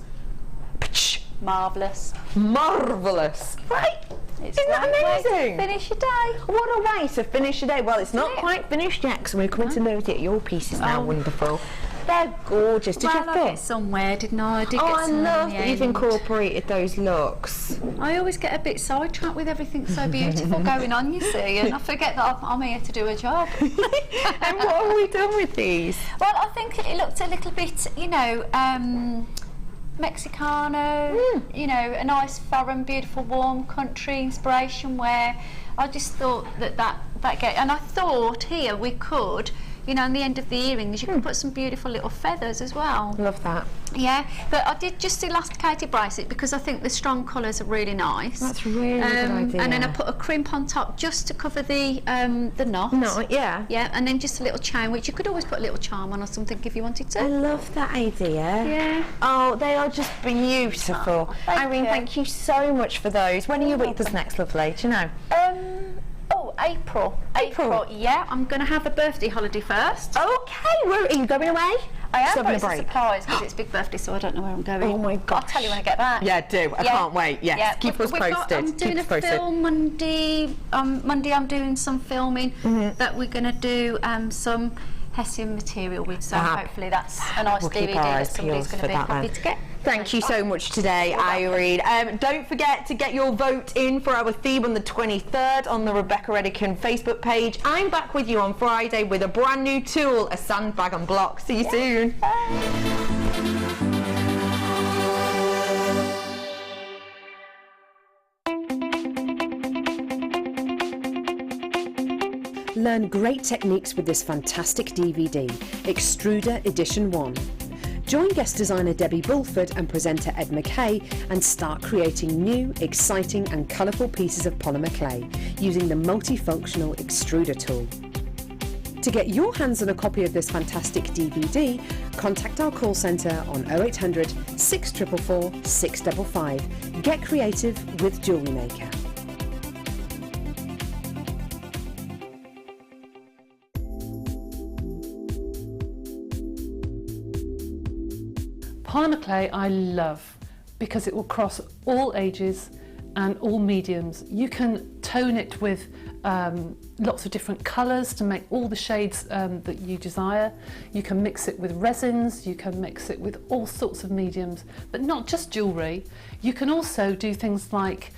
Marvellous. Marvellous. Right? Isn't that amazing? Finish your day. What a way to finish your day. Well, it's not quite finished yet, because we're coming to load it. Your pieces now, wonderful. They're gorgeous. Did you I get somewhere, didn't I? I did get I love that you've incorporated those looks. I always get a bit sidetracked with everything so beautiful going on, you see, and I forget that I'm here to do a job. And what have we done with these? Well, I think it looked a little bit, you know, Mexicano, you know, a nice foreign, beautiful, warm country inspiration where I just thought that gave, and I thought here we could, you know, on the end of the earrings you could put some beautiful little feathers as well. Love that. Yeah, but I did just elasticated bracelet because I think the strong colours are really nice. That's really good idea. And then I put a crimp on top just to cover the knot. Knot, yeah. Yeah, and then just a little chain, which you could always put a little charm on or something if you wanted to. I love that idea. Yeah. Oh, they are just beautiful. Irene, thank you so much for those. When are you with us next, lovely? Do you know? April. Yeah, I'm going to have a birthday holiday first. Okay, where are you going away? I am, but it's a surprise because it's a big birthday, so I don't know where I'm going. Oh my gosh. I'll tell you when I get back. Yeah, do. I can't wait. Yes, yeah. keep us posted. I'm doing a film Monday. Monday I'm doing some filming that we're going to do some Hessian material with, so hopefully that's a nice DVD that somebody's going to be happy to get. Thank you so much today, Irene. Don't forget to get your vote in for our theme on the 23rd on the Rebecca Redican Facebook page. I'm back with you on Friday with a brand new tool, a sandbag and block. See you soon. Learn great techniques with this fantastic DVD, Extruder Edition 1. Join guest designer Debbie Bulford and presenter Ed McKay and start creating new, exciting and colourful pieces of polymer clay using the multifunctional extruder tool. To get your hands on a copy of this fantastic DVD, contact our call centre on 0800 644 655. Get creative with Jewellery Maker. Polymer clay I love because it will cross all ages and all mediums. You can tone it with lots of different colours to make all the shades that you desire. You can mix it with resins, you can mix it with all sorts of mediums, but not just jewellery. You can also do things like